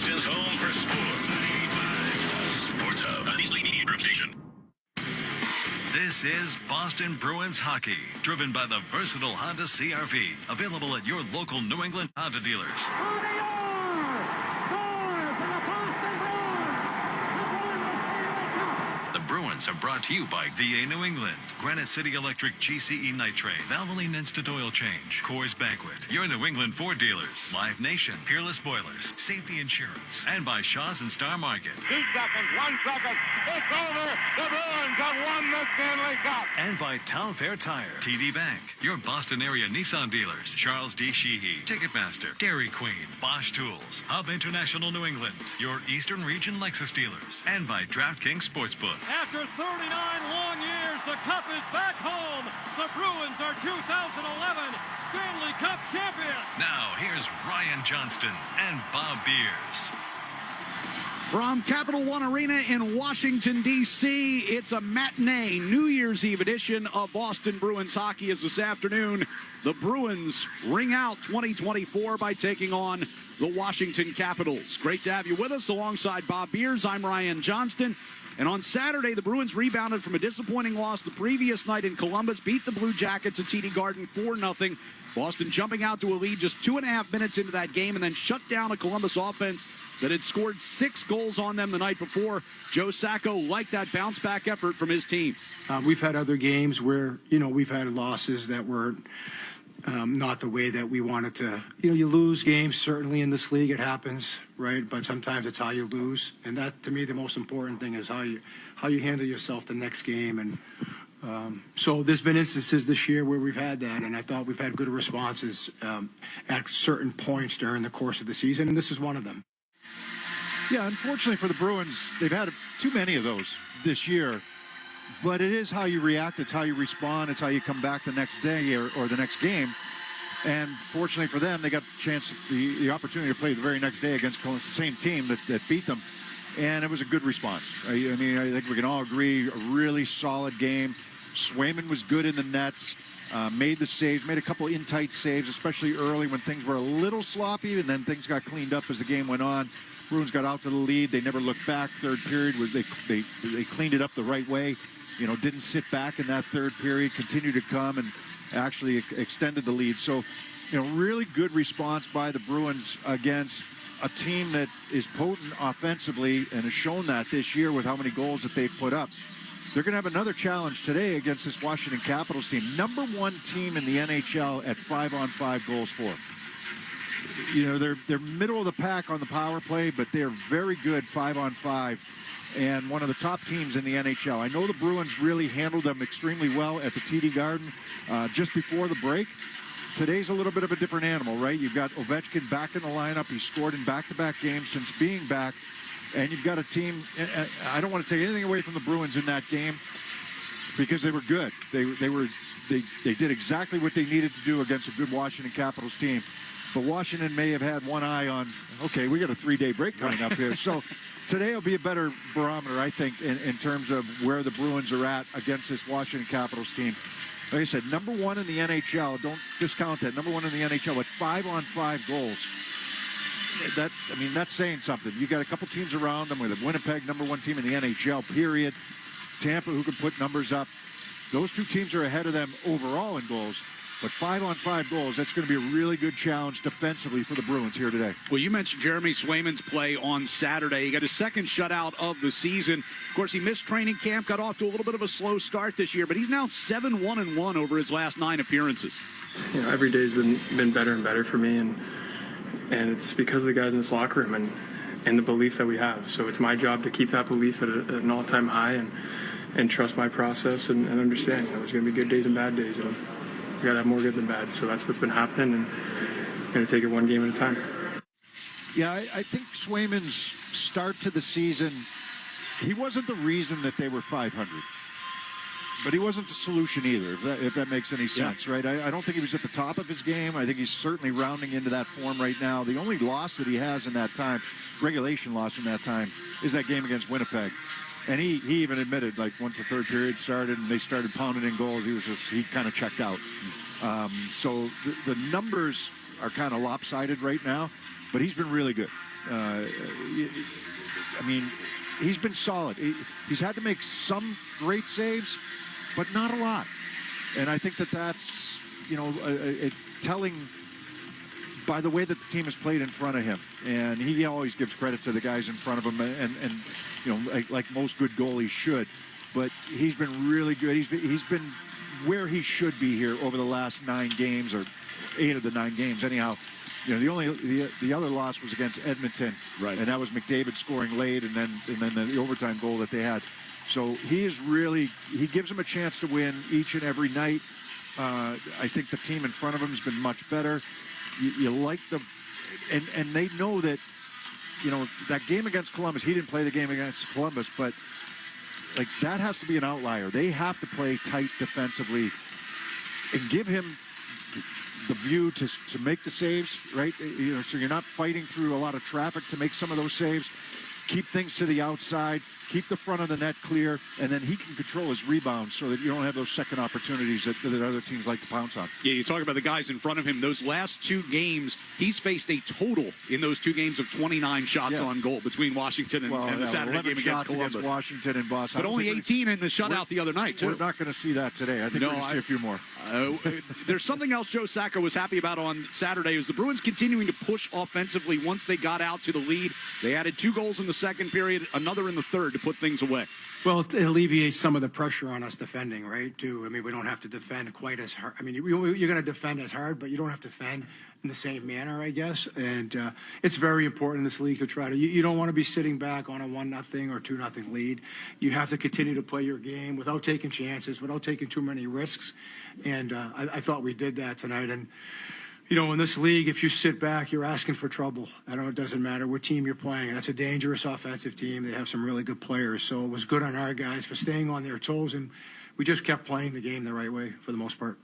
Boston's home for sports. 95 Sports Hub, the Easley Media Group station. This is Boston Bruins hockey, driven by the versatile Honda CR-V, available at your local New England Honda dealers. The Bruins are brought to you by VA New England, Granite City Electric GCE Nitrate, Valvoline Instant Oil Change, Coors Banquet, your New England Ford dealers, Live Nation, Peerless Boilers, Safety Insurance, and by Shaw's and Star Market. 2 seconds, 1 second, it's over. The Bruins have won the Stanley Cup. And by Town Fair Tire, TD Bank, your Boston area Nissan dealers, Charles D. Sheehy, Ticketmaster, Dairy Queen, Bosch Tools, Hub International New England, your Eastern Region Lexus dealers, and by DraftKings Sportsbook. After 39 long years, the Cup is back home. The Bruins are 2011 Stanley Cup champions. Now, here's Ryan Johnston and Bob Beers. From Capital One Arena in Washington, D.C., it's a matinee New Year's Eve edition of Boston Bruins hockey. As this afternoon, the Bruins ring out 2024 by taking on the Washington Capitals. Great to have you with us alongside Bob Beers. I'm Ryan Johnston. And on Saturday, the Bruins rebounded from a disappointing loss the previous night in Columbus, beat the Blue Jackets at TD Garden 4-0. Boston jumping out to a lead just 2.5 minutes into that game and then shut down a Columbus offense that had scored 6 goals on them the night before. Joe Sacco liked that bounce-back effort from his team. We've had other games where, we've had losses that were not the way that we wanted to. You lose games, certainly in this league, it happens, right? But sometimes it's how you lose. And that, to me, the most important thing is how you handle yourself the next game. And so there's been instances this year where we've had that, and I thought we've had good responses at certain points during the course of the season, and this is one of them. Yeah, unfortunately for the Bruins, they've had too many of those this year. But it is how you react. It's how you respond. It's how you come back the next day or the next game. And fortunately for them, they got the chance, the opportunity to play the very next day against the same team that beat them. And it was a good response. I mean, I think we can all agree, a really solid game. Swayman was good in the nets, made the saves, made a couple in-tight saves, especially early when things were a little sloppy, and then things got cleaned up as the game went on. Bruins got out to the lead. They never looked back. Third period, they cleaned it up the right way. Didn't sit back in that third period, continued to come and actually extended the lead. So, really good response by the Bruins against a team that is potent offensively and has shown that this year with how many goals that they've put up. They're going to have another challenge today against this Washington Capitals team. Number 1 team in the NHL at 5-on-5 goals for. They're middle of the pack on the power play, but they're very good 5-on-5. And one of the top teams in the NHL. I know the Bruins really handled them extremely well at the TD Garden just before the break. Today's a little bit of a different animal, right? You've got Ovechkin back in the lineup. He's scored in back-to-back games since being back. And you've got a team, I don't want to take anything away from the Bruins in that game because they were good. They did exactly what they needed to do against a good Washington Capitals team. But Washington may have had one eye on, okay, we got a 3-day break coming up here. So today will be a better barometer, I think, in terms of where the Bruins are at against this Washington Capitals team. Like I said, number 1 in the NHL. Don't discount that. Number 1 in the NHL with 5-on-5 goals. That's saying something. You got a couple teams around them with Winnipeg, number 1 team in the NHL, period. Tampa, who can put numbers up. Those 2 teams are ahead of them overall in goals. But 5-on-5 goals, that's going to be a really good challenge defensively for the Bruins here today. Well, you mentioned Jeremy Swayman's play on Saturday. He got his second shutout of the season. Of course, he missed training camp, got off to a little bit of a slow start this year, but he's now 7-1-1 over his last 9 appearances. Every day's been better and better for me, and it's because of the guys in this locker room and the belief that we have. So it's my job to keep that belief at an all-time high and trust my process and understand there's going to be good days and bad days. And we got to have more good than bad. So that's what's been happening, and I'm going to take it one game at a time. Yeah, I think Swayman's start to the season, he wasn't the reason that they were 500. But he wasn't the solution either, if that makes any sense, right? I don't think he was at the top of his game. I think he's certainly rounding into that form right now. The only loss that he has in that time, regulation loss in that time, is that game against Winnipeg. And he even admitted, like, once the third period started and they started pounding in goals, he kind of checked out. So the numbers are kind of lopsided right now, but he's been really good. I mean, he's been solid. He's had to make some great saves, but not a lot. And I think that's, telling by the way that the team has played in front of him. And he always gives credit to the guys in front of him, and like most good goalies should. But he's been really good. He's been where he should be here over the last 9 games, or 8 of the 9 games. Anyhow, the other loss was against Edmonton, right? And that was McDavid scoring late, and then the overtime goal that they had. So he gives them a chance to win each and every night. I think the team in front of him has been much better. You like and they know that, that game against Columbus, he didn't play the game against Columbus, but like that has to be an outlier. They have to play tight defensively and give him the view to make the saves, right? So you're not fighting through a lot of traffic to make some of those saves. Keep things to the outside, keep the front of the net clear, and then he can control his rebounds so that you don't have those second opportunities that other teams like to pounce on. Yeah, you talk about the guys in front of him. Those last 2 games, he's faced a total in those 2 games of 29 shots on goal between Washington and the Saturday game against Columbus. Against Washington and Boston. But only 18 in the shutout the other night, too. We're not going to see that today. I think we're going to see a few more. There's something else Joe Sacco was happy about on Saturday. Was the Bruins continuing to push offensively once they got out to the lead. They added 2 goals in the second period, another in the third to put things away. Well, it alleviates some of the pressure on us defending, right, too. I mean, we don't have to defend quite as hard. I mean, you're going to defend as hard, but you don't have to defend in the same manner, I guess. And it's very important in this league to try to – you don't want to be sitting back on a 1-0 or 2-0 lead. You have to continue to play your game without taking chances, without taking too many risks. And I thought we did that tonight. And – in this league, if you sit back, you're asking for trouble. It doesn't matter what team you're playing. That's a dangerous offensive team. They have some really good players. So it was good on our guys for staying on their toes, and we just kept playing the game the right way for the most part.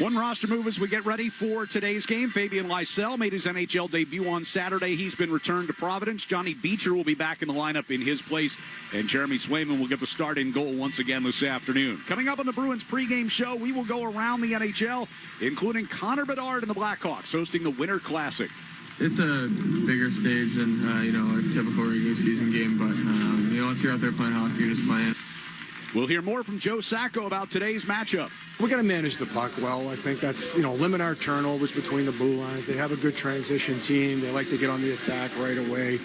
One roster move as we get ready for today's game. Fabian Lysell made his NHL debut on Saturday. He's been returned to Providence. Johnny Beecher will be back in the lineup in his place, and Jeremy Swayman will get the start in goal once again this afternoon. Coming up on the Bruins pregame show, we will go around the NHL, including Connor Bedard and the Blackhawks hosting the Winter Classic. It's a bigger stage than, a typical regular season game, but, once you're out there playing hockey, you're just playing. We'll hear more from Joe Sacco about today's matchup. We're going to manage the puck well. I think that's, limit our turnovers between the blue lines. They have a good transition team. They like to get on the attack right away.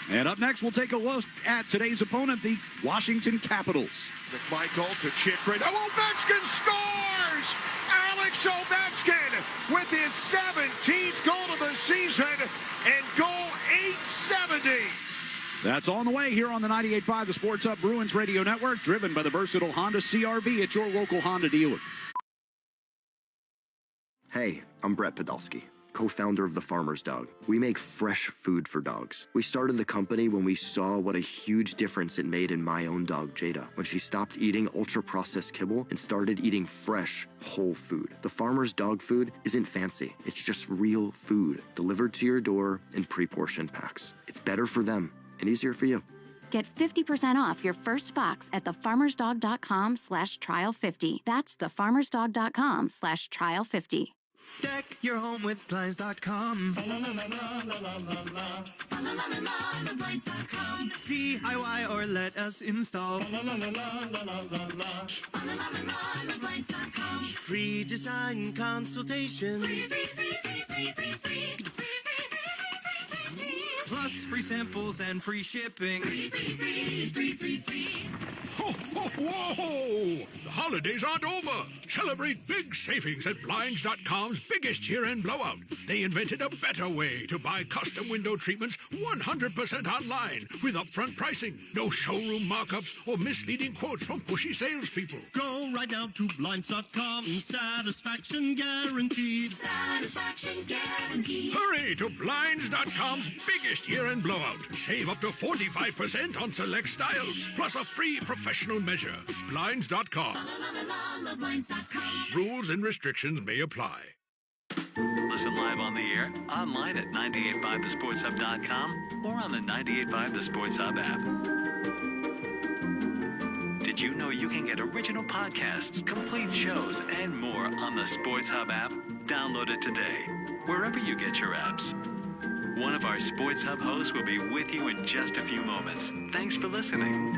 And up next, we'll take a look at today's opponent, the Washington Capitals. McMichael to Chikrin. Ovechkin scores! Alex Ovechkin with his 17th goal of the season and goal 870. That's on the way here on the 98.5 The Sports Hub Bruins Radio Network, driven by the versatile Honda CR-V at your local Honda dealer. Hey, I'm Brett Podolsky, co-founder of The Farmer's Dog. We make fresh food for dogs. We started the company when we saw what a huge difference it made in my own dog, Jada, when she stopped eating ultra-processed kibble and started eating fresh, whole food. The Farmer's Dog food isn't fancy. It's just real food, delivered to your door in pre-portioned packs. It's better for them and easier for you. Get 50% off your first box at thefarmersdog.com/trial50. That's thefarmersdog.com/trial50. Deck your home with Blinds.com. DIY or let us install. Free design consultation. Free. Plus free samples and free shipping. Free. Ho, ho, whoa! The holidays aren't over. Celebrate big savings at Blinds.com's biggest year-end blowout. They invented a better way to buy custom window treatments 100% online with upfront pricing, no showroom markups, or misleading quotes from pushy salespeople. Go right now to Blinds.com. Satisfaction guaranteed. Satisfaction guaranteed. Hurry to Blinds.com's biggest year-end blowout. Save up to 45% on select styles, plus a free professional measure. Blinds.com. Rules and restrictions may apply. Listen live on the air, online at 985thesportshub.com, or on the 98.5 The Sports Hub app. Did you know you can get original podcasts, complete shows, and more on the Sports Hub app? Download it today, wherever you get your apps. One of our Sports Hub hosts will be with you in just a few moments. Thanks for listening.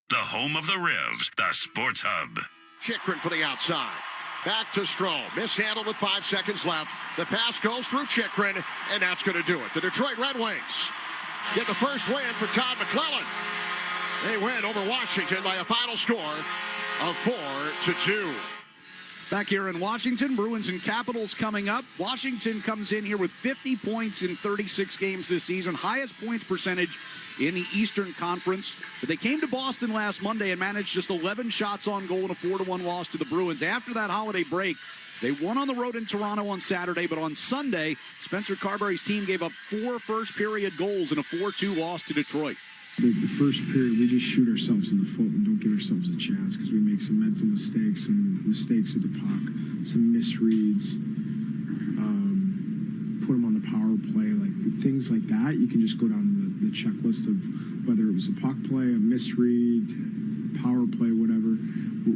The home of the Revs, the Sports Hub. Chikrin for the outside. Back to Stroh. Mishandled with 5 seconds left. The pass goes through Chikrin, and that's going to do it. The Detroit Red Wings get the first win for Todd McClellan. They win over Washington by a final score of 4-2. Back here in Washington, Bruins and Capitals coming up. Washington comes in here with 50 points in 36 games this season, highest points percentage in the Eastern Conference. But they came to Boston last Monday and managed just 11 shots on goal in a 4-1 loss to the Bruins. After that holiday break, they won on the road in Toronto on Saturday, but on Sunday, Spencer Carberry's team gave up 4 first-period goals in a 4-2 loss to Detroit. The first period, we just shoot ourselves in the foot and don't give ourselves a chance because we make some mental mistakes, some mistakes with the puck, some misreads, put them on the power play, like things like that. You can just go down the checklist of whether it was a puck play, a misread, power play, whatever.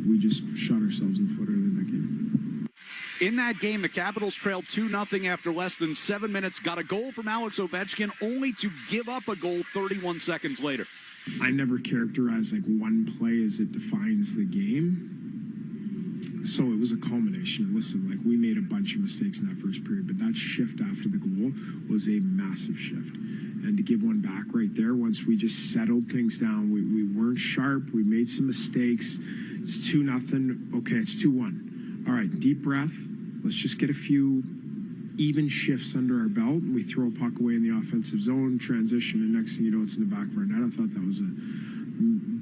We just shot ourselves in the foot early in that game. In that game, the Capitals trailed 2-0 after less than 7 minutes, got a goal from Alex Ovechkin, only to give up a goal 31 seconds later. I never characterize like one play as it defines the game. So it was a culmination. Listen, like we made a bunch of mistakes in that first period, but that shift after the goal was a massive shift. And to give one back right there, once we just settled things down, we weren't sharp, we made some mistakes. It's 2-0. Okay, it's 2-1. All right, deep breath. Let's just get a few even shifts under our belt. And we throw a puck away in the offensive zone, transition, and next thing you know, it's in the back of our net. I thought that was a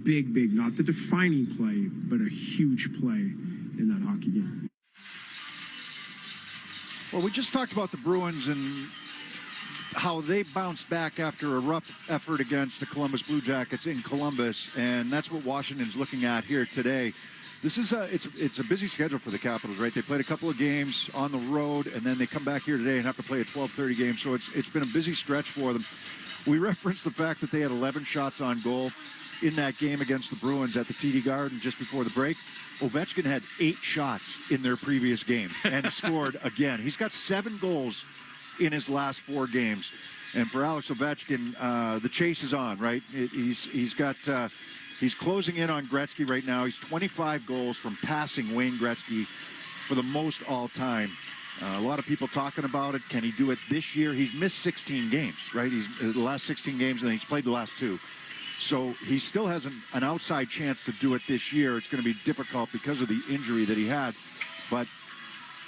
big, not the defining play, but a huge play in that hockey game. Well, we just talked about the Bruins and how they bounced back after a rough effort against the Columbus Blue Jackets in Columbus, and that's what Washington's looking at here today. This is it's a busy schedule for the Capitals, right? They played a couple of games on the road, and then they come back here today and have to play a 12:30 game. So it's been a busy stretch for them. We referenced the fact that they had 11 shots on goal in that game against the Bruins at the TD Garden just before the break. Ovechkin had 8 shots in their previous game and scored again. He's got 7 goals in his last 4 games. And for Alex Ovechkin, the chase is on, right? He's closing in on Gretzky right now. He's 25 goals from passing Wayne Gretzky for the most all time. A lot of people talking about it. Can he do it this year? He's missed 16 games, right? He's the last 16 games, and then he's played the last 2. So he still has an outside chance to do it this year. It's going to be difficult because of the injury that he had. But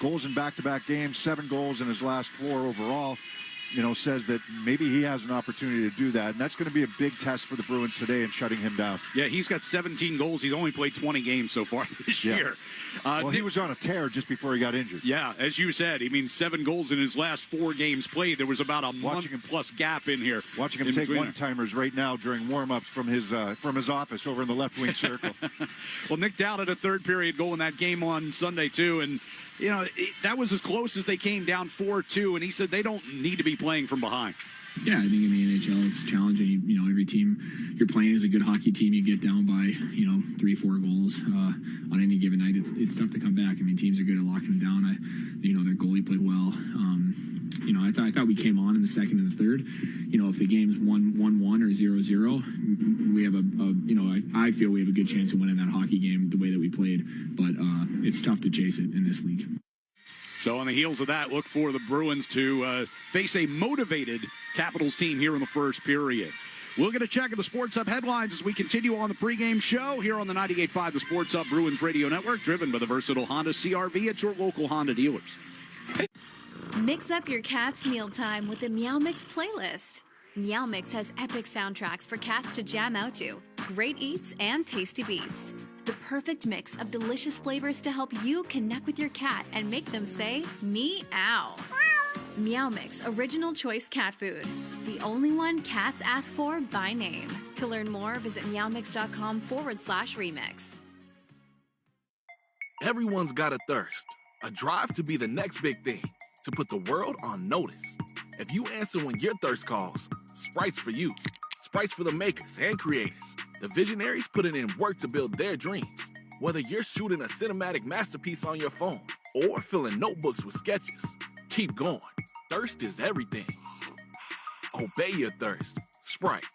goals in back-to-back games, 7 goals in his last 4 overall, says that maybe he has an opportunity to do that. And that's going to be a big test for the Bruins today in shutting him down. Yeah, he's got 17 goals. He's only played 20 games so far this year. Well, he was on a tear just before he got injured. Yeah, as you said, 7 goals in his last 4 games played. There was about a month-plus gap in here. Watching him take one-timers right now during warm-ups from his office over in the left wing circle. Well, Nick Dowd had a third-period goal in that game on Sunday, too, and that was as close as they came down 4-2, and he said they don't need to be playing from behind. Yeah, I think in the NHL it's challenging. Every team you're playing is a good hockey team. You get down by 3-4 goals on any given night. It's tough to come back. Teams are good at locking them down. Their goalie played well. I thought we came on in the second and the third. If the game's 1-1 or 0-0, we have I feel we have a good chance of winning that hockey game the way that we played. But it's tough to chase it in this league. So on the heels of that, look for the Bruins to face a motivated Capitals team here in the first period. We'll get a check of the Sports Hub headlines as we continue on the pregame show here on the 98.5 The Sports Hub Bruins Radio Network, driven by the versatile Honda CR-V at your local Honda dealers. Mix up your cat's mealtime with the Meow Mix playlist. Meow Mix has epic soundtracks for cats to jam out to, great eats, and tasty beats. The perfect mix of delicious flavors to help you connect with your cat and make them say, meow. Meow Mix Original Choice Cat Food. The only one cats ask for by name. To learn more, visit meowmix.com/remix. Everyone's got a thirst. A drive to be the next big thing. To put the world on notice. If you answer when your thirst calls, Sprite's for you. Sprite's for the makers and creators. The visionaries putting in work to build their dreams. Whether you're shooting a cinematic masterpiece on your phone or filling notebooks with sketches, keep going. Thirst is everything. Obey your thirst. Sprite.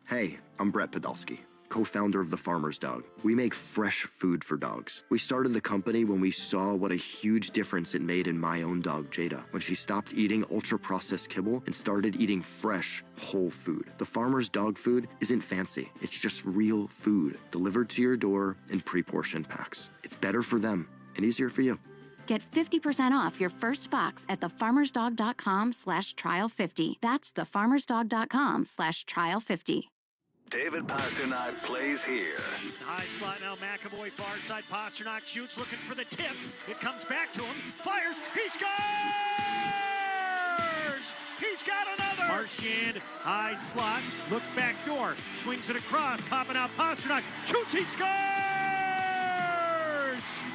Hey, I'm Brett Podolsky, co-founder of The Farmer's Dog. We make fresh food for dogs. We started the company when we saw what a huge difference it made in my own dog, Jada, when she stopped eating ultra-processed kibble and started eating fresh, whole food. The Farmer's Dog food isn't fancy. It's just real food delivered to your door in pre-portioned packs. It's better for them and easier for you. Get 50% off your first box at thefarmersdog.com/trial50. That's thefarmersdog.com/trial50. David Pasternak plays here. High slot now, McAvoy far side. Pasternak shoots, looking for the tip. It comes back to him. Fires. He scores! He's got another. Marchand, high slot, looks back door, swings it across, popping out. Pasternak shoots. He scores!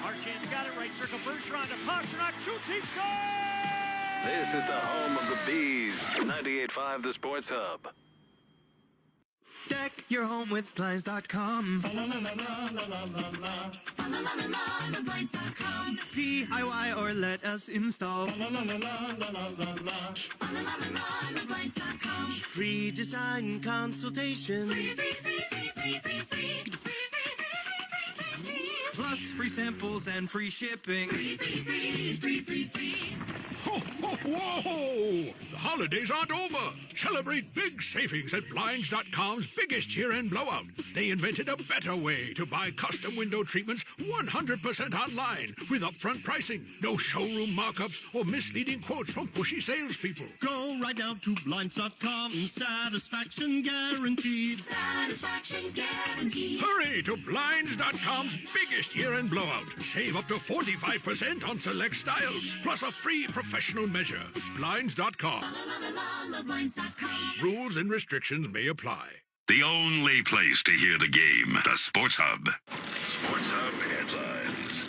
Marchand's got it right circle. Bergeron to Pasternak shoots. He scores! This is the home of the Bees. 98.5 The Sports Hub. Deck your home with Blinds.com. DIY or let us install. Free design consultation. Plus free samples and free shipping. Ho, ho, whoa! The holidays aren't over. Celebrate big savings at Blinds.com's biggest year-end blowout. They invented a better way to buy custom window treatments 100% online with upfront pricing, no showroom markups, or misleading quotes from pushy salespeople. Go right now to Blinds.com. Satisfaction guaranteed. Satisfaction guaranteed. Hurry to Blinds.com's biggest year-end blowout. Save up to 45% on select styles, plus a free professional measure. Blinds.com. Rules and restrictions may apply. The only place to hear the game, the Sports Hub. Sports Hub headlines.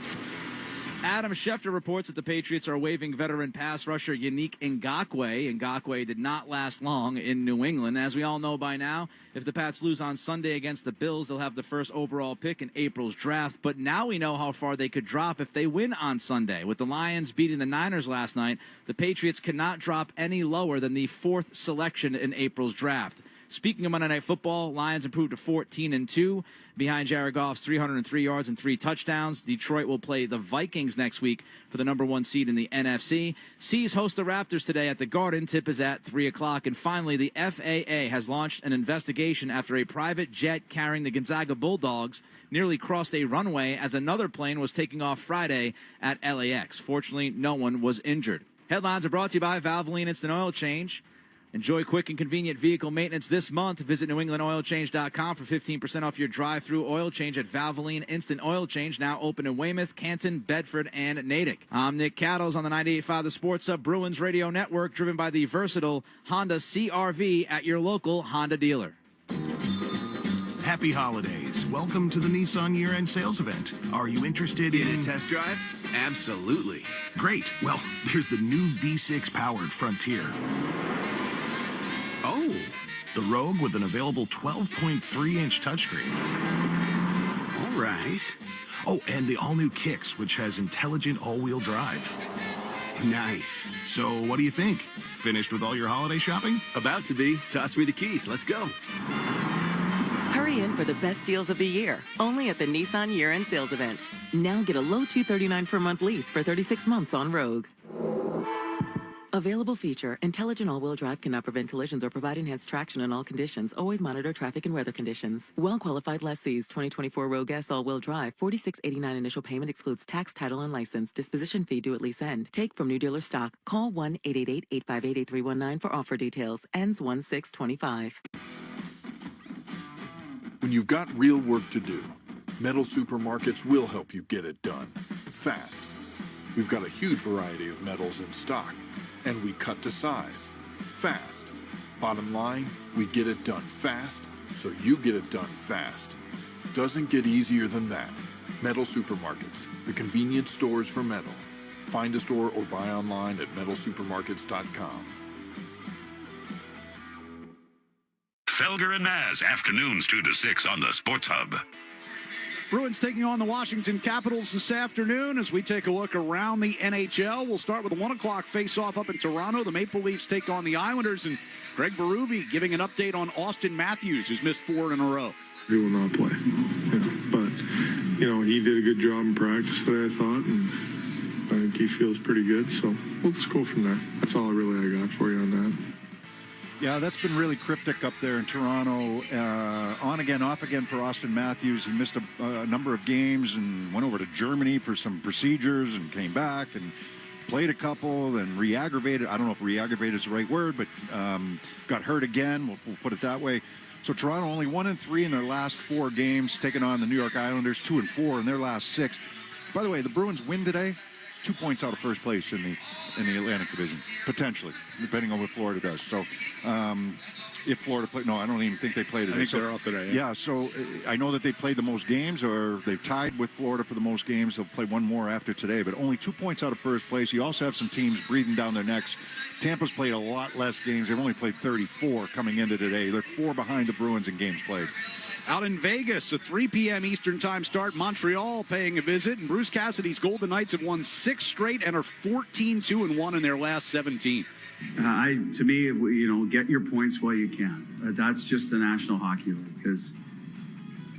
Adam Schefter reports that the Patriots are waiving veteran pass rusher Yannick Ngakoue. Ngakoue did not last long in New England. As we all know by now, if the Pats lose on Sunday against the Bills, they'll have the first overall pick in April's draft. But now we know how far they could drop if they win on Sunday. With the Lions beating the Niners last night, the Patriots cannot drop any lower than the fourth selection in April's draft. Speaking of Monday Night Football, Lions improved to 14-2 behind Jared Goff's 303 yards and 3 touchdowns. Detroit will play the Vikings next week for the number 1 seed in the NFC. Seas host the Raptors today at the Garden. Tip is at 3 o'clock. And finally, the FAA has launched an investigation after a private jet carrying the Gonzaga Bulldogs nearly crossed a runway as another plane was taking off Friday at LAX. Fortunately, no one was injured. Headlines are brought to you by Valvoline Instant Oil Change. Enjoy quick and convenient vehicle maintenance this month. Visit NewEnglandOilChange.com for 15% off your drive-through oil change at Valvoline Instant Oil Change, now open in Weymouth, Canton, Bedford, and Natick. I'm Nick Cattles on the 98.5 The Sports Hub Bruins Radio Network, driven by the versatile Honda CR-V at your local Honda dealer. Happy holidays. Welcome to the Nissan year-end sales event. Are you interested in a test drive? Absolutely. Great. Well, there's the new V6 powered Frontier. Oh, the Rogue with an available 12.3-inch touchscreen. All right. Oh, and the all-new Kicks, which has intelligent all-wheel drive. Nice. So what do you think? Finished with all your holiday shopping? About to be. Toss me the keys. Let's go. Hurry in for the best deals of the year, only at the Nissan year-end sales event. Now get a low $239 per month lease for 36 months on Rogue. Available feature, intelligent all-wheel drive cannot prevent collisions or provide enhanced traction in all conditions. Always monitor traffic and weather conditions. Well-qualified lessees, 2024 Rogue S all-wheel drive, $46.89 initial payment excludes tax, title, and license. Disposition fee due at lease end. Take from new dealer stock. Call 1-888-858-8319 for offer details. Ends 1/6/25. When you've got real work to do, Metal Supermarkets will help you get it done. Fast. We've got a huge variety of metals in stock, and we cut to size. Fast. Bottom line, we get it done fast, so you get it done fast. Doesn't get easier than that. Metal Supermarkets, the convenience stores for metal. Find a store or buy online at metalsupermarkets.com. Felger and Maz, afternoons 2 to 6 on the Sports Hub. Bruins taking on the Washington Capitals this afternoon as we take a look around the NHL. We'll start with a 1 o'clock face-off up in Toronto. The Maple Leafs take on the Islanders, and Greg Berube giving an update on Austin Matthews, who's missed 4 in a row. He will not play. But, he did a good job in practice today, I thought, and I think he feels pretty good. So we'll just go from there. That's all I got for you on that. Yeah, that's been really cryptic up there in Toronto. On again, off again for Austin Matthews. He missed a number of games and went over to Germany for some procedures and came back and played a couple, then re-aggravated. I don't know if re-aggravated is the right word, but got hurt again. We'll put it that way. So Toronto only 1-3 in their last 4 games, taking on the New York Islanders 2-4 in their last 6. By the way, the Bruins win today, 2 points out of first place in the Atlantic Division, potentially, depending on what Florida does. So if Florida play, no, I don't even think they played today. I think they're off today. Yeah, so I know that they played the most games, or they've tied with Florida for the most games. They'll play one more after today, but only 2 points out of first place. You also have some teams breathing down their necks. Tampa's played a lot less games. They've only played 34 coming into today. They're 4 behind the Bruins in games played. Out in Vegas, a 3 p.m. Eastern time start. Montreal paying a visit, and Bruce Cassidy's Golden Knights have won 6 straight and are 14-2-1 in their last 17. To me, get your points while you can. That's just the National Hockey League, because,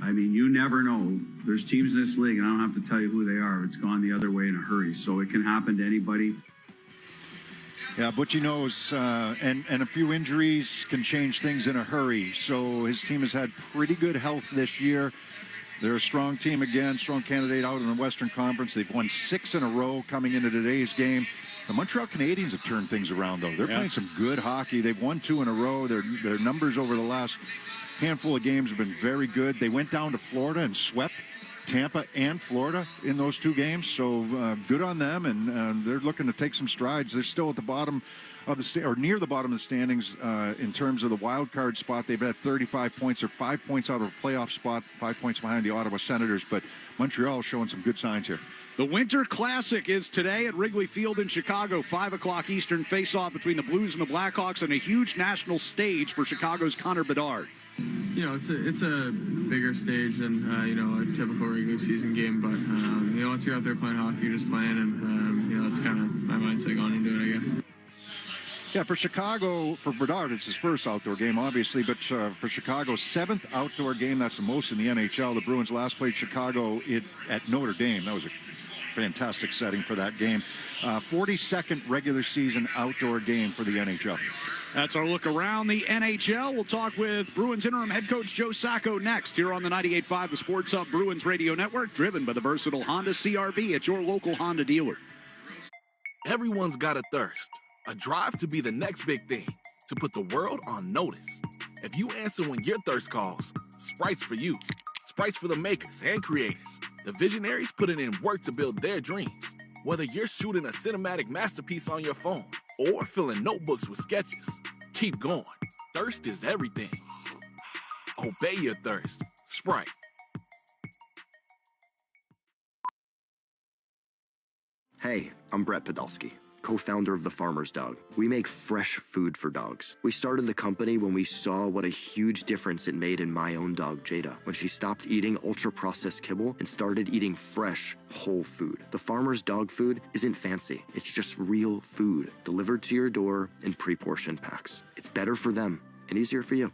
you never know. There's teams in this league, and I don't have to tell you who they are. It's gone the other way in a hurry, so it can happen to anybody. Yeah, Butchie knows, and a few injuries can change things in a hurry. So his team has had pretty good health this year. They're a strong team again, strong candidate out in the Western Conference. They've won 6 in a row coming into today's game. The Montreal Canadiens have turned things around, though. They're playing some good hockey. They've won 2 in a row. Their numbers over the last handful of games have been very good. They went down to Florida and swept Tampa and Florida in those 2 games, so good on them, and they're looking to take some strides. They're still at the bottom of or near the bottom of the standings in terms of the wild card spot. They've had 35 points. They're 5 points out of a playoff spot, 5 points behind the Ottawa Senators, but Montreal showing some good signs here. The Winter Classic is today at Wrigley Field in Chicago. 5 o'clock Eastern face-off between the Blues and the Blackhawks, and a huge national stage for Chicago's Connor Bedard. It's a bigger stage than a typical regular season game, but once you're out there playing hockey, you're just playing, and that's kind of my mindset going into it, I guess. Yeah, for Chicago, for Bedard, it's his first outdoor game, obviously, but for Chicago, 7th outdoor game. That's the most in the NHL. The Bruins last played Chicago at Notre Dame. That was a fantastic setting for that game. 42nd regular season outdoor game for the NHL. That's our look around the NHL. We'll talk with Bruins interim head coach Joe Sacco next here on the 98.5 The Sports Hub Bruins Radio Network, driven by the versatile Honda CR-V at your local Honda dealer. Everyone's got a thirst, a drive to be the next big thing, to put the world on notice. If you answer when your thirst calls, Sprite's for you. Sprite's for the makers and creators, the visionaries putting in work to build their dreams. Whether you're shooting a cinematic masterpiece on your phone or filling notebooks with sketches, keep going. Thirst is everything. Obey your thirst. Sprite. Hey, I'm Brett Podolsky, co-founder of The Farmer's Dog. We make fresh food for dogs. We started the company when we saw what a huge difference it made in my own dog, Jada, when she stopped eating ultra-processed kibble and started eating fresh, whole food. The Farmer's Dog food isn't fancy. It's just real food, delivered to your door in pre-portioned packs. It's better for them and easier for you.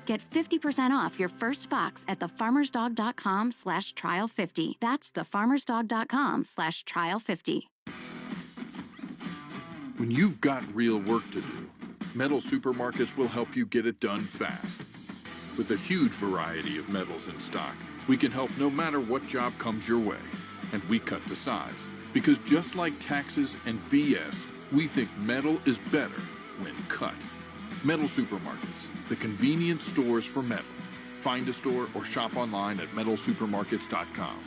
Get 50% off your first box at thefarmersdog.com/trial50. That's thefarmersdog.com/trial50. When you've got real work to do, Metal Supermarkets will help you get it done fast. With a huge variety of metals in stock, we can help no matter what job comes your way. And we cut to size. Because just like taxes and BS, we think metal is better when cut. Metal Supermarkets, the convenient stores for metal. Find a store or shop online at metalsupermarkets.com.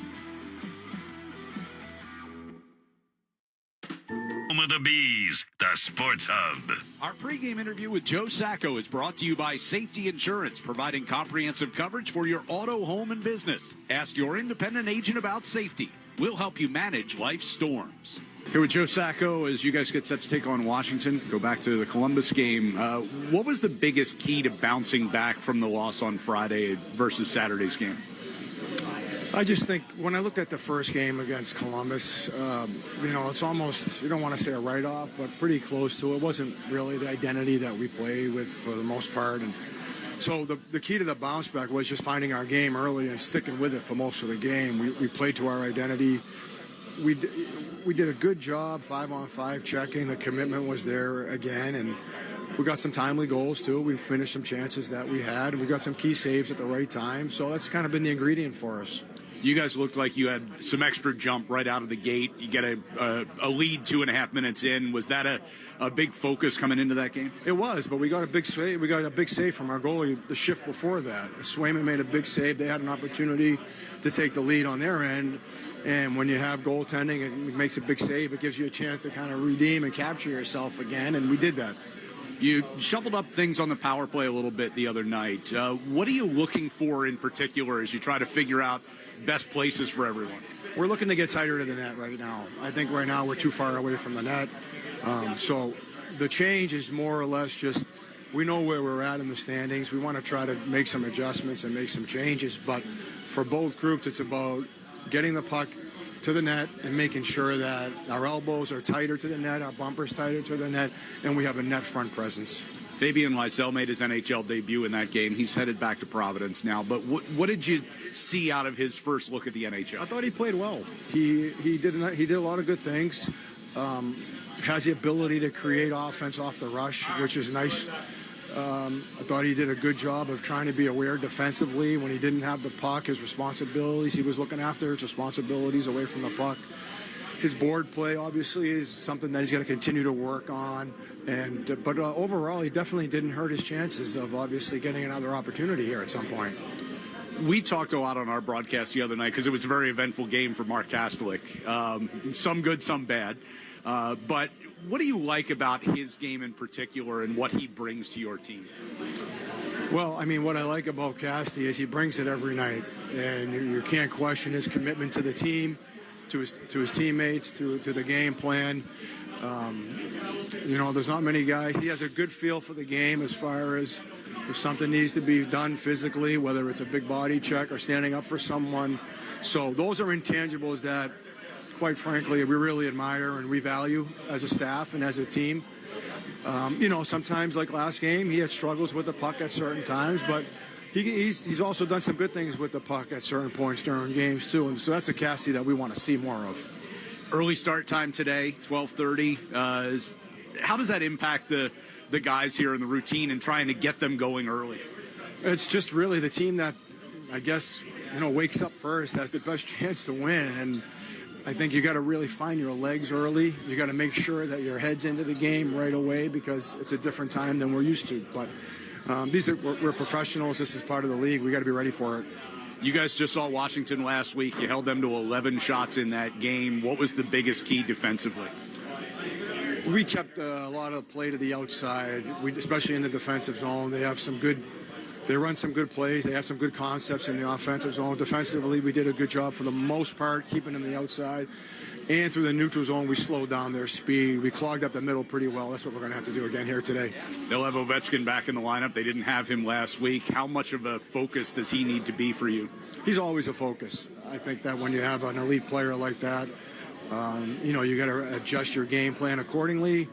Home of the Bees, the Sports Hub. Our pregame interview with Joe Sacco is brought to you by Safety Insurance, providing comprehensive coverage for your auto, home, and business. Ask your independent agent about safety. We'll help you manage life's storms. Here with Joe Sacco as you guys get set to take on Washington, go back to the Columbus game. What was the biggest key to bouncing back from the loss on Friday versus Saturday's game? I just think when I looked at the first game against Columbus, it's almost, you don't want to say a write-off, but pretty close to it. It wasn't really the identity that we played with for the most part. And so the key to the bounce back was just finding our game early and sticking with it for most of the game. We played to our identity. We did a good job 5-on-5 checking. The commitment was there again, and we got some timely goals too. We finished some chances that we had, and we got some key saves at the right time. So that's kind of been the ingredient for us. You guys looked like you had some extra jump right out of the gate. You get a lead 2.5 minutes in. Was that a big focus coming into that game? It was, but we got a big save. We got a big save from our goalie the shift before that. Swayman made a big save. They had an opportunity to take the lead on their end. And when you have goaltending, it makes a big save. It gives you a chance to kind of redeem and capture yourself again, and we did that. You shuffled up things on the power play a little bit the other night. What are you looking for in particular as you try to figure out best places for everyone? We're looking to get tighter to the net right now. I think right now we're too far away from the net. So the change is more or less just we know where we're at in the standings. We want to try to make some adjustments and make some changes. But for both groups, it's about getting the puck to the net and making sure that our elbows are tighter to the net, our bumpers tighter to the net, and we have a net front presence. Fabian Lysell made his NHL debut in that game. He's headed back to Providence now. But what did you see out of his first look at the NHL? I thought he played well. He did a lot of good things. Has the ability to create offense off the rush, which is nice. I thought he did a good job of trying to be aware defensively when he didn't have the puck, his responsibilities. He was looking after his responsibilities away from the puck. His board play, obviously, is something that he's going to continue to work on. But overall, he definitely didn't hurt his chances of obviously getting another opportunity here at some point. We talked a lot on our broadcast the other night because it was a very eventful game for Mark Kastelik. Some good, some bad. But what do you like about his game in particular and what he brings to your team? Well, I mean, what I like about Casty is he brings it every night. And you can't question his commitment to the team, to his teammates, to the game plan. There's not many guys. He has a good feel for the game as far as if something needs to be done physically, whether it's a big body check or standing up for someone. So those are intangibles that, quite frankly, we really admire and we value as a staff and as a team. Sometimes, like last game, he had struggles with the puck at certain times, but he's also done some good things with the puck at certain points during games, too. And so that's the Cassie that we want to see more of. Early start time today, 12:30. How does that impact the guys here in the routine and trying to get them going early? It's just really the team that, I guess, wakes up first, has the best chance to win. And I think you got to really find your legs early. You got to make sure that your head's into the game right away because it's a different time than we're used to. But we're professionals. This is part of the league. We got to be ready for it. You guys just saw Washington last week. You held them to 11 shots in that game. What was the biggest key defensively? We kept a lot of play to the outside, especially in the defensive zone. They run some good plays. They have some good concepts in the offensive zone. Defensively, we did a good job for the most part, keeping them the outside. And through the neutral zone, we slowed down their speed. We clogged up the middle pretty well. That's what we're going to have to do again here today. They'll have Ovechkin back in the lineup. They didn't have him last week. How much of a focus does he need to be for you? He's always a focus. I think that when you have an elite player like that, you got to adjust your game plan accordingly.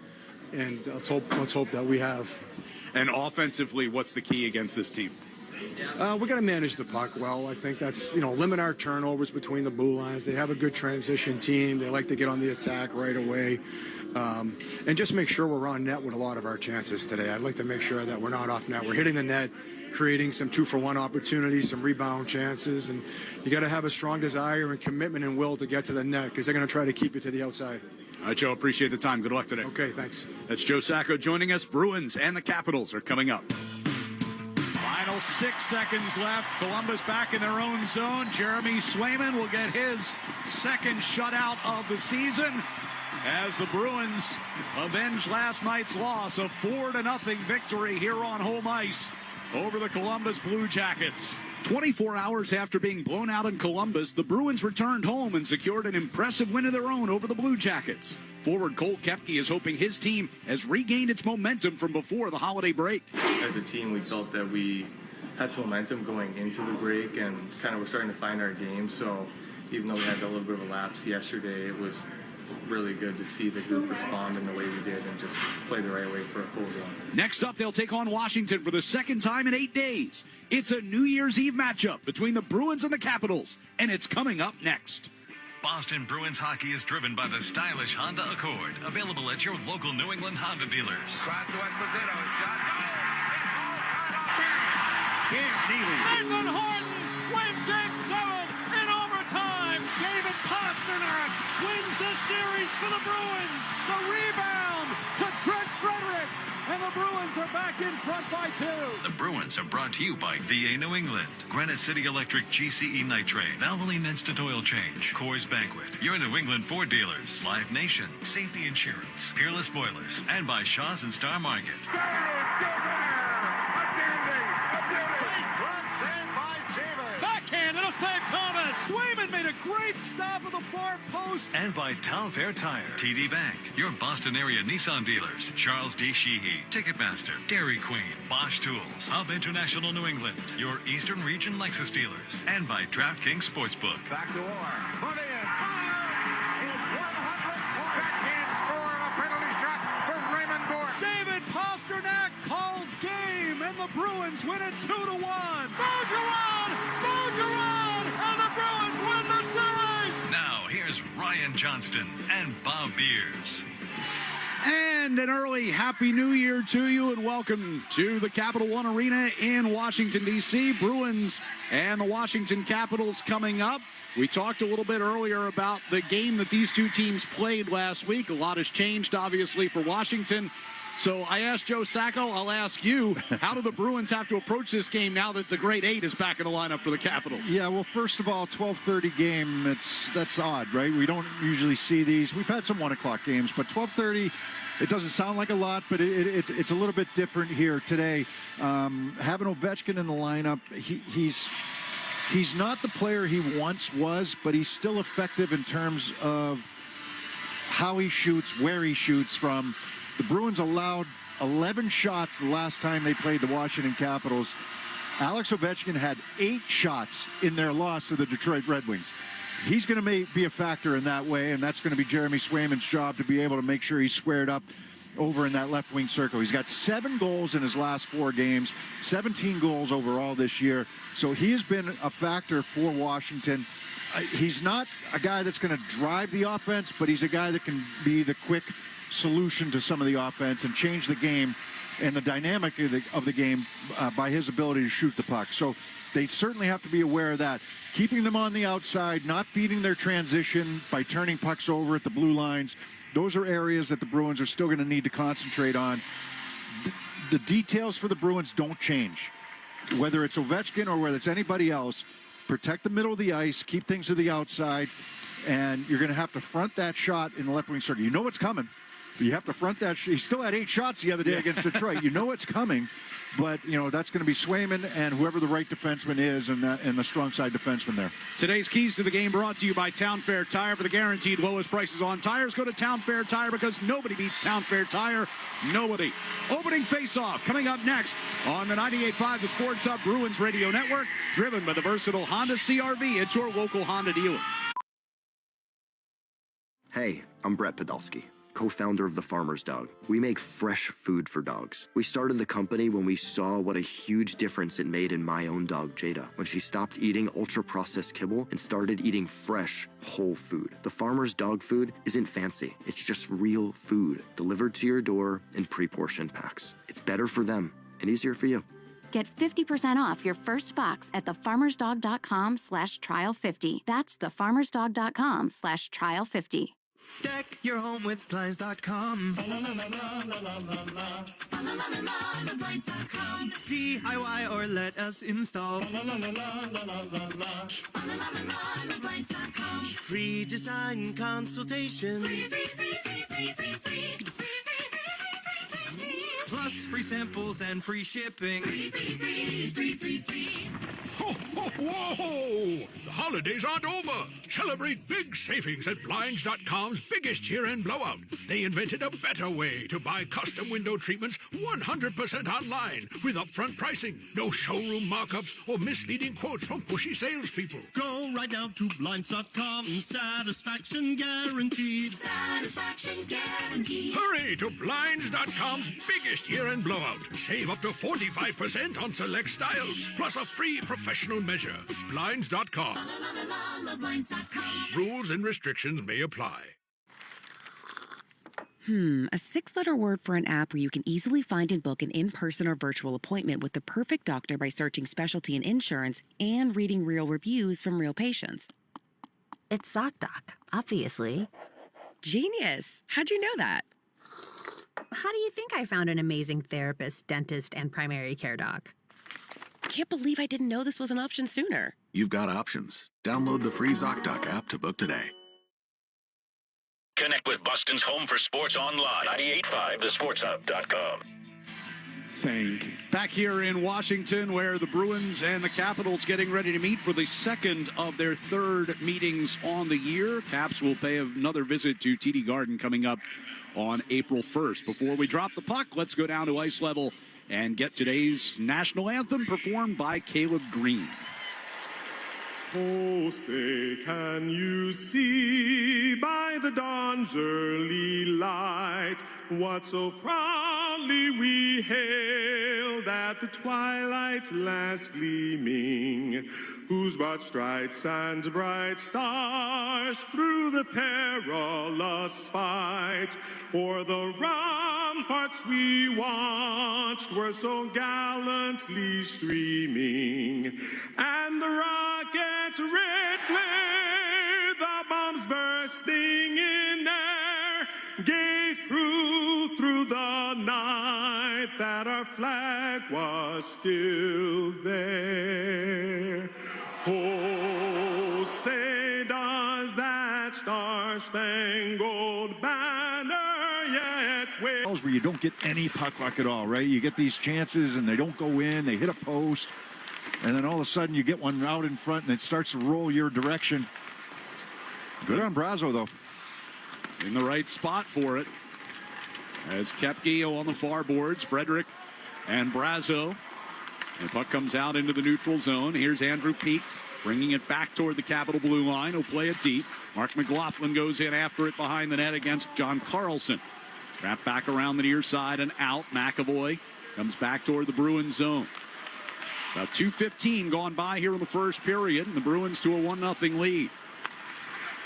And let's hope that we have. And offensively, what's the key against this team? We got to manage the puck well. I think that's, limit our turnovers between the blue lines. They have a good transition team. They like to get on the attack right away. And just make sure we're on net with a lot of our chances today. I'd like to make sure that we're not off net. We're hitting the net, creating some 2-for-1 opportunities, some rebound chances. And you got to have a strong desire and commitment and will to get to the net because they're going to try to keep you to the outside. All right, Joe, appreciate the time. Good luck today. Okay, thanks. That's Joe Sacco joining us. Bruins and the Capitals are coming up. Final 6 seconds left. Columbus back in their own zone. Jeremy Swayman will get his second shutout of the season as the Bruins avenge last night's loss, a 4-0 victory here on home ice over the Columbus Blue Jackets. 24 hours after being blown out in Columbus, the Bruins returned home and secured an impressive win of their own over the Blue Jackets. Forward Cole Koepke is hoping his team has regained its momentum from before the holiday break. As a team, we felt that we had some momentum going into the break and kind of were starting to find our game. So even though we had a little bit of a lapse yesterday, it was really good to see the group respond in the way we did and just play the right way for a full game. Next up, they'll take on Washington for the second time in 8 days. It's a New Year's Eve matchup between the Bruins and the Capitals, and it's coming up next. Boston Bruins hockey is driven by the stylish Honda Accord, available at your local New England Honda dealers. Nathan Horton wins Game 7 in overtime. David Pasternak wins the series for the Bruins. The rebound to Trent Frederick, and the Bruins are back in front by 2. The Bruins are brought to you by VA New England, Granite City Electric GCE Nitrate, Valvoline Instant Oil Change, Coors Banquet, your New England Ford dealers, Live Nation, Safety Insurance, Peerless Boilers, and by Shaw's and Star Market. Backhand, it'll save Thomas. Swayman made a great stop at the far post. And by Town Fair Tire, TD Bank, your Boston area Nissan dealers, Charles D. Sheehy, Ticketmaster, Dairy Queen, Bosch Tools, Hub International New England, your Eastern Region Lexus dealers, and by DraftKings Sportsbook. Back to Orr. Put in. Backhand score and a penalty shot for Raymond Gort. David Pasternak calls game, and the Bruins win it 2-1. Bergeron, and the Bruins win the series. Now, here's Ryan Johnston and Bob Beers. And an early Happy New Year to you, and welcome to the Capital One Arena in Washington, D.C. Bruins and the Washington Capitals coming up. We talked a little bit earlier about the game that these two teams played last week. A lot has changed, obviously, for Washington. So I asked Joe Sacco, I'll ask you, how do the Bruins have to approach this game now that the Great Eight is back in the lineup for the Capitals? Yeah, well, first of all, 12:30 game, that's odd, right? We don't usually see these. We've had some 1 o'clock games, but 12:30, it doesn't sound like a lot, but it's a little bit different here today. Having Ovechkin in the lineup, he's not the player he once was, but he's still effective in terms of how he shoots, where he shoots from. The Bruins allowed 11 shots the last time they played the Washington Capitals. Alex Ovechkin had 8 shots in their loss to the Detroit Red Wings. He's going to be a factor in that way, and that's going to be Jeremy Swayman's job to be able to make sure he's squared up over in that left wing circle. He's got 7 goals in his last 4 games, 17 goals overall this year. So he has been a factor for Washington. He's not a guy that's going to drive the offense, but he's a guy that can be the quick solution to some of the offense and change the game and the dynamic of the game by his ability to shoot the puck. So they certainly have to be aware of that. Keeping them on the outside, not feeding their transition by turning pucks over at the blue lines. Those are areas that the Bruins are still going to need to concentrate on. The details for the Bruins don't change. Whether it's Ovechkin or whether it's anybody else, protect the middle of the ice, keep things to the outside, and you're going to have to front that shot in the left wing circle. You know it's coming. You have to front that. He still had 8 shots the other day against Detroit. You know it's coming, but that's going to be Swayman and whoever the right defenseman is and the strong side defenseman there. Today's keys to the game brought to you by Town Fair Tire. For the guaranteed lowest prices on tires, go to Town Fair Tire, because nobody beats Town Fair Tire. Nobody. Opening face-off coming up next on the 98.5 The Sports Hub Bruins Radio Network, driven by the versatile Honda CR-V at your local Honda dealer. Hey, I'm Brett Podolsky, co-founder of The Farmer's Dog. We make fresh food for dogs. We started the company when we saw what a huge difference it made in my own dog, Jada, when she stopped eating ultra-processed kibble and started eating fresh, whole food. The Farmer's Dog food isn't fancy. It's just real food, delivered to your door in pre-portioned packs. It's better for them and easier for you. Get 50% off your first box at thefarmersdog.com/trial50. That's thefarmersdog.com/trial50. Deck your home with Blinds.com. DIY or let us install. Free design consultation. Plus free samples and free shipping. Ho, ho, Whoa! The holidays aren't over. Celebrate big savings at Blinds.com's biggest year-end blowout. They invented a better way to buy custom window treatments 100% online with upfront pricing, no showroom markups, or misleading quotes from pushy salespeople. Go right now to Blinds.com. Satisfaction guaranteed. Satisfaction guaranteed. Hurry to Blinds.com's biggest year-end blowout. Save up to 45% on select styles, plus a free professional measure. Blinds.com. Rules and restrictions may apply. A 6-letter word for an app where you can easily find and book an in-person or virtual appointment with the perfect doctor by searching specialty and insurance and reading real reviews from real patients. It's ZocDoc, obviously. Genius! How'd you know that? How do you think I found an amazing therapist, dentist, and primary care doc? Can't believe I didn't know this was an option sooner. You've got options. Download the free ZocDoc app to book today. Connect with Boston's home for sports online. 98.5thesportshub.com. Back here in Washington, where the Bruins and the Capitals getting ready to meet for the second of their third meetings on the year. Caps will pay another visit to TD Garden coming up on April 1st. Before we drop the puck, let's go down to ice level and get today's national anthem performed by Caleb Green. Oh, say, can you see by the dawn's early light what so proudly we hailed at the twilight's last gleaming, whose broad stripes and bright stars through the perilous fight o'er the ramparts we watched were so gallantly streaming, and the rockets' red glare, the bombs bursting in air, gave proof through the night that our flag was still there. Oh, say does that star-spangled banner yet wave? Where you don't get any puck luck at all, right? You get these chances and they don't go in, they hit a post, and then all of a sudden you get one out in front and it starts to roll your direction. Good on Brazo, though. In the right spot for it. As Kepke on the far boards, Frederick and Brazo. The puck comes out into the neutral zone. Here's Andrew Peak bringing it back toward the Capital blue line. He'll play it deep. Mark McLaughlin goes in after it behind the net against John Carlson. Wrapped back around the near side and out. McAvoy comes back toward the Bruins zone. About 2:15 gone by here in the first period, and the Bruins to a 1-0 lead.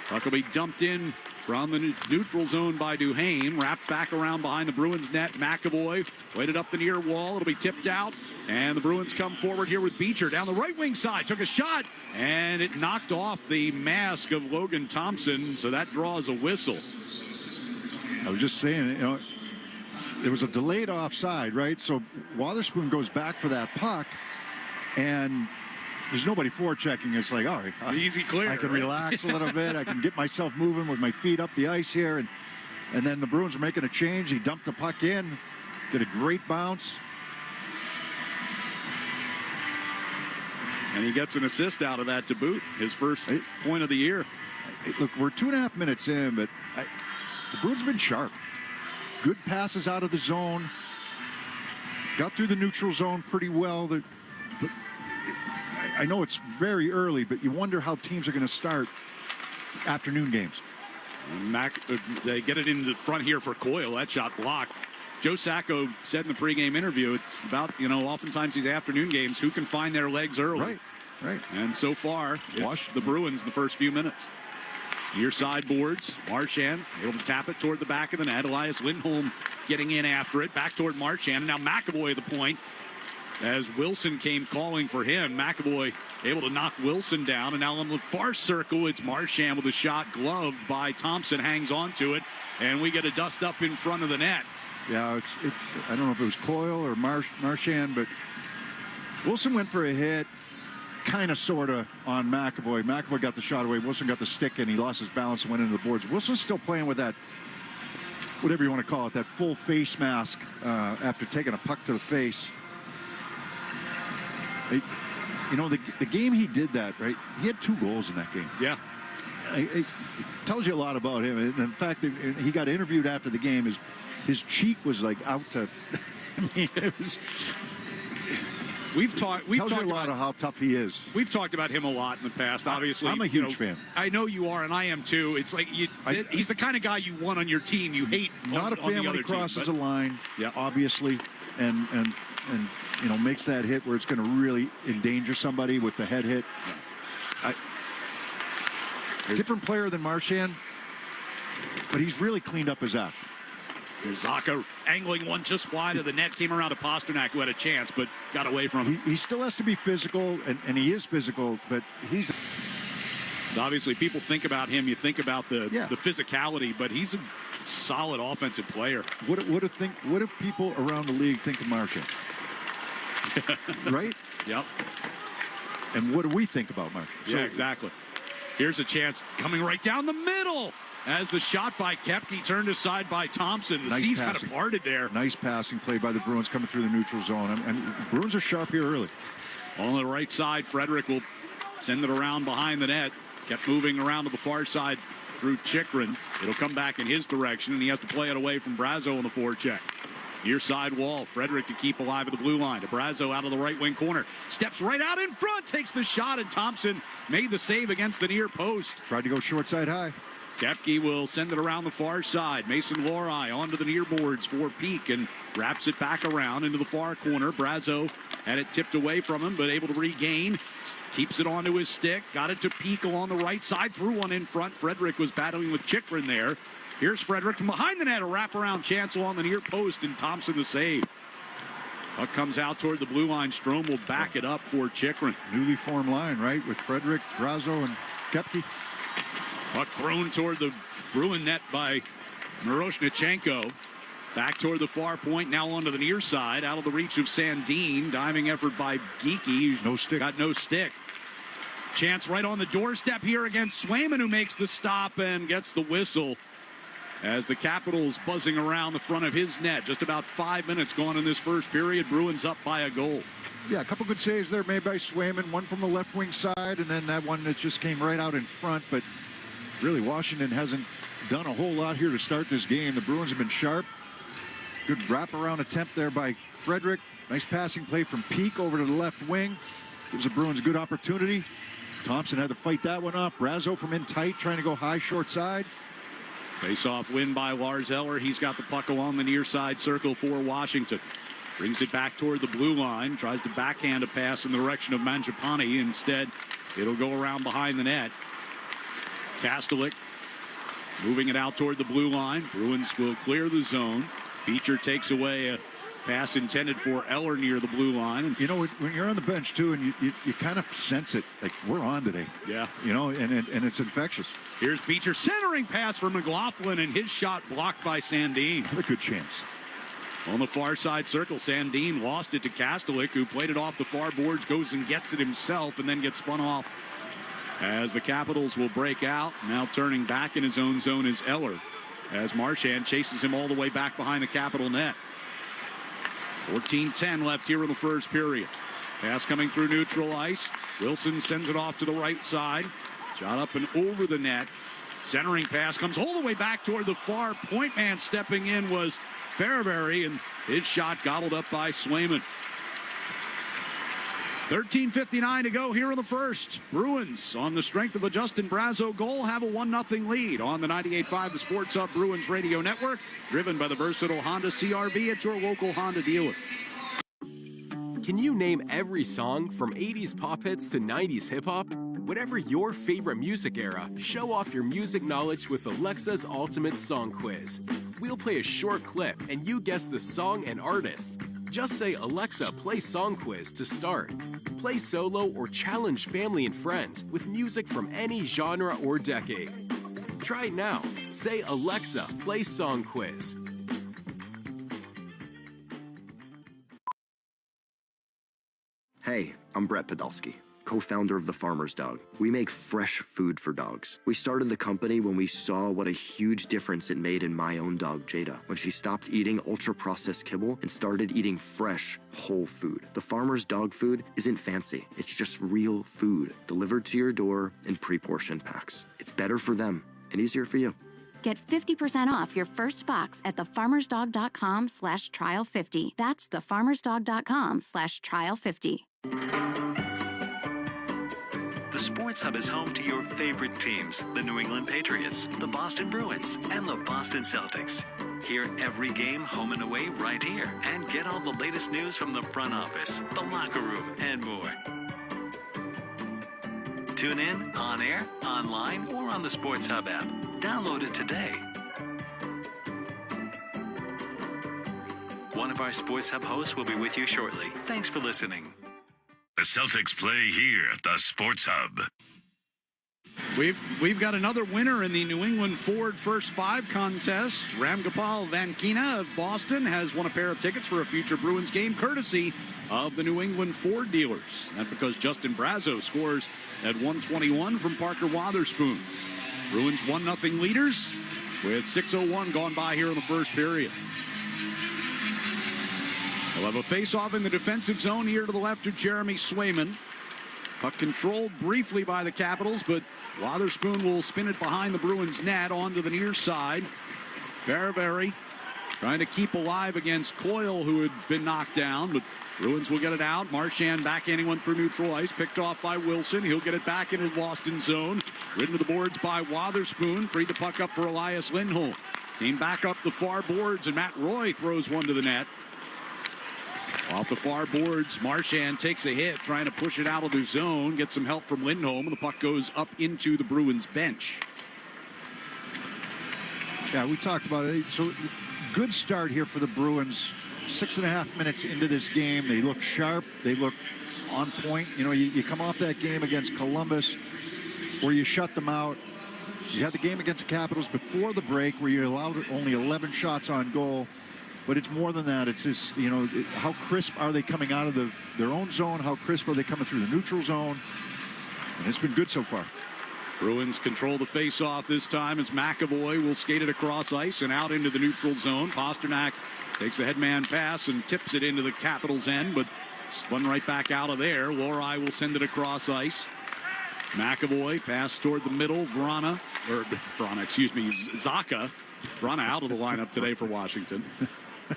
Puck will be dumped in from the neutral zone by Duhaime. Wrapped back around behind the Bruins net. McAvoy waited up the near wall. It'll be tipped out. And the Bruins come forward here with Beecher down the right wing side. Took a shot. And it knocked off the mask of Logan Thompson. So that draws a whistle. I was just saying, you know, there was a delayed offside, right? So Wotherspoon goes back for that puck. And there's nobody forechecking. It's like, all right, easy clear. I can relax a little bit. I can get myself moving with my feet up the ice here. And then the Bruins are making a change. He dumped the puck in. Did a great bounce. And he gets an assist out of that to boot. His first point of the year. Look, we're 2.5 minutes in, but the Bruins have been sharp. Good passes out of the zone. Got through the neutral zone pretty well. But I know it's very early, but you wonder how teams are going to start afternoon games. They get it into the front here for Coyle. That shot blocked. Joe Sacco said in the pregame interview, it's about, oftentimes these afternoon games, who can find their legs early. Right. And so far, it's the Bruins the first few minutes. Near side boards, Marchand able to tap it toward the back of the net. Elias Lindholm getting in after it, back toward Marchand. Now McAvoy at the point. As Wilson came calling for him, McAvoy able to knock Wilson down. And now on the far circle, it's Marchand with a shot gloved by Thompson, hangs on to it. And we get a dust up in front of the net. Yeah, I don't know if it was Coyle or Marchand, but Wilson went for a hit, kind of, sort of, on McAvoy. McAvoy got the shot away. Wilson got the stick, and he lost his balance and went into the boards. Wilson's still playing with that, whatever you want to call it, that full face mask after taking a puck to the face. You know, the game he did that, right? He had 2 goals in that game. Yeah. It tells you a lot about him. And the fact that he got interviewed after the game, his cheek was like out to. I mean, it was. We've talked you a lot of how tough he is. We've talked about him a lot in the past. Obviously, I'm a huge fan. I know you are, and I am too. It's like he's the kind of guy you want on your team. You hate not a fan when he crosses a line. Yeah, obviously, and you know, makes that hit where it's going to really endanger somebody with the head hit. Different player than Marchand, but he's really cleaned up his act. Here's Zacha angling one just wide of the net, came around to Pasternak, who had a chance, but got away from him. He still has to be physical, and he is physical, but he's... So obviously, people think about him, you think about the physicality, but he's a solid offensive player. What do people around the league think of Marchand? Right? Yep. And what do we think about Marchand? Yeah, exactly. Here's a chance coming right down the middle as the shot by Koepke turned aside by Thompson. The seas kind of parted there. Nice passing play by the Bruins coming through the neutral zone. And Bruins are sharp here early. On the right side, Frederick will send it around behind the net. Kept moving around to the far side through Chikrin. It'll come back in his direction, and he has to play it away from Brazo on the forecheck. Near side wall, Frederick to keep alive at the blue line. Brazo out of the right wing corner. Steps right out in front, takes the shot, and Thompson made the save against the near post. Tried to go short side high. Koepke will send it around the far side. Mason Lohrei onto the near boards for Peak and wraps it back around into the far corner. Brazo had it tipped away from him, but able to regain. Keeps it onto his stick. Got it to Peak along the right side. Threw one in front. Frederick was battling with Chikrin there. Here's Frederick from behind the net. A wraparound chance along the near post, and Thompson the save. Puck comes out toward the blue line. Strome will back it up for Chikrin. Newly formed line, right, with Frederick, Brazo, and Koepke. Puck thrown toward the Bruin net by Miroshnichenko. Back toward the far point, now onto the near side, out of the reach of Sandin. Diving effort by Geekie. No stick. Got no stick. Chance right on the doorstep here against Swayman, who makes the stop and gets the whistle. As the Capitals buzzing around the front of his net. Just about 5 minutes gone in this first period. Bruins up by a goal. Yeah, a couple good saves there made by Swayman. One from the left wing side, and then that one that just came right out in front. But really, Washington hasn't done a whole lot here to start this game. The Bruins have been sharp. Good wraparound attempt there by Frederick. Nice passing play from Peak over to the left wing. Gives the Bruins a good opportunity. Thompson had to fight that one off. Brazo from in tight, trying to go high short side. Face-off win by Lars Eller. He's got the puck along the near side circle for Washington. Brings it back toward the blue line. Tries to backhand a pass in the direction of Mangiapane. Instead, it'll go around behind the net. Kastelik moving it out toward the blue line. Bruins will clear the zone. Beecher takes away a pass intended for Eller near the blue line. And you know, when you're on the bench, too, and you kind of sense it, like, we're on today. Yeah. You know, and it's infectious. Here's Beecher, centering pass for McLaughlin, and his shot blocked by Sandin. What a good chance. On the far side circle, Sandin lost it to Kastelik, who played it off the far boards, goes and gets it himself, and then gets spun off as the Capitals will break out. Now turning back in his own zone is Eller, as Marchand chases him all the way back behind the Capital net. 14:10 left here in the first period. Pass coming through neutral ice. Wilson sends it off to the right side. Shot up and over the net. Centering pass comes all the way back toward the far point man. Stepping in was Fairbury, and his shot gobbled up by Swayman. 13:59 to go here in the first. Bruins, on the strength of a Justin Brazo goal, have a 1-0 lead on the 98.5 The Sports Hub Bruins Radio Network, driven by the versatile Honda CR-V at your local Honda dealer. Can you name every song from 80s pop hits to 90s hip-hop? Whatever your favorite music era, show off your music knowledge with Alexa's Ultimate Song Quiz. We'll play a short clip and you guess the song and artist. Just say, "Alexa, play Song Quiz" to start. Play solo or challenge family and friends with music from any genre or decade. Try it now. Say, "Alexa, play Song Quiz." Hey, I'm Brett Podolsky, co-founder of the Farmer's Dog. We make fresh food for dogs. We started the company when we saw what a huge difference it made in my own dog, Jada, when she stopped eating ultra-processed kibble and started eating fresh, whole food. The Farmer's Dog food isn't fancy. It's just real food delivered to your door in pre-portioned packs. It's better for them and easier for you. Get 50% off your first box at thefarmersdog.com/trial50. That's thefarmersdog.com/trial50. The Sports Hub is home to your favorite teams, the New England Patriots, the Boston Bruins, and the Boston Celtics. Hear every game home and away right here, and get all the latest news from the front office, the locker room, and more. Tune in, on air, online, or on the Sports Hub app. Download it today. One of our Sports Hub hosts will be with you shortly. Thanks for listening. The Celtics play here at the Sports Hub. We've got another winner in the New England Ford First Five contest. Ramgopal Vankina of Boston has won a pair of tickets for a future Bruins game, courtesy of the New England Ford dealers. That's because Justin Brazeau scores at 121 from Parker Wotherspoon. Bruins 1-0 leaders with 6:01 gone by here in the first period. They'll have a face-off in the defensive zone here to the left of Jeremy Swayman. Puck controlled briefly by the Capitals, but Wotherspoon will spin it behind the Bruins net onto the near side. Fairbury trying to keep alive against Coyle, who had been knocked down, but Bruins will get it out. Marchand backhanding one through neutral ice, picked off by Wilson. He'll get it back into the Boston zone. Ridden to the boards by Wotherspoon. Freed the puck up for Elias Lindholm. Came back up the far boards, and Matt Roy throws one to the net. Off the far boards, Marchand takes a hit, trying to push it out of the zone. Gets some help from Lindholm, and the puck goes up into the Bruins bench. Yeah, we talked about it. So good start here for the Bruins. 6.5 minutes into this game. They look sharp. They look on point. You know, you come off that game against Columbus where you shut them out. You had the game against the Capitals before the break where you allowed only 11 shots on goal. But it's more than that. It's just, you know, how crisp are they coming out of their own zone? How crisp are they coming through the neutral zone? And it's been good so far. Bruins control the face-off this time as McAvoy will skate it across ice and out into the neutral zone. Pasternak takes a headman pass and tips it into the Capitals' end, but spun right back out of there. Lohrei will send it across ice. McAvoy pass toward the middle. Zaka. Vrana out of the lineup today for Washington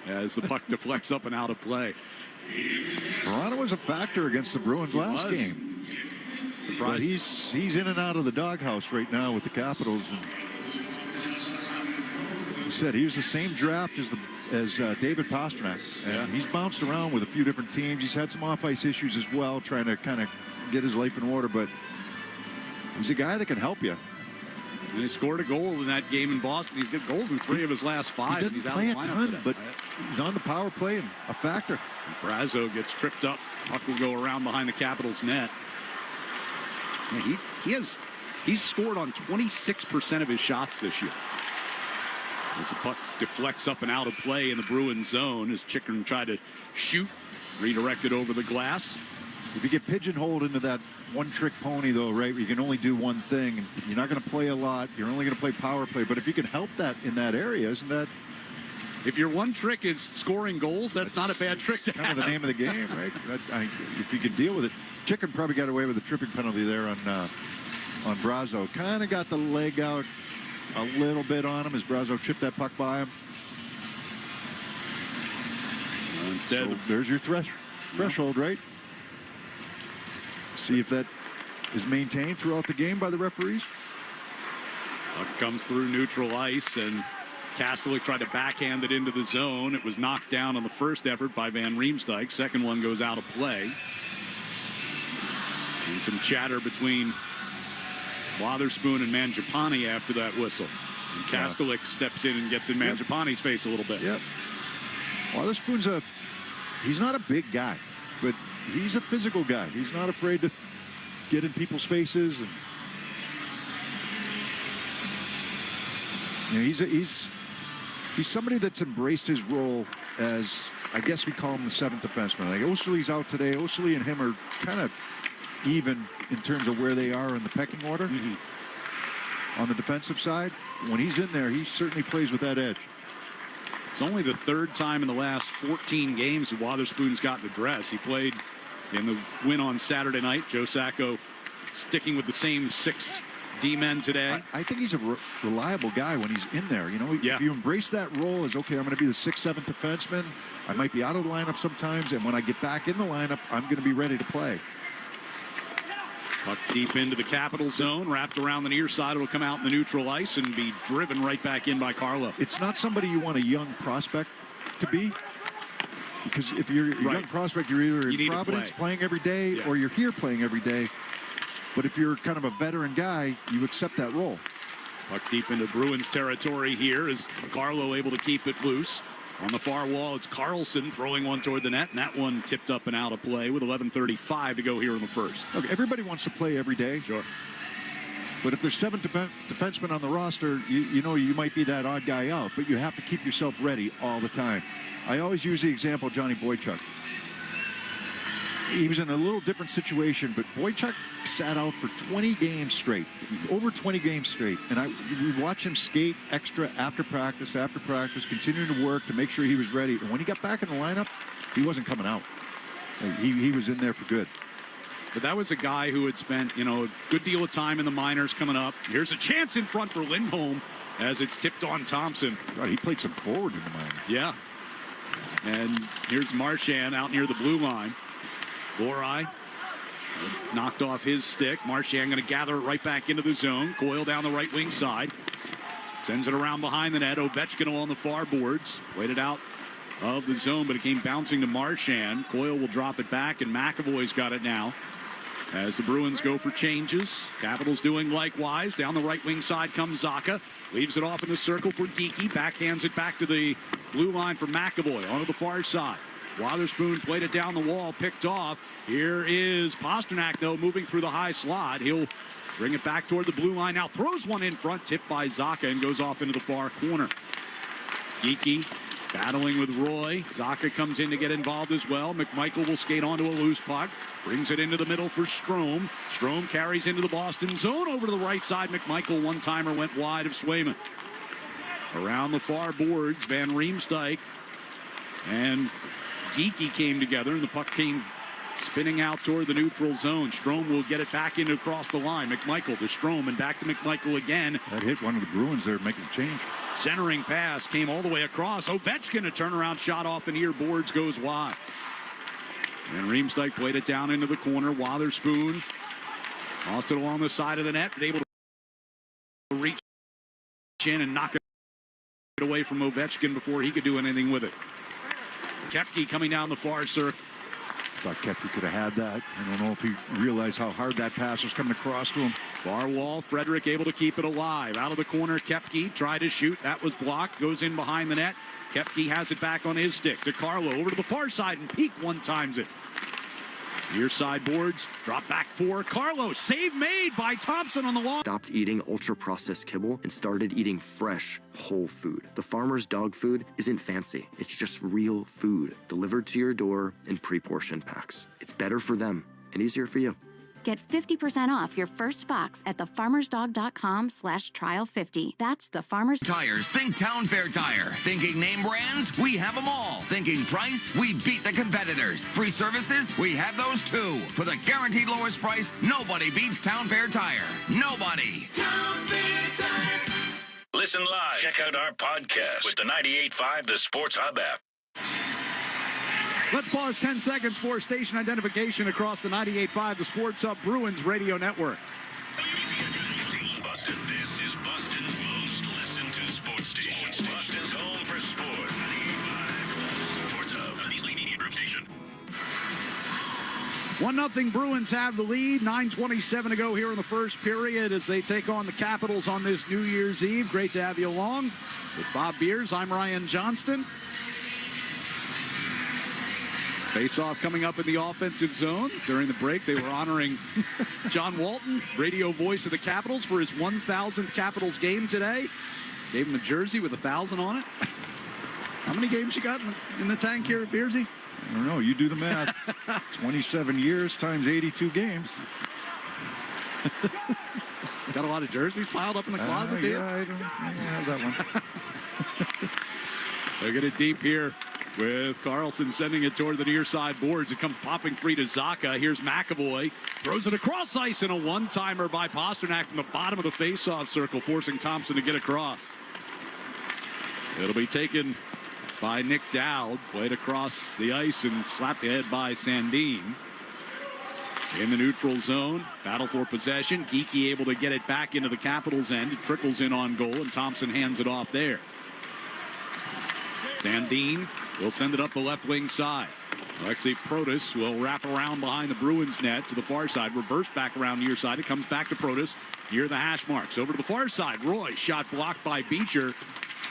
as the puck deflects up and out of play. Vrana was a factor against the Bruins last game. But he's in and out of the doghouse right now with the Capitals. And he said he was the same draft as David Pasternak. And he's bounced around with a few different teams. He's had some off-ice issues as well, trying to kind of get his life in order. But he's a guy that can help you. And he scored a goal in that game in Boston. He's got goals in 3 of his last 5. He doesn't play a ton, but he's on the power play and a factor. Brazeau gets tripped up. Puck will go around behind the Capitals' net. Yeah, he's scored on 26% of his shots this year. As the puck deflects up and out of play in the Bruins zone as Chicken tried to shoot, redirected over the glass. If you get pigeonholed into that one-trick pony, though, right, where you can only do one thing, and you're not going to play a lot, you're only going to play power play, but if you can help that in that area, isn't that... If your one trick is scoring goals, that's not a bad trick to kind have. of the name of the game, right? If you can deal with it. Chicken probably got away with a tripping penalty there on Brazeau. Kind of got the leg out a little bit on him as Brazeau chipped that puck by him. Instead, so there's your threshold, right? See if that is maintained throughout the game by the referees. Puck comes through neutral ice, and Kastelik tried to backhand it into the zone. It was knocked down on the first effort by Van Riemsdyk. Second one goes out of play. And some chatter between Wotherspoon and Mangiapane after that whistle. And Kastelik steps in and gets in Mangiapane's face a little bit. Yep. Wotherspoon's he's not a big guy, but he's a physical guy. He's not afraid to get in people's faces. And you know, he's somebody that's embraced his role as, I guess we call him the 7th defenseman. Like Oshle's out today. Oshlee and him are kind of even in terms of where they are in the pecking order. On the defensive side, when he's in there, he certainly plays with that edge. It's only the third time in the last 14 games that Wotherspoon's gotten a dress. He played in the win on Saturday night. Joe Sacco sticking with the same 6 D-men today. I think he's a reliable guy when he's in there. You know, if you embrace that role as, okay, I'm going to be the 6th, 7th defenseman. I might be out of the lineup sometimes, and when I get back in the lineup, I'm going to be ready to play. Puck deep into the Capital zone, wrapped around the near side. It'll come out in the neutral ice and be driven right back in by Carlo. It's not somebody you want a young prospect to be, because if you're a young prospect, you're either in Providence playing every day or you're here playing every day. But if you're kind of a veteran guy, you accept that role. Puck deep into Bruins territory here. Is Carlo able to keep it loose? On the far wall, it's Carlson throwing one toward the net, and that one tipped up and out of play with 11:35 to go here in the first. Look, everybody wants to play every day. Sure. But if there's 7 defensemen on the roster, you know you might be that odd guy out, but you have to keep yourself ready all the time. I always use the example of Johnny Boychuk. He was in a little different situation, but Boychuk sat out for 20 games straight, over 20 games straight. And we watch him skate extra after practice, continuing to work to make sure he was ready. And when he got back in the lineup, he wasn't coming out. He was in there for good. But that was a guy who had spent, a good deal of time in the minors coming up. Here's a chance in front for Lindholm as it's tipped on Thompson. God, he played some forward in the minors. Yeah. And here's Marchand out near the blue line. Borai knocked off his stick. Marchand going to gather it right back into the zone. Coyle down the right wing side. Sends it around behind the net. Ovechkin along the far boards. Played it out of the zone, but it came bouncing to Marchand. Coyle will drop it back, and McAvoy's got it now. As the Bruins go for changes. Capitals doing likewise. Down the right wing side comes Zacha. Leaves it off in the circle for Geekie. Backhands it back to the blue line for McAvoy. Onto the far side. Wotherspoon played it down the wall, picked off. Here is Pasternak, though, moving through the high slot. He'll bring it back toward the blue line. Now throws one in front, tipped by Zacha, and goes off into the far corner. Geekie battling with Roy. Zacha comes in to get involved as well. McMichael will skate onto a loose puck. Brings it into the middle for Strome. Strome carries into the Boston zone over to the right side. McMichael, one-timer, went wide of Swayman. Around the far boards, Van Riemsdyk and Geekie came together, and the puck came spinning out toward the neutral zone. Strome will get it back into across the line. McMichael to Strome, and back to McMichael again. That hit one of the Bruins there, making a change. Centering pass came all the way across. Ovechkin, a turnaround shot off the near boards, goes wide. And Riemsdyk played it down into the corner. Wotherspoon lost it along the side of the net, but able to reach in and knock it away from Ovechkin before he could do anything with it. Koepke coming down the far circle. Thought Koepke could have had that. I don't know if he realized how hard that pass was coming across to him. Far wall, Frederick able to keep it alive. Out of the corner, Koepke tried to shoot. That was blocked. Goes in behind the net. Koepke has it back on his stick to Carlo. Over to the far side, and Peak one-times it. Near side boards, drop back for Carlo. Save made by Thompson on the wall. Stopped eating ultra-processed kibble and started eating fresh, whole food. The farmer's dog food isn't fancy. It's just real food delivered to your door in pre-portioned packs. It's better for them and easier for you. Get 50% off your first box at thefarmersdog.com/trial50. That's the Farmer's Tires. Think Town Fair Tire. Thinking name brands? We have them all. Thinking price? We beat the competitors. Free services? We have those too. For the guaranteed lowest price, nobody beats Town Fair Tire. Nobody. Town Fair Tire. Listen live. Check out our podcast with the 98.5 The Sports Hub app. Let's pause 10 seconds for station identification across the 98.5 The Sports Hub Bruins radio network. Boston, this is Boston's most listened to sports station. Boston's home for sports. 98.5 Sports Hub, the Beasley Media Group station. 1-0 Bruins have the lead. 9:27 to go here in the first period as they take on the Capitals on this New Year's Eve. Great to have you along. With Bob Beers, I'm Ryan Johnston. Face-off coming up in the offensive zone. During the break, they were honoring John Walton, radio voice of the Capitals, for his 1,000th Capitals game today. Gave him a jersey with 1,000 on it. How many games you got in the tank here at Beersy? I don't know. You do the math. 27 years times 82 games. Got a lot of jerseys piled up in the closet, do you? Yeah, I don't have that one. They'll get it deep here with Carlson sending it toward the near side boards. It comes popping free to Zaka. Here's McAvoy. Throws it across ice, and a one-timer by Pasternak from the bottom of the face-off circle, forcing Thompson to get across. It'll be taken by Nick Dowd. Played across the ice and slapped ahead by Sandin. In the neutral zone, battle for possession. Geekie able to get it back into the Capitals' end. It trickles in on goal, and Thompson hands it off there. Sandin will send it up the left wing side. Alexei Protas will wrap around behind the Bruins net to the far side. Reverse back around near side. It comes back to Protas near the hash marks. Over to the far side. Roy, shot blocked by Beecher.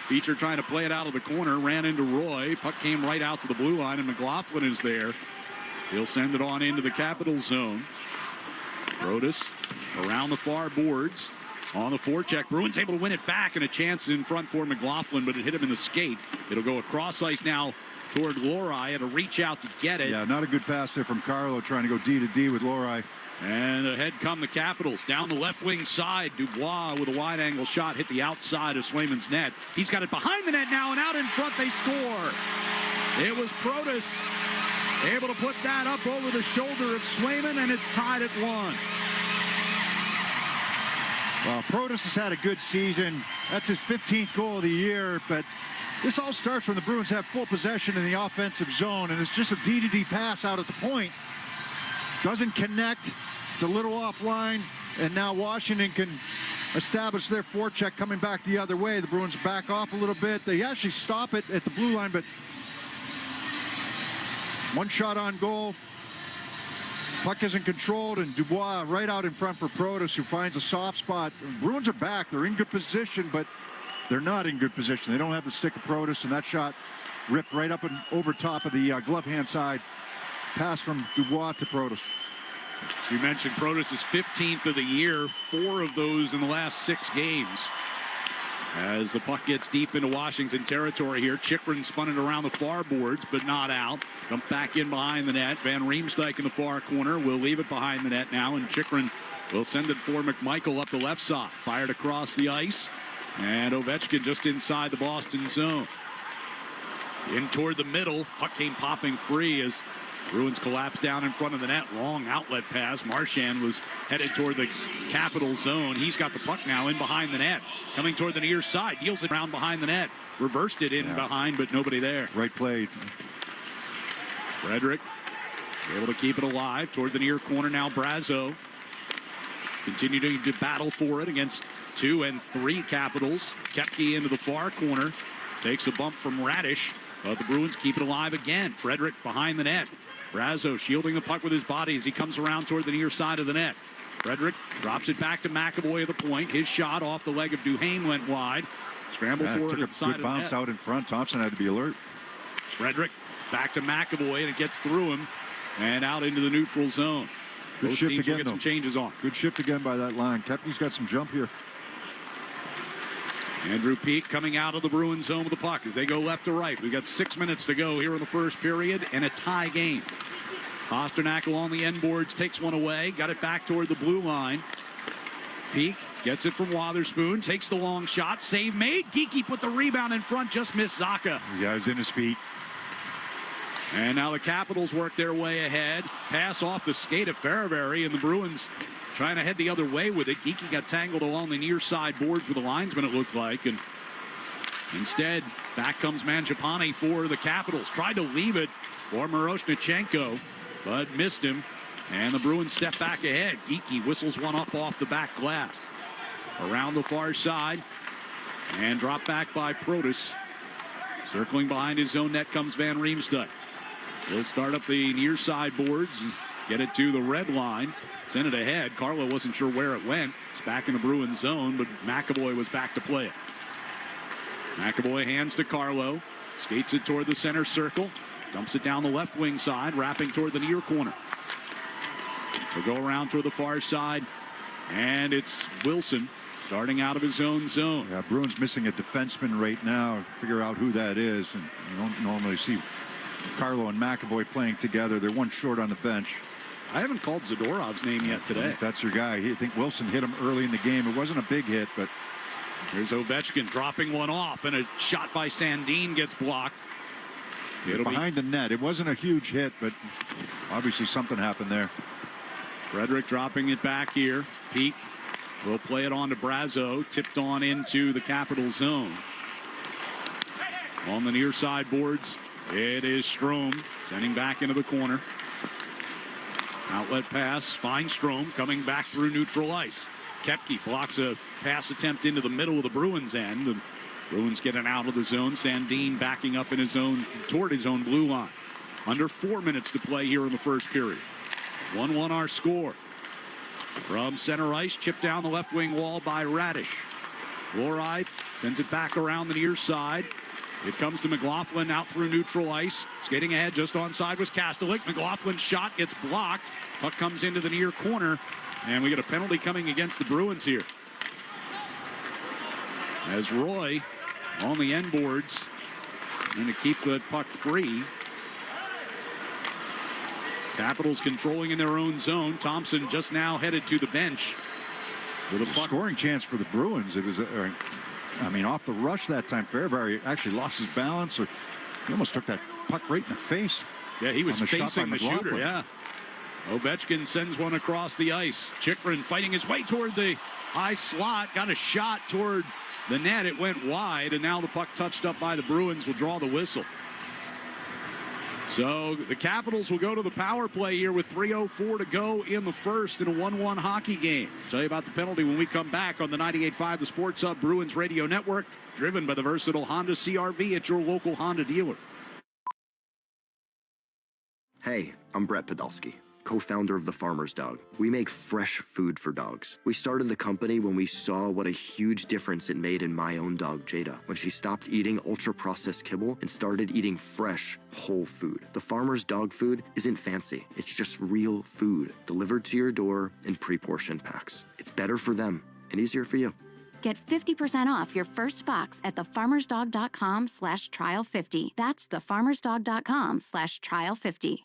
Beecher trying to play it out of the corner. Ran into Roy. Puck came right out to the blue line, and McLaughlin is there. He'll send it on into the Capitals zone. Protas around the far boards. On the forecheck, Bruins able to win it back, and a chance in front for McLaughlin, but it hit him in the skate. It'll go across ice now toward Lohrei, and a reach out to get it. Yeah, not a good pass there from Carlo, trying to go D to D with Lohrei. And ahead come the Capitals. Down the left wing side, Dubois with a wide angle shot hit the outside of Swayman's net. He's got it behind the net now, and out in front they score. It was Protas able to put that up over the shoulder of Swayman, and it's tied at 1. Well, Protas has had a good season. That's his 15th goal of the year, but this all starts when the Bruins have full possession in the offensive zone, and it's just a D-to-D pass out at the point. Doesn't connect. It's a little offline, and now Washington can establish their forecheck coming back the other way. The Bruins back off a little bit. They actually stop it at the blue line, but one shot on goal. Puck isn't controlled, and Dubois right out in front for Protas, who finds a soft spot. The Bruins are back. They're in good position, but they're not in good position. They don't have the stick of Protas, and that shot ripped right up and over top of the glove hand side. Pass from Dubois to Protas. So you mentioned Protas is 15th of the year, 4 of those in the last 6 games. As the puck gets deep into Washington territory here, Chychrun spun it around the far boards, but not out. Dumped back in behind the net. Van Riemsdyk in the far corner will leave it behind the net now, and Chychrun will send it for McMichael up the left side. Fired across the ice, and Ovechkin just inside the Boston zone. In toward the middle, puck came popping free as Bruins collapsed down in front of the net. Long outlet pass. Marchand was headed toward the Capital zone. He's got the puck now in behind the net. Coming toward the near side. Deals it around behind the net. Reversed it in behind, but nobody there. Right play. Frederick able to keep it alive toward the near corner now. Brazo continuing to battle for it against 2 and 3 Capitals. Koepke into the far corner. Takes a bump from Radish. But the Bruins keep it alive again. Frederick behind the net. Brazo shielding the puck with his body as he comes around toward the near side of the net. Frederick drops it back to McAvoy at the point. His shot off the leg of Duhaime went wide. Scramble for it at the side of the net. Good bounce out in front. Thompson had to be alert. Frederick back to McAvoy, and it gets through him and out into the neutral zone. Good Both shift teams again, will get some changes on. Good shift again by that line. Koepke's got some jump here. Andrew Peeke coming out of the Bruins zone with the puck as they go left to right. We've got 6 minutes to go here in the first period and a tie game. Pasternak along the end boards takes one away. Got it back toward the blue line. Peeke gets it from Wotherspoon. Takes the long shot. Save made. Geekie put the rebound in front. Just missed Zaka. Yeah, he's in his feet. And now the Capitals work their way ahead. Pass off the skate of Ferravari, and the Bruins trying to head the other way with it. Geekie got tangled along the near side boards with the linesman, it looked like. And instead, back comes Mangiapane for the Capitals. Tried to leave it for Miroshnichenko, but missed him. And the Bruins step back ahead. Geekie whistles one up off the back glass. Around the far side. And dropped back by Protas. Circling behind his own net comes Van Riemsdyk. He'll start up the near side boards and get it to the red line. Send it ahead. Carlo wasn't sure where it went. It's back in the Bruins zone, but McAvoy was back to play it. McAvoy hands to Carlo. Skates it toward the center circle. Dumps it down the left wing side, wrapping toward the near corner. They'll go around toward the far side, and it's Wilson starting out of his own zone. Yeah, Bruins missing a defenseman right now. Figure out who that is, and you don't normally see Carlo and McAvoy playing together. They're one short on the bench. I haven't called Zadorov's name yet today. That's your guy. I think Wilson hit him early in the game. It wasn't a big hit, but here's Ovechkin dropping one off, and a shot by Sandin gets blocked. It'll behind the net. It wasn't a huge hit, but obviously something happened there. Frederick dropping it back here. Peak will play it on to Brazo. Tipped on into the Capital zone. On the near side boards, it is Strome sending back into the corner. Outlet pass, finds Strome coming back through neutral ice. Koepke blocks a pass attempt into the middle of the Bruins end. And Bruins getting out of the zone. Sandin backing up in his own, toward his own blue line. Under 4 minutes to play here in the first period. 1-1 our score. From center ice, chipped down the left wing wall by Radish. Loride sends it back around the near side. It comes to McLaughlin out through neutral ice. Skating ahead just onside was Kastelik. McLaughlin's shot gets blocked. Puck comes into the near corner. And we get a penalty coming against the Bruins here. As Roy on the end boards. Going to keep the puck free. Capitals controlling in their own zone. Thompson just now headed to the bench. With a scoring chance for the Bruins. It was, I mean, off the rush that time. Fairbury actually lost his balance, or he almost took that puck right in the face. Yeah, he was facing the shooter. Yeah. Ovechkin sends one across the ice. Chychrun fighting his way toward the high slot. Got a shot toward the net. It went wide, and now the puck touched up by the Bruins will draw the whistle. So the Capitals will go to the power play here with 3:04 to go in the first in a 1-1 hockey game. I'll tell you about the penalty when we come back on the 98.5 The Sports Hub Bruins Radio Network, driven by the versatile Honda CR-V at your local Honda dealer. Hey, I'm Brett Podolsky, co-founder of The Farmer's Dog. We make fresh food for dogs. We started the company when we saw what a huge difference it made in my own dog, Jada, when she stopped eating ultra-processed kibble and started eating fresh, whole food. The Farmer's Dog food isn't fancy. It's just real food, delivered to your door in pre-portioned packs. It's better for them and easier for you. Get 50% off your first box at thefarmersdog.com/trial50. That's thefarmersdog.com/trial50.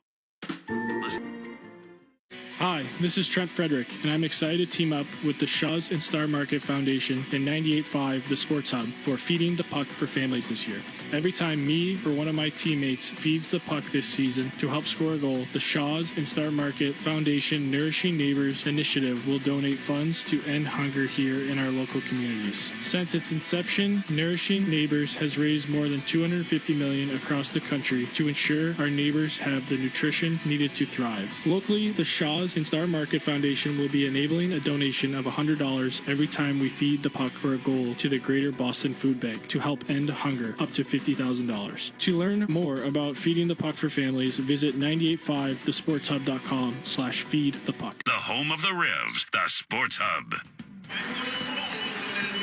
Hi, this is Trent Frederick, and I'm excited to team up with the Shaw's and Star Market Foundation and 98.5 The Sports Hub for Feeding the Puck for Families this year. Every time me or one of my teammates feeds the puck this season to help score a goal, the Shaw's and Star Market Foundation Nourishing Neighbors initiative will donate funds to end hunger here in our local communities. Since its inception, Nourishing Neighbors has raised more than $250 million across the country to ensure our neighbors have the nutrition needed to thrive. Locally, the Shaw's and Star Market Foundation will be enabling a donation of $100 every time we feed the puck for a goal to the Greater Boston Food Bank to help end hunger, up to $50,000. To learn more about feeding the puck for families, visit 985thesportshub.com/feedthepuck. The home of the Revs, the Sports Hub.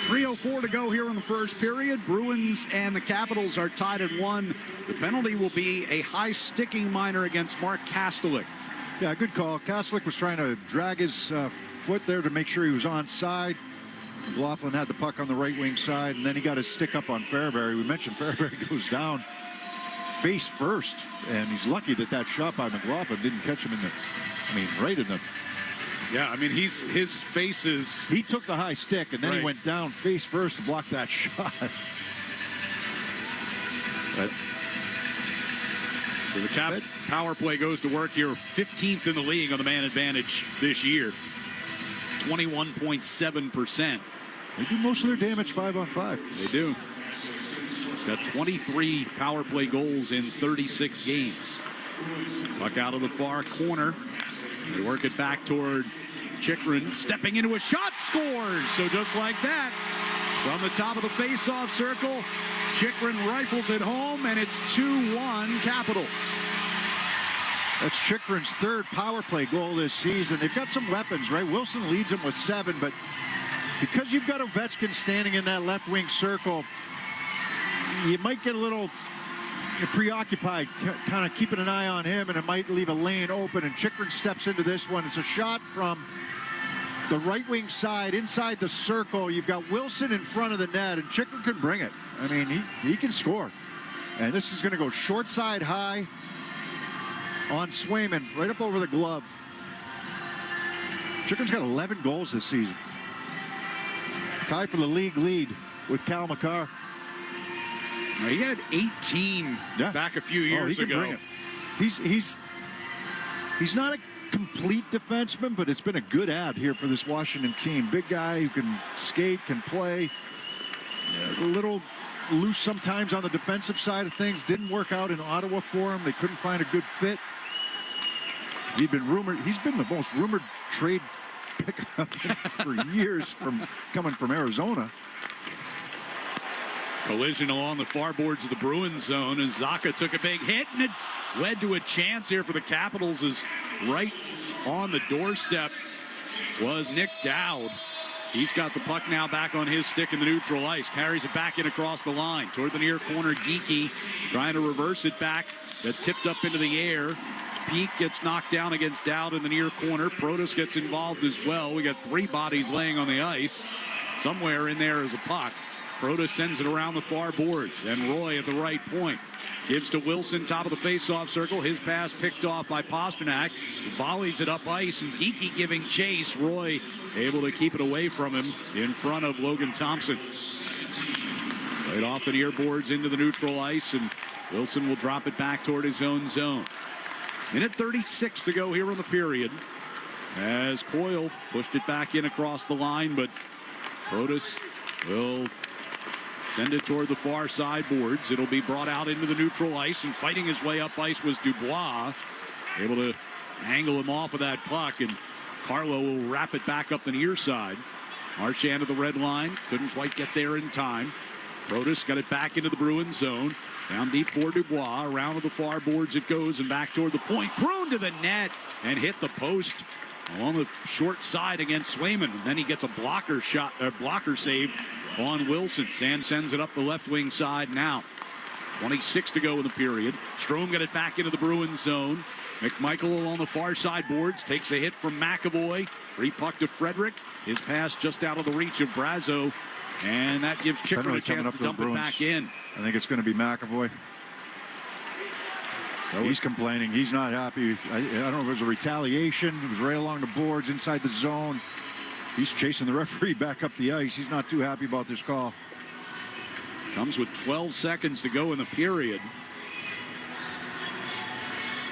3:04 to go here in the first period. Bruins and the Capitals are tied at 1. The penalty will be a high sticking minor against Mark Kastelik. Yeah, good call. Kastelik was trying to drag his foot there to make sure he was onside. McLaughlin had the puck on the right wing side, and then he got his stick up on Fairbury. We mentioned Fairbury goes down face first, and he's lucky that that shot by McLaughlin didn't catch him in the, right in the. Yeah, his face is. He took the high stick, and then he went down face first to block that shot. But, so the power play goes to work here. 15th in the league on the man advantage this year. 21.7%. They do most of their damage 5-on-5. They do. Got 23 power play goals in 36 games. Puck out of the far corner. They work it back toward Chychrun. Stepping into a shot, scores. So just like that, from the top of the face-off circle, Chychrun rifles it home, and it's 2-1 Capitals. That's Chychrun's third power play goal this season. They've got some weapons, right? Wilson leads them with 7, but because you've got Ovechkin standing in that left wing circle, you might get a little preoccupied, kind of keeping an eye on him, and it might leave a lane open, and Chychrun steps into this one. It's a shot from the right wing side inside the circle. You've got Wilson in front of the net, and Chychrun can bring it. He can score. And this is going to go short side high on Swayman, right up over the glove. Chikrin's got 11 goals this season. Tied for the league lead with Cal McCarr. He had 18 back a few years ago. He's not a complete defenseman, but it's been a good ad here for this Washington team. Big guy who can skate, can play. A little loose sometimes on the defensive side of things. Didn't work out in Ottawa for him. They couldn't find a good fit. He's been the most rumored trade pickup for years from coming from Arizona. Collision along the far boards of the Bruins zone, and Zacha took a big hit, and it led to a chance here for the Capitals. As right on the doorstep was Nick Dowd. He's got the puck now back on his stick in the neutral ice. Carries it back in across the line toward the near corner. Geekie trying to reverse it back. That tipped up into the air. Peak gets knocked down against Dowd in the near corner. Protas gets involved as well. We got 3 bodies laying on the ice. Somewhere in there is a puck. Protas sends it around the far boards, and Roy at the right point. Gives to Wilson, top of the face-off circle. His pass picked off by Pasternak. Volleys it up ice, and Geekie giving chase. Roy able to keep it away from him in front of Logan Thompson. Right off the near boards into the neutral ice, and Wilson will drop it back toward his own zone. Minute 36 to go here in the period, as Coyle pushed it back in across the line, but Protas will send it toward the far side boards. It'll be brought out into the neutral ice, and fighting his way up ice was Dubois. Able to angle him off of that puck, and Carlo will wrap it back up the near side. Marchand to the red line. Couldn't quite get there in time. Protas got it back into the Bruins zone. Down deep for Dubois. Around to the far boards it goes, and back toward the point. Thrown to the net and hit the post along the short side against Swayman. And then he gets a blocker save on Wilson. Sand sends it up the left wing side now. 26 to go in the period. Strome got it back into the Bruins zone. McMichael along the far side boards. Takes a hit from McAvoy. Free puck to Frederick. His pass just out of the reach of Brazo. And that gives Chikrin a chance to dump it back in. I think it's going to be McAvoy. So he's complaining. He's not happy. I don't know if it was a retaliation. It was right along the boards inside the zone. He's chasing the referee back up the ice. He's not too happy about this call. Comes with 12 seconds to go in the period.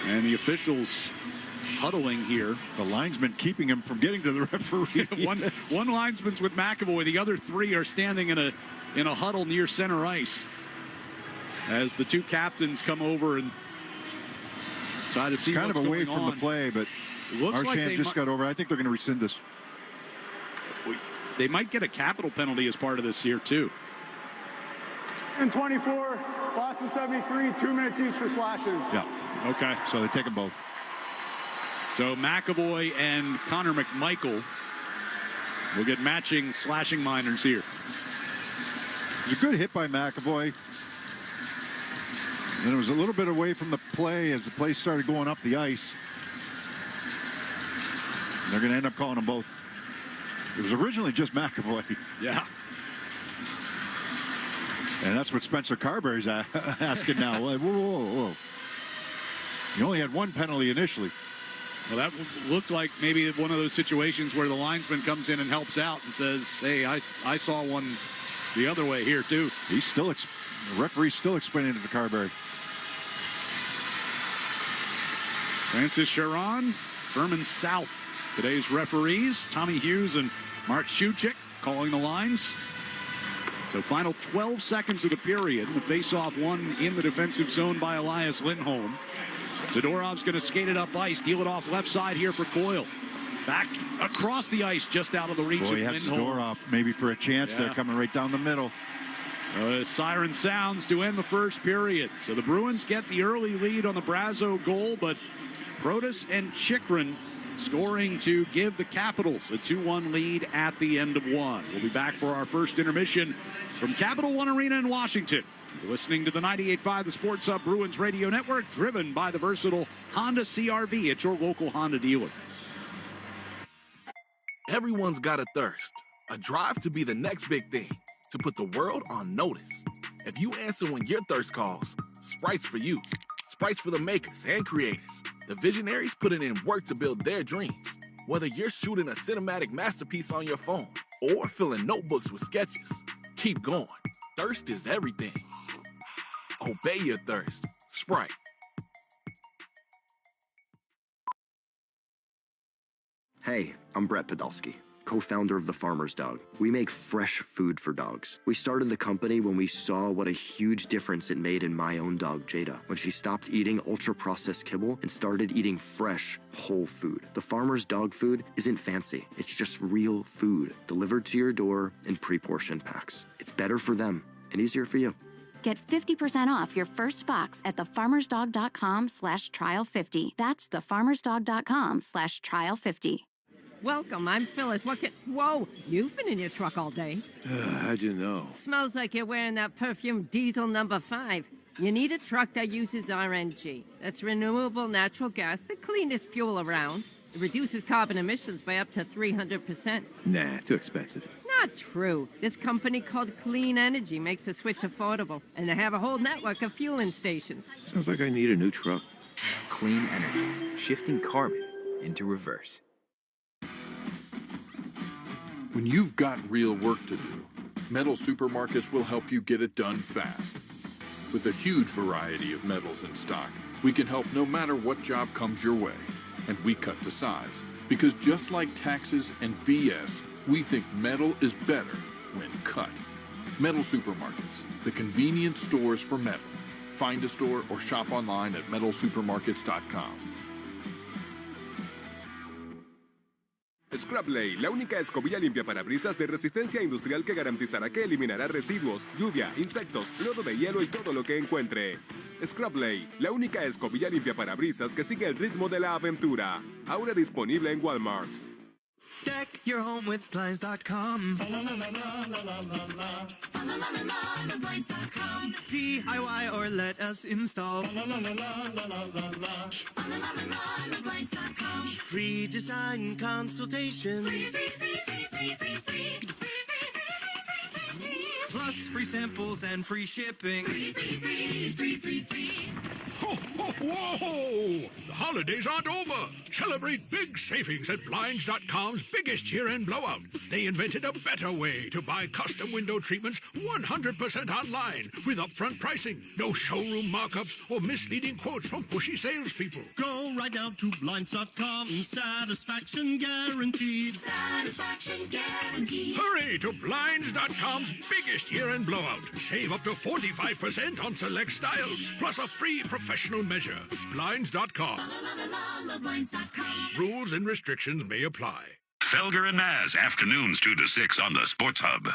And the officials huddling here. The linesman keeping him from getting to the referee. one linesman's with McAvoy. The other 3 are standing in a huddle near center ice as the 2 captains come over and try to see kind what's of away going from on. the play, but Looks Marchand like just got over. I think they're going to rescind this. They might get a capital penalty as part of this here too. And 24, Boston 73, 2 minutes each for slashing. Yeah. Okay. So they take them both. So McAvoy and Connor McMichael will get matching slashing minors here. It was a good hit by McAvoy. And it was a little bit away from the play as the play started going up the ice. And they're going to end up calling them both. It was originally just McAvoy. Yeah. And that's what Spencer Carberry's asking now. Whoa, whoa, whoa. You only had 1 penalty initially. Well, that looked like maybe one of those situations where the linesman comes in and helps out and says, hey, I saw one the other way here, too. He's still, the referee's still explaining it to Carberry. Francis Sharon, Furman South. Today's referees, Tommy Hughes and Mark Schuchik calling the lines. So final 12 seconds of the period. The face-off won in the defensive zone by Elias Lindholm. Zadorov's going to skate it up ice, deal it off left side here for Coyle. Back across the ice, just out of the reach of you have Lindholm. Zadorov maybe for a chance. They're coming right down the middle. Siren sounds to end the first period. So the Bruins get the early lead on the Brazo goal, but Protas and Chikrin scoring to give the Capitals a 2-1 lead at the end of 1. We'll be back for our first intermission from Capital One Arena in Washington. You're listening to the 98.5 The Sports Hub Bruins Radio Network, driven by the versatile Honda CR-V at your local Honda dealer. Everyone's got a thirst, a drive to be the next big thing, to put the world on notice. If you answer when your thirst calls, Sprite's for you. Sprite's for the makers and creators. The visionaries putting in work to build their dreams. Whether you're shooting a cinematic masterpiece on your phone or filling notebooks with sketches, keep going. Thirst is everything. Obey your thirst. Sprite. Hey, I'm Brett Podolsky, co-founder of The Farmer's Dog. We make fresh food for dogs. We started the company when we saw what a huge difference it made in my own dog, Jada, when she stopped eating ultra-processed kibble and started eating fresh, whole food. The Farmer's Dog food isn't fancy. It's just real food, delivered to your door in pre-portioned packs. It's better for them and easier for you. Get 50% off your first box at thefarmersdog.com/trial50. That's thefarmersdog.com/trial50. Welcome, I'm Phyllis. Whoa, you've been in your truck all day. How'd you know? Smells like you're wearing that perfume Diesel number 5. You need a truck that uses RNG. That's renewable natural gas, the cleanest fuel around. It reduces carbon emissions by up to 300%. Nah, too expensive. Not true. This company called Clean Energy makes the switch affordable, and they have a whole network of fueling stations. Sounds like I need a new truck. Clean energy, shifting carbon into reverse. When you've got real work to do, Metal Supermarkets will help you get it done fast. With a huge variety of metals in stock, we can help no matter what job comes your way. And we cut to size. Because just like taxes and BS, we think metal is better when cut. Metal Supermarkets, the convenient stores for metal. Find a store or shop online at metalsupermarkets.com. Scrubley, la única escobilla limpia parabrisas de resistencia industrial que garantizará que eliminará residuos, lluvia, insectos, lodo de hielo y todo lo que encuentre. Scrubley, la única escobilla limpia parabrisas que sigue el ritmo de la aventura. Ahora disponible en Walmart. Deck your home with Blinds.com. DIY or let us install. Free design consultation. Plus free samples and free shipping. Ho, ho, whoa! The holidays aren't over. Celebrate big savings at Blinds.com's biggest year-end blowout. They invented a better way to buy custom window treatments 100% online with upfront pricing, no showroom markups, or misleading quotes from pushy salespeople. Go right now to Blinds.com. Satisfaction guaranteed. Satisfaction guaranteed. Hurry to Blinds.com's biggest year-end blowout. Save up to 45% on select styles, plus a free professional measure. Blinds.com. Rules and restrictions may apply. Felger and Naz, afternoons 2 to 6 on the Sports Hub.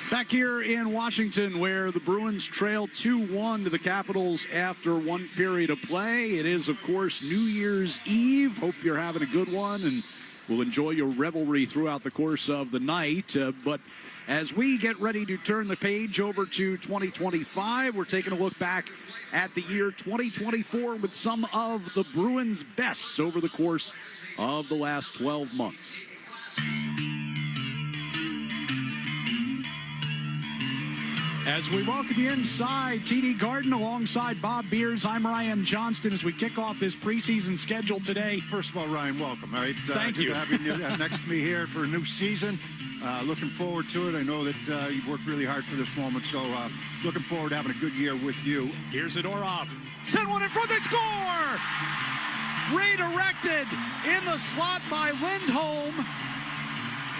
Back here in Washington, where the Bruins trail 2-1 to the Capitals after one period of play. It is, of course, New Year's Eve. Hope you're having a good one, and we'll enjoy your revelry throughout the course of the night. But as we get ready to turn the page over to 2025, we're taking a look back at the year 2024 with some of the Bruins' bests over the course of the last 12 months. As we welcome you inside TD Garden alongside Bob Beers, I'm Ryan Johnston as we kick off this preseason schedule today. First of all, Ryan, welcome. All right, thank you. Good to have you next to me here for a new season. Looking forward to it. I know that you've worked really hard for this moment, so looking forward to having a good year with you. Here's Zadorov. Send one in front, they score! Redirected in the slot by Lindholm.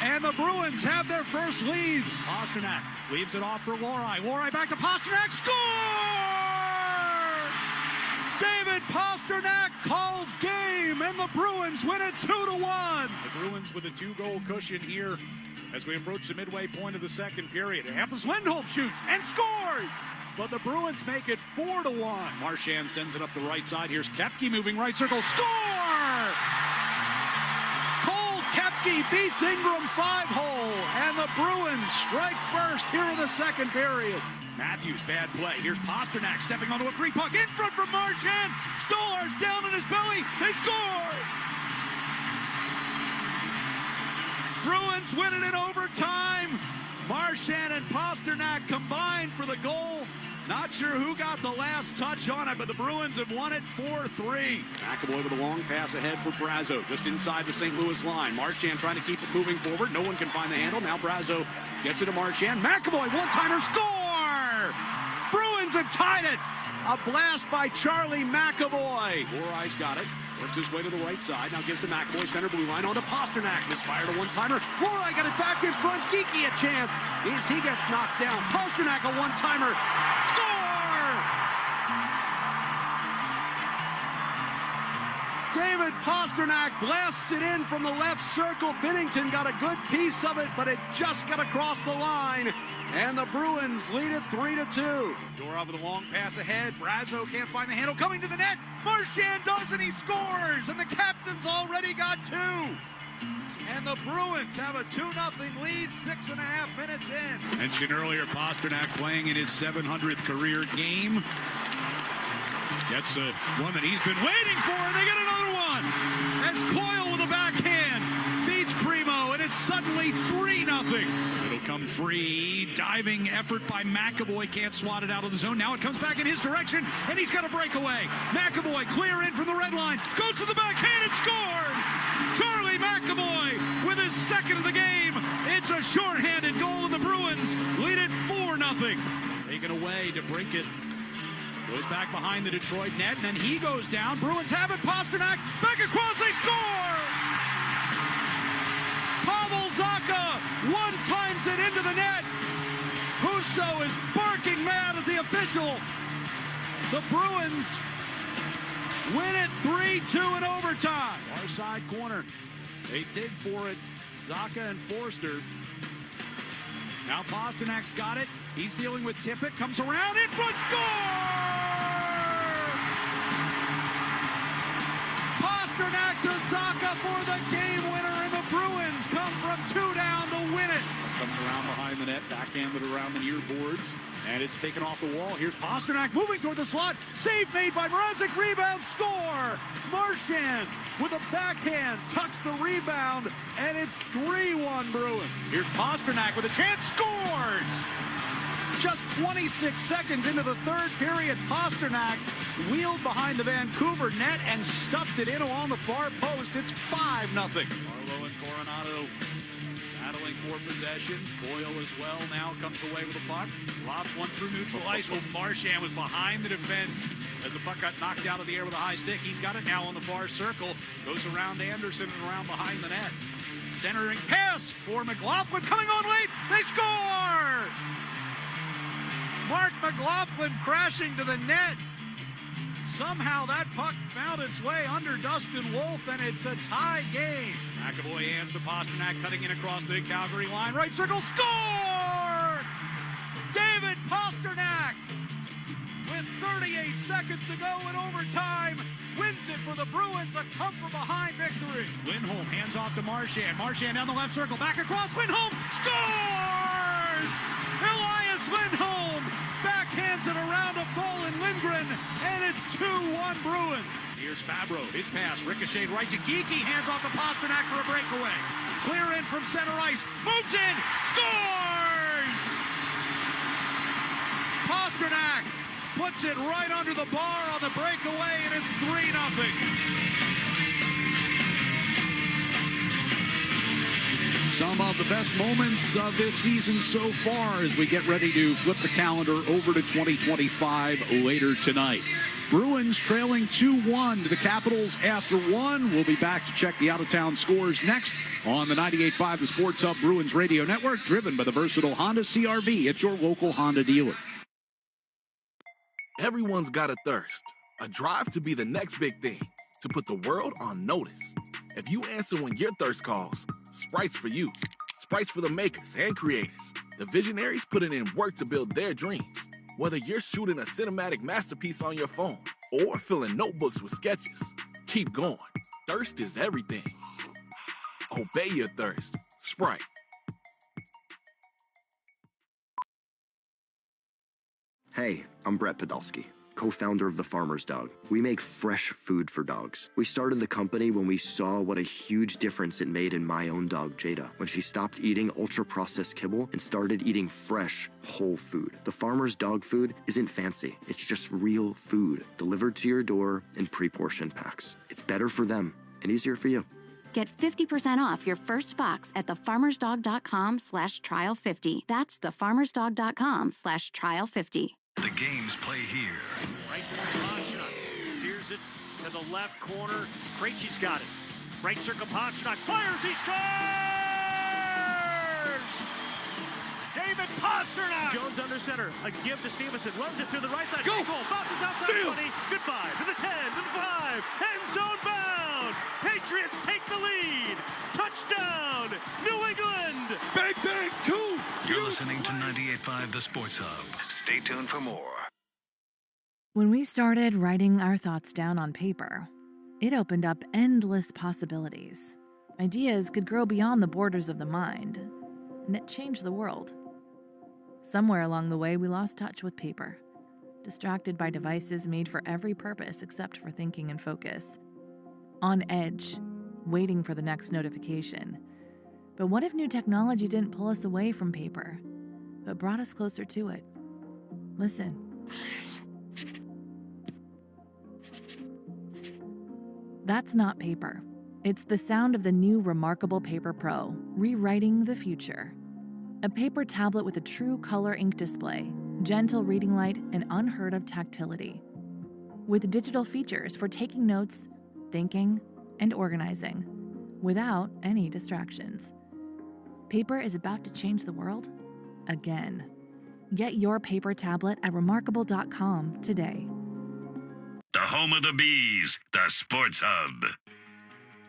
And the Bruins have their first lead. Pasternak leaves it off for Lohrei. Lohrei back to Pasternak. Score! David Pasternak calls game, and the Bruins win it 2-1. The Bruins with a 2-goal cushion here as we approach the midway point of the second period. Hampus Lindholm shoots and scores! But the Bruins make it 4-1. Marchand sends it up the right side. Here's Koepke moving right circle. Score! Cole Koepke beats Ingram 5-hole, and the Bruins strike first here in the second period. Matthews, bad play. Here's Pasternak stepping onto a free puck in front from Marchand. Stolarz down in his belly. They score! Bruins win it in overtime. Marchand and Pasternak combined for the goal. Not sure who got the last touch on it, but the Bruins have won it 4-3. McAvoy with a long pass ahead for Brazo, just inside the St. Louis line. Marchand trying to keep it moving forward. No one can find the handle. Now Brazo gets it to Marchand. McAvoy, one-timer, score! Bruins have tied it. A blast by Charlie McAvoy. Morais got it. Works his way to the right side. Now gives to McAvoy, center blue line, on to Pasternak. Misfired a one-timer. Morais got it back in front. Geeky a chance. As he gets knocked down. Pasternak a one-timer. Score! David Pasternak blasts it in from the left circle. Binnington got a good piece of it, but it just got across the line. And the Bruins lead it 3-2. Dorov with a long pass ahead. Brazo can't find the handle. Coming to the net. Marchand does, and he scores. And the captain's already got two. And the Bruins have a 2-0 lead, 6.5 minutes in. Mentioned earlier, Pasternak playing in his 700th career game. Gets a one that he's been waiting for, and they get another one. As Coyle with a backhand beats Primo, and it's suddenly 3-0. It'll come free. Diving effort by McAvoy. Can't swat it out of the zone. Now it comes back in his direction, and he's got a breakaway. McAvoy clear in from the red line. Goes to the backhand and scores. Charlie McAvoy with his second of the game. It's a shorthanded goal, and the Bruins lead it 4-0. Taken away to Brinkett. Goes back behind the Detroit net, and then he goes down. Bruins have it. Pasternak back across. They score! Pavel Zacha one-times it into the net. Husso is barking mad at the official. The Bruins win it 3-2 in overtime. Far side corner. They dig for it. Zacha and Forster. Now Pasternak's got it. He's dealing with Tippett. Comes around in front. Score! Pasternak to Zacha for the game winner, and the Bruins come from 2 down to win it. Comes around behind the net, backhanded around the near boards, and it's taken off the wall. Here's Pasternak moving toward the slot. Save made by Mrazek. Rebound, score! Marchand with a backhand tucks the rebound, and it's 3-1 Bruins. Here's Pasternak with a chance, scores! Just 26 seconds into the third period, Pasternak wheeled behind the Vancouver net and stuffed it in along the far post. It's 5-0. Marlowe and Coronado battling for possession. Boyle as well now comes away with the puck. Lobs one through neutral ice. Well, Marchand was behind the defense as the puck got knocked out of the air with a high stick. He's got it now on the far circle. Goes around Anderson and around behind the net. Centering pass for McLaughlin. Coming on late. They score! Mark McLaughlin crashing to the net. Somehow that puck found its way under Dustin Wolf, and it's a tie game. McAvoy hands to Pasternak, cutting in across the Calgary line. Right circle, score! David Pasternak, with 38 seconds to go in overtime, wins it for the Bruins, a come-from-behind victory. Lindholm hands off to Marchand. Marchand down the left circle, back across. Lindholm scores! Elias Lindholm backhands it around a fallen Lindgren, and it's 2-1 Bruins. Here's Fabro. His pass ricocheted right to Geeky. Hands off to Pasternak for a breakaway. Clear in from center ice. Moves in. Scores! Pasternak puts it right under the bar on the breakaway, and it's 3-0. Some of the best moments of this season so far as we get ready to flip the calendar over to 2025 later tonight. Bruins trailing 2-1 to the Capitals after one. We'll be back to check the out-of-town scores next on the 98.5 The Sports Hub Bruins Radio Network, driven by the versatile Honda CR-V at your local Honda dealer. Everyone's got a thirst, a drive to be the next big thing, to put the world on notice. If you answer when your thirst calls, Sprite's for you. Sprite's for the makers and creators, the visionaries putting in work to build their dreams. Whether you're shooting a cinematic masterpiece on your phone or filling notebooks with sketches, keep going. Thirst is everything. Obey your thirst. Sprite. Hey, I'm Brett Podolsky, co-founder of the Farmer's Dog. We make fresh food for dogs. We started the company when we saw what a huge difference it made in my own dog, Jada, when she stopped eating ultra-processed kibble and started eating fresh, whole food. The Farmer's Dog food isn't fancy. It's just real food delivered to your door in pre-portioned packs. It's better for them and easier for you. Get 50% off your first box at thefarmersdog.com/trial50. That's thefarmersdog.com/trial50. The games play here. Right to Pasternak. Steers it to the left corner. Krejci's got it. Right circle, Pasternak fires, he scores! David Pasternak! Jones under center. A give to Stevenson. Runs it through the right side. Go! Goal. Bounces outside the 20. Goodbye to the 10, to the 5. End zone bound! Patriots take the lead! Touchdown! New England! Bang, bang, two! You're listening to 98.5 The Sports Hub. Stay tuned for more. When we started writing our thoughts down on paper, it opened up endless possibilities. Ideas could grow beyond the borders of the mind, and it changed the world. Somewhere along the way, we lost touch with paper, distracted by devices made for every purpose except for thinking and focus. On edge, waiting for the next notification. But what if new technology didn't pull us away from paper, but brought us closer to it? Listen. That's not paper. It's the sound of the new Remarkable Paper Pro, rewriting the future. A paper tablet with a true color ink display, gentle reading light, and unheard of tactility. With digital features for taking notes, thinking, and organizing, without any distractions. Paper is about to change the world again. Get your paper tablet at remarkable.com today. The home of the Bees, the Sports Hub.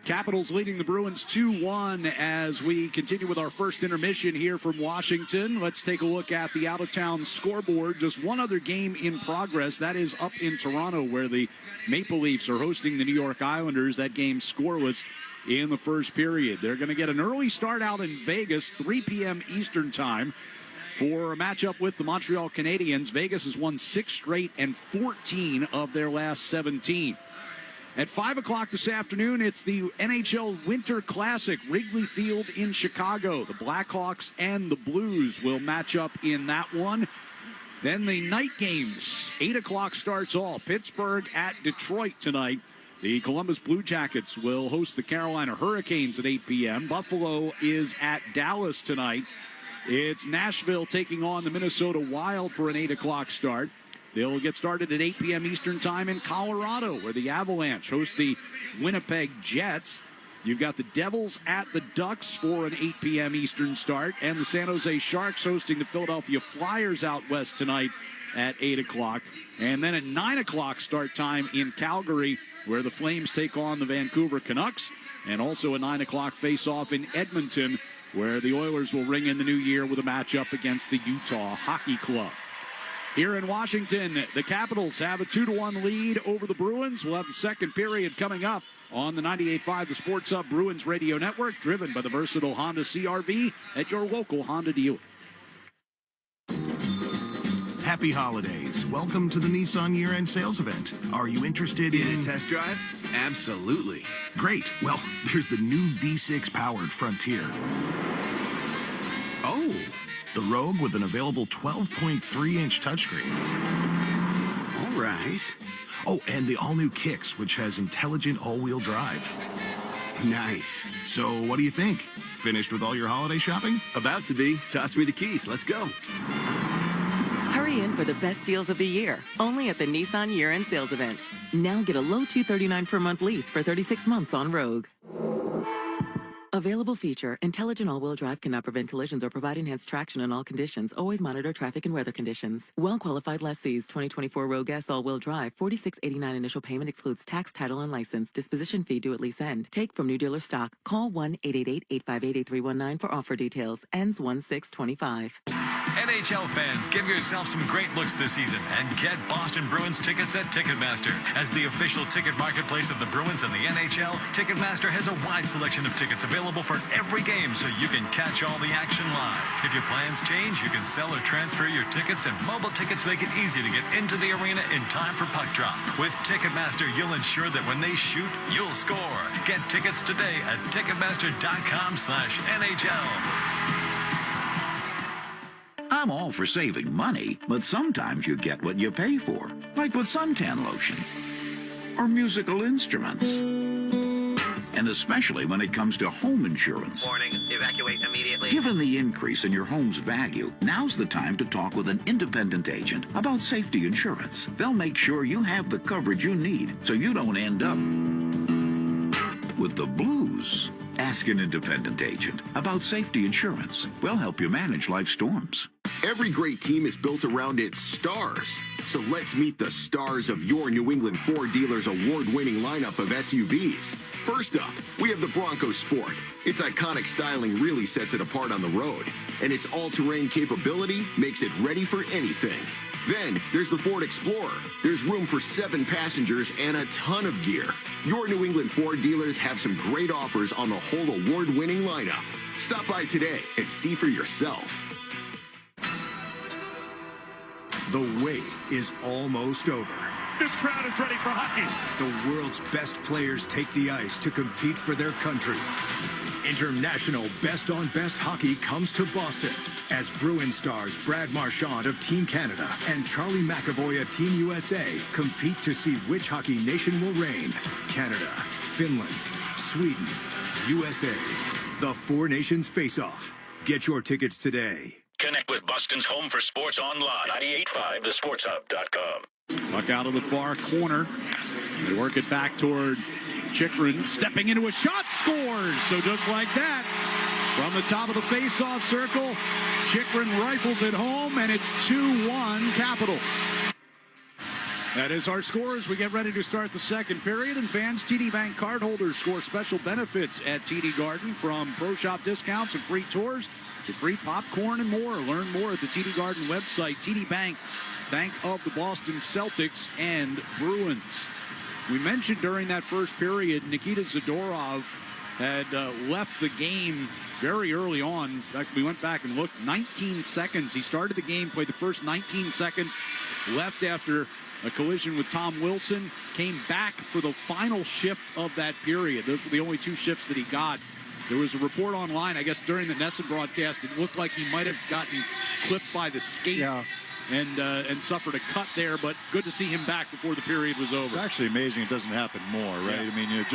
Capitals leading the Bruins 2-1 as we continue with our first intermission here from Washington. Let's take a look at the out-of-town scoreboard. Just one other game in progress. That is up in Toronto, where the Maple Leafs are hosting the New York Islanders. That game scoreless in the first period. They're going to get an early start out in Vegas, 3 p.m. Eastern time, for a matchup with the Montreal Canadiens. Vegas has won 6 straight and 14 of their last 17. At 5 o'clock this afternoon, it's the NHL Winter Classic, Wrigley Field in Chicago. The Blackhawks and the Blues will match up in that one. Then the night games, 8 o'clock starts all. Pittsburgh at Detroit tonight. The Columbus Blue Jackets will host the Carolina Hurricanes at 8 p.m. Buffalo is at Dallas tonight. It's Nashville taking on the Minnesota Wild for an 8 o'clock start. They'll get started at 8 p.m. Eastern time in Colorado, where the Avalanche host the Winnipeg Jets. You've got the Devils at the Ducks for an 8 p.m. Eastern start, and the San Jose Sharks hosting the Philadelphia Flyers out west tonight at 8 o'clock. And then at 9 o'clock start time in Calgary, where the Flames take on the Vancouver Canucks, and also a 9 o'clock face-off in Edmonton, where the Oilers will ring in the new year with a matchup against the Utah Hockey Club. Here in Washington, the Capitals have a 2-1 lead over the Bruins. We'll have the second period coming up on the 98.5 The Sports Hub Bruins Radio Network, driven by the versatile Honda CR-V at your local Honda dealer. Happy holidays. Welcome to the Nissan year-end sales event. Are you interested in a test drive? Absolutely. Great. Well, there's the new V6 powered Frontier. Oh. The Rogue with an available 12.3-inch touchscreen. All right. Oh, and the all-new Kicks, which has intelligent all-wheel drive. Nice. So what do you think? Finished with all your holiday shopping? About to be. Toss me the keys. Let's go. Hurry in for the best deals of the year, only at the Nissan year-end sales event. Now get a low $239 per month lease for 36 months on Rogue. Available feature, intelligent all-wheel drive cannot prevent collisions or provide enhanced traction in all conditions. Always monitor traffic and weather conditions. Well-qualified lessees, 2024 Rogue S all-wheel drive, $46.89 initial payment excludes tax, title, and license. Disposition fee due at lease end. Take from new dealer stock. Call 1-888-858-8319 for offer details. Ends 1/6/25. NHL fans, give yourself some great looks this season and get Boston Bruins tickets at Ticketmaster. As the official ticket marketplace of the Bruins and the NHL, Ticketmaster has a wide selection of tickets available available for every game so you can catch all the action live. If your plans change, you can sell or transfer your tickets, and mobile tickets make it easy to get into the arena in time for puck drop. With Ticketmaster, you'll ensure that when they shoot, you'll score. Get tickets today at Ticketmaster.com/NHL. I'm all for saving money, but sometimes you get what you pay for, like with suntan lotion or musical instruments. And especially when it comes to home insurance. Warning, evacuate immediately. Given the increase in your home's value, now's the time to talk with an independent agent about safety insurance. They'll make sure you have the coverage you need so you don't end up with the blues. Ask an independent agent about safety insurance. We'll help you manage life storms. Every great team is built around its stars. So let's meet the stars of your New England Ford dealers' award-winning lineup of SUVs. First up, we have the Bronco Sport. Its iconic styling really sets it apart on the road, and its all-terrain capability makes it ready for anything. Then, there's the Ford Explorer. There's room for 7 passengers and a ton of gear. Your New England Ford dealers have some great offers on the whole award-winning lineup. Stop by today and see for yourself. The wait is almost over. This crowd is ready for hockey. The world's best players take the ice to compete for their country. International Best on Best Hockey comes to Boston as Bruin stars Brad Marchand of Team Canada and Charlie McAvoy of Team USA compete to see which hockey nation will reign. Canada, Finland, Sweden, USA. The 4 nations face off. Get your tickets today. Connect with Boston's home for sports online. 98.5thesportshub.com. Puck out of the far corner. They work it back toward Chikrin. Stepping into a shot, scores. So just like that, from the top of the face-off circle, Chikrin rifles it home, and it's 2-1 Capitals. That is our score as we get ready to start the second period. And fans, TD Bank cardholders score special benefits at TD Garden, from pro shop discounts and free tours to free popcorn and more. Learn more at the TD Garden website. TD Bank, bank of the Boston Celtics and Bruins. We mentioned during that first period, Nikita Zadorov had left the game very early on. In fact, we went back and looked. 19 seconds. He started the game, played the first 19 seconds, left after a collision with Tom Wilson, came back for the final shift of that period. Those were the only 2 shifts that he got. There was a report online, I guess, during the Nesson broadcast. It looked like he might have gotten clipped by the skate and suffered a cut there, but good to see him back before the period was over. It's actually amazing it doesn't happen more, right? Yeah. I mean,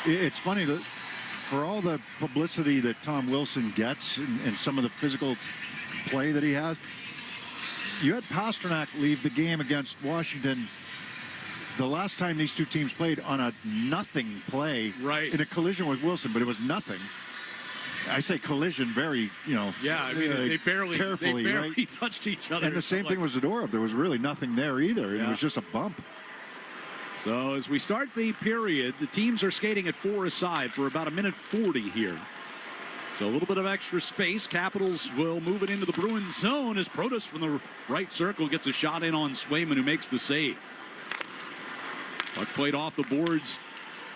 it's funny that for all the publicity that Tom Wilson gets and some of the physical play that he has, you had Pastrnak leave the game against Washington the last time these 2 teams played on a nothing play, right, in a collision with Wilson, but it was nothing. I say collision very, Yeah, I mean, they barely right? touched each other. And the same thing with Zadorov. There was really nothing there either. Yeah. It was just a bump. So as we start the period, the teams are skating at 4 aside for about 1:40 here. So a little bit of extra space. Capitals will move it into the Bruins zone as Protas from the right circle gets a shot in on Swayman, who makes the save. Puck played off the boards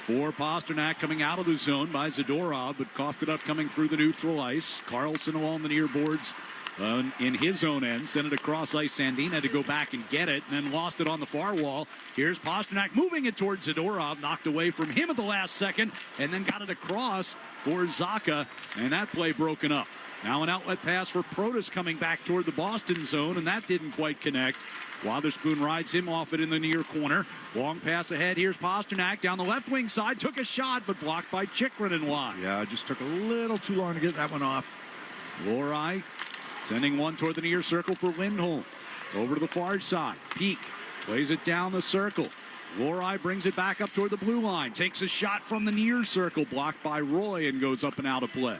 for Pastrnak, coming out of the zone by Zadorov, but coughed it up coming through the neutral ice. Carlson along the near boards in his own end. Sent it across ice. Sandin had to go back and get it, and then lost it on the far wall. Here's Pastrnak moving it towards Zadorov. Knocked away from him at the last second, and then got it across for Zacha, and that play broken up. Now an outlet pass for Protas coming back toward the Boston zone, and that didn't quite connect. Wotherspoon rides him off it in the near corner. Long pass ahead. Here's Pastrnak down the left wing side. Took a shot, but blocked by Chikrin and wide. Yeah, it just took a little too long to get that one off. Lohrei sending one toward the near circle for Lindholm. Over to the far side. Peak plays it down the circle. Lohrei brings it back up toward the blue line. Takes a shot from the near circle. Blocked by Roy and goes up and out of play.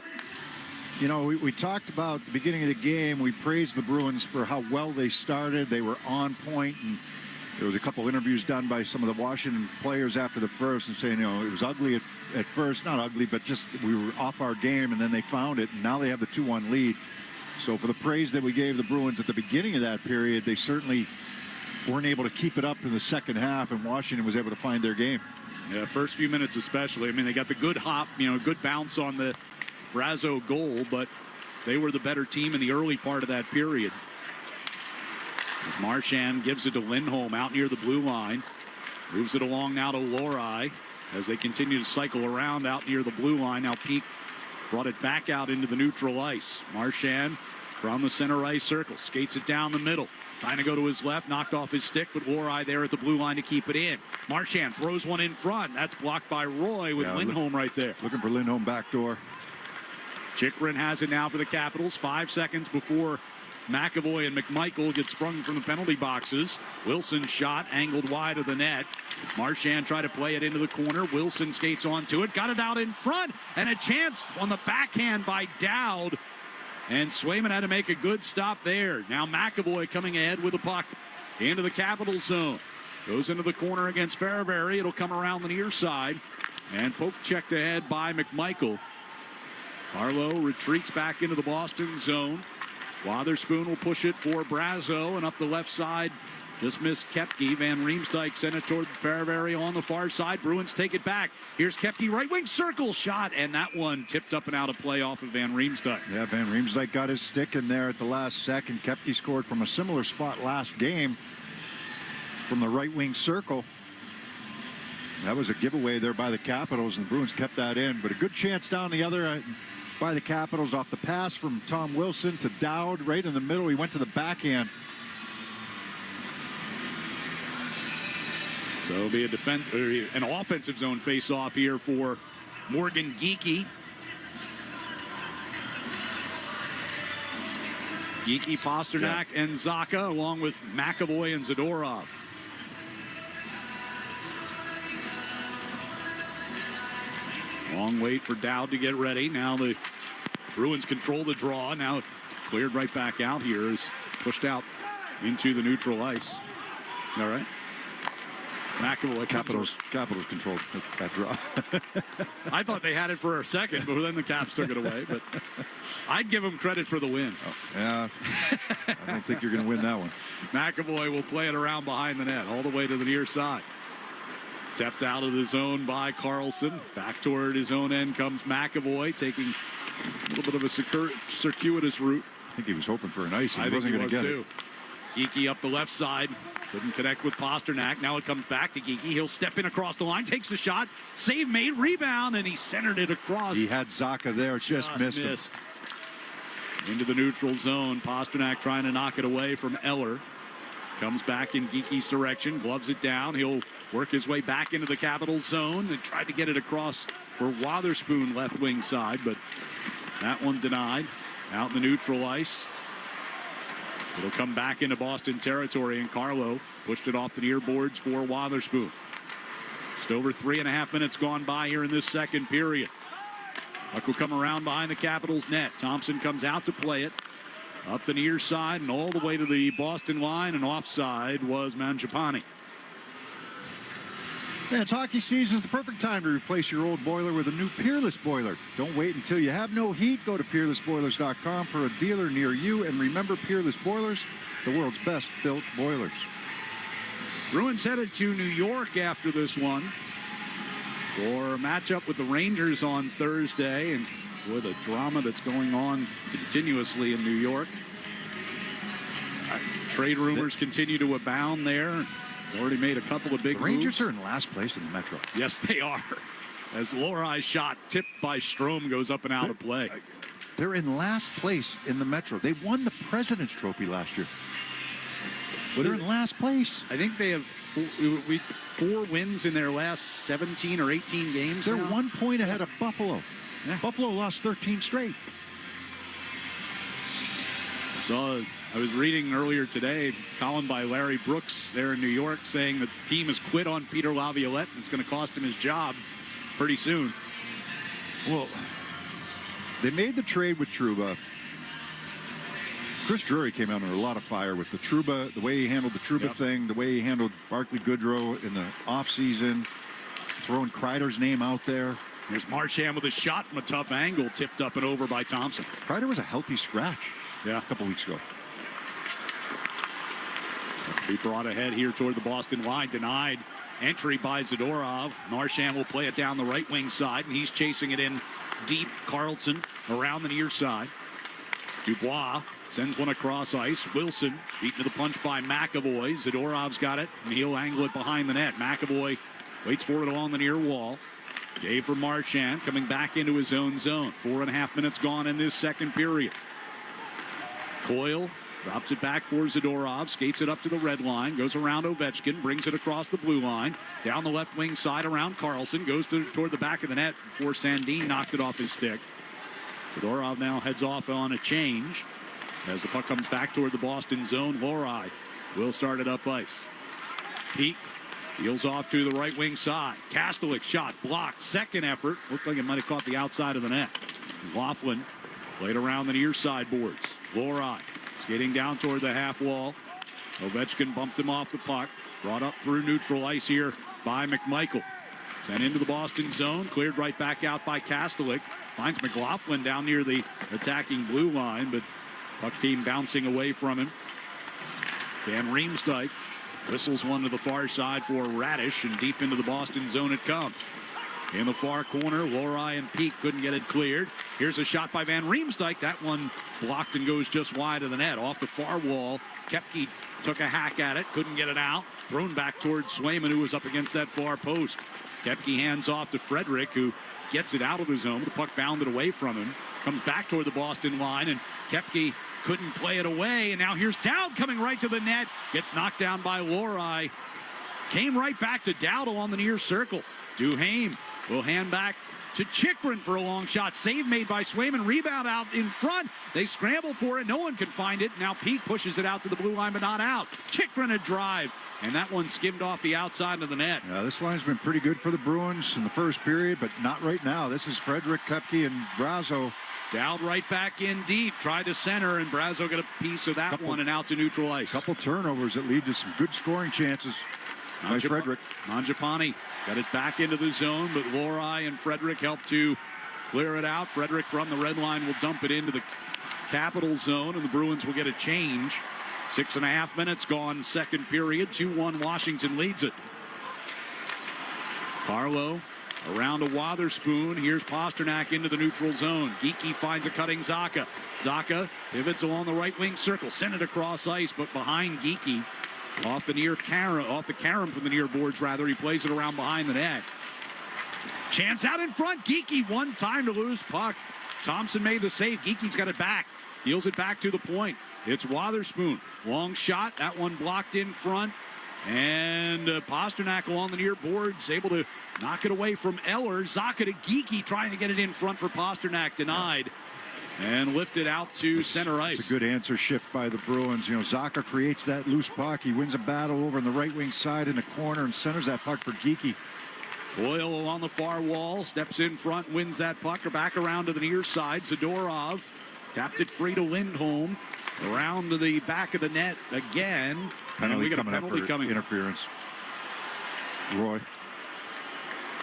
You know, we talked about at the beginning of the game. We praised the Bruins for how well they started. They were on point, and there was a couple interviews done by some of the Washington players after the first and saying, it was ugly at first. Not ugly, but just we were off our game, and then they found it, and now they have the 2-1 lead. So for the praise that we gave the Bruins at the beginning of that period, they certainly weren't able to keep it up in the second half, and Washington was able to find their game. Yeah, first few minutes especially. I mean, they got the good hop, good bounce on the Brazo goal, but they were the better team in the early part of that period. As Marchand gives it to Lindholm out near the blue line. Moves it along now to Lori as they continue to cycle around out near the blue line. Now Peak brought it back out into the neutral ice. Marchand from the center ice circle. Skates it down the middle. Trying to go to his left. Knocked off his stick, but Lori there at the blue line to keep it in. Marchand throws one in front. That's blocked by Roy with Lindholm right there. Looking for Lindholm backdoor. Chychrun has it now for the Capitals. 5 seconds before McAvoy and McMichael get sprung from the penalty boxes. Wilson's shot angled wide of the net. Marchand tried to play it into the corner. Wilson skates onto it. Got it out in front. And a chance on the backhand by Dowd. And Swayman had to make a good stop there. Now McAvoy coming ahead with the puck into the Capital zone. Goes into the corner against Ferravari. It'll come around the near side. And poke checked ahead by McMichael. Carlo retreats back into the Boston zone. Wotherspoon will push it for Brazo, and up the left side, just missed Kepke. Van Riemsdyk sent it toward Ferravari on the far side. Bruins take it back. Here's Kepke, right wing circle shot, and that one tipped up and out of play off of Van Riemsdyk. Yeah, Van Riemsdyk got his stick in there at the last second. Kepke scored from a similar spot last game from the right wing circle. That was a giveaway there by the Capitals, and the Bruins kept that in, but a good chance down the other by the Capitals off the pass from Tom Wilson to Dowd right in the middle. He went to the backhand. So it'll be an offensive zone face-off here for Morgan Geekie. Geekie, Pasternak, and Zacha, along with McAvoy and Zadorov. Long wait for Dowd to get ready. Now the Bruins control the draw. Now cleared right back out here. Is pushed out into the neutral ice. All right. McAvoy. Capitals controlled that draw. I thought they had it for a second, but then the Caps took it away. But I'd give them credit for the win. Oh, yeah. I don't think you're going to win that one. McAvoy will play it around behind the net all the way to the near side. Tapped out of the zone by Carlson. Back toward his own end comes McAvoy, taking a little bit of a circuitous route. I think he was hoping for an ice. He wasn't going to get it. Geekie up the left side. Couldn't connect with Pasternak. Now it comes back to Geekie. He'll step in across the line, takes the shot. Save made, rebound, and he centered it across. He had Zacha there. Just missed him. Into the neutral zone. Pasternak trying to knock it away from Eller. Comes back in Geekie's direction. Gloves it down. He'll work his way back into the Capital zone and tried to get it across for Wotherspoon left wing side, but that one denied. Out in the neutral ice. It'll come back into Boston territory, and Carlo pushed it off the near boards for Wotherspoon. Just over 3.5 minutes gone by here in this second period. Puck will come around behind the Capitals net. Thompson comes out to play it. Up the near side and all the way to the Boston line, and offside was Mangiapane. Yeah, it's hockey season. It's the perfect time to replace your old boiler with a new Peerless boiler. Don't wait until you have no heat. Go to peerlessboilers.com for a dealer near you. And remember, Peerless Boilers, the world's best built boilers. Bruins headed to New York after this one for a matchup with the Rangers on Thursday. And boy, the drama that's going on continuously in New York. Trade rumors continue to abound there. Already made a couple of big moves. Rangers are in last place in the Metro. Yes, they are. As Lori's shot tipped by Strome goes up and out of play. They're in last place in the Metro. They won the President's Trophy last year. They're in last place. I think they have four wins in their last 17 or 18 games. They're now. 1 point ahead of Buffalo. Yeah. Buffalo lost 13 straight. I was reading earlier today, column by Larry Brooks there in New York, saying that the team has quit on Peter Laviolette and it's going to cost him his job pretty soon. Well, they made the trade with Trouba. Chris Drury came out under a lot of fire with the Trouba, the way he handled the Trouba thing, the way he handled Barclay Goodrow in the offseason, throwing Kreider's name out there. Here's Marchand with a shot from a tough angle, tipped up and over by Thompson. Kreider was a healthy scratch a couple weeks ago. He brought ahead here toward the Boston line. Denied entry by Zadorov. Marchand will play it down the right wing side, and he's chasing it in deep. Carlson around the near side. Dubois sends one across ice. Wilson beaten to the punch by McAvoy. Zadorov's got it, and he'll angle it behind the net. McAvoy waits for it along the near wall. Gave for Marchand, coming back into his own zone. 4.5 minutes gone in this second period. Coyle drops it back for Zadorov, skates it up to the red line, goes around Ovechkin, brings it across the blue line, down the left wing side around Carlson, goes toward the back of the net before Sandin knocked it off his stick. Zadorov now heads off on a change. As the puck comes back toward the Boston zone, Lohrei will start it up ice. Peak deals off to the right wing side. Kastelik shot blocked. Second effort. Looked like it might have caught the outside of the net. Laughlin played around the near side boards. Lohrei skating down toward the half wall. Ovechkin bumped him off the puck. Brought up through neutral ice here by McMichael. Sent into the Boston zone. Cleared right back out by Kastelik. Finds McLaughlin down near the attacking blue line, but puck came bouncing away from him. Van Riemsdyk whistles one to the far side for Radish, and deep into the Boston zone it comes. In the far corner, Lohrei and Peak couldn't get it cleared. Here's a shot by Van Riemsdyk. That one blocked and goes just wide of the net. Off the far wall, Koepke took a hack at it, couldn't get it out. Thrown back towards Swayman, who was up against that far post. Koepke hands off to Frederick, who gets it out of the zone. The puck bounded away from him. Comes back toward the Boston line, and Koepke couldn't play it away. And now here's Dowd coming right to the net. Gets knocked down by Lohrei. Came right back to Dowd along the near circle. Duhaime will hand back to Chychrun for a long shot. Save made by Swayman. Rebound out in front. They scramble for it. No one can find it. Now Peak pushes it out to the blue line, but not out. Chychrun a drive. And that one skimmed off the outside of the net. Yeah, this line's been pretty good for the Bruins in the first period, but not right now. This is Frederick, Koepke, and Brazo. Dowd right back in deep. Tried to center, and Brazo got a piece of that one and out to neutral ice. Couple turnovers that lead to some good scoring chances by Frederick. Mangiapane got it back into the zone, but Lohrei and Frederick helped to clear it out. Frederick from the red line will dump it into the Capital zone, and the Bruins will get a change. 6.5 minutes gone, second period. 2-1 Washington leads it. Carlo around to Wotherspoon. Here's Pasternak into the neutral zone. Geekie finds a cutting Zacha. Zacha pivots along the right wing circle. Sent it across ice, but behind Geekie. Off the carom from the near boards, rather. He plays it around behind the net. Chance out in front. Geekie one time to lose puck. Thompson made the save. Geekie's got it back. Deals it back to the point. It's Wotherspoon. Long shot. That one blocked in front. And Pasternak along the near boards, able to knock it away from Eller. Zacha to Geekie, trying to get it in front for Pasternak. Denied. And lifted out to center ice. It's a good answer shift by the Bruins. You know, Zacha creates that loose puck. He wins a battle over on the right wing side in the corner and centers that puck for Geekie. Coyle along the far wall, steps in front, wins that puck. Or back around to the near side. Zadorov tapped it free to Lindholm. Around to the back of the net again. And we got a penalty coming. Interference. Roy.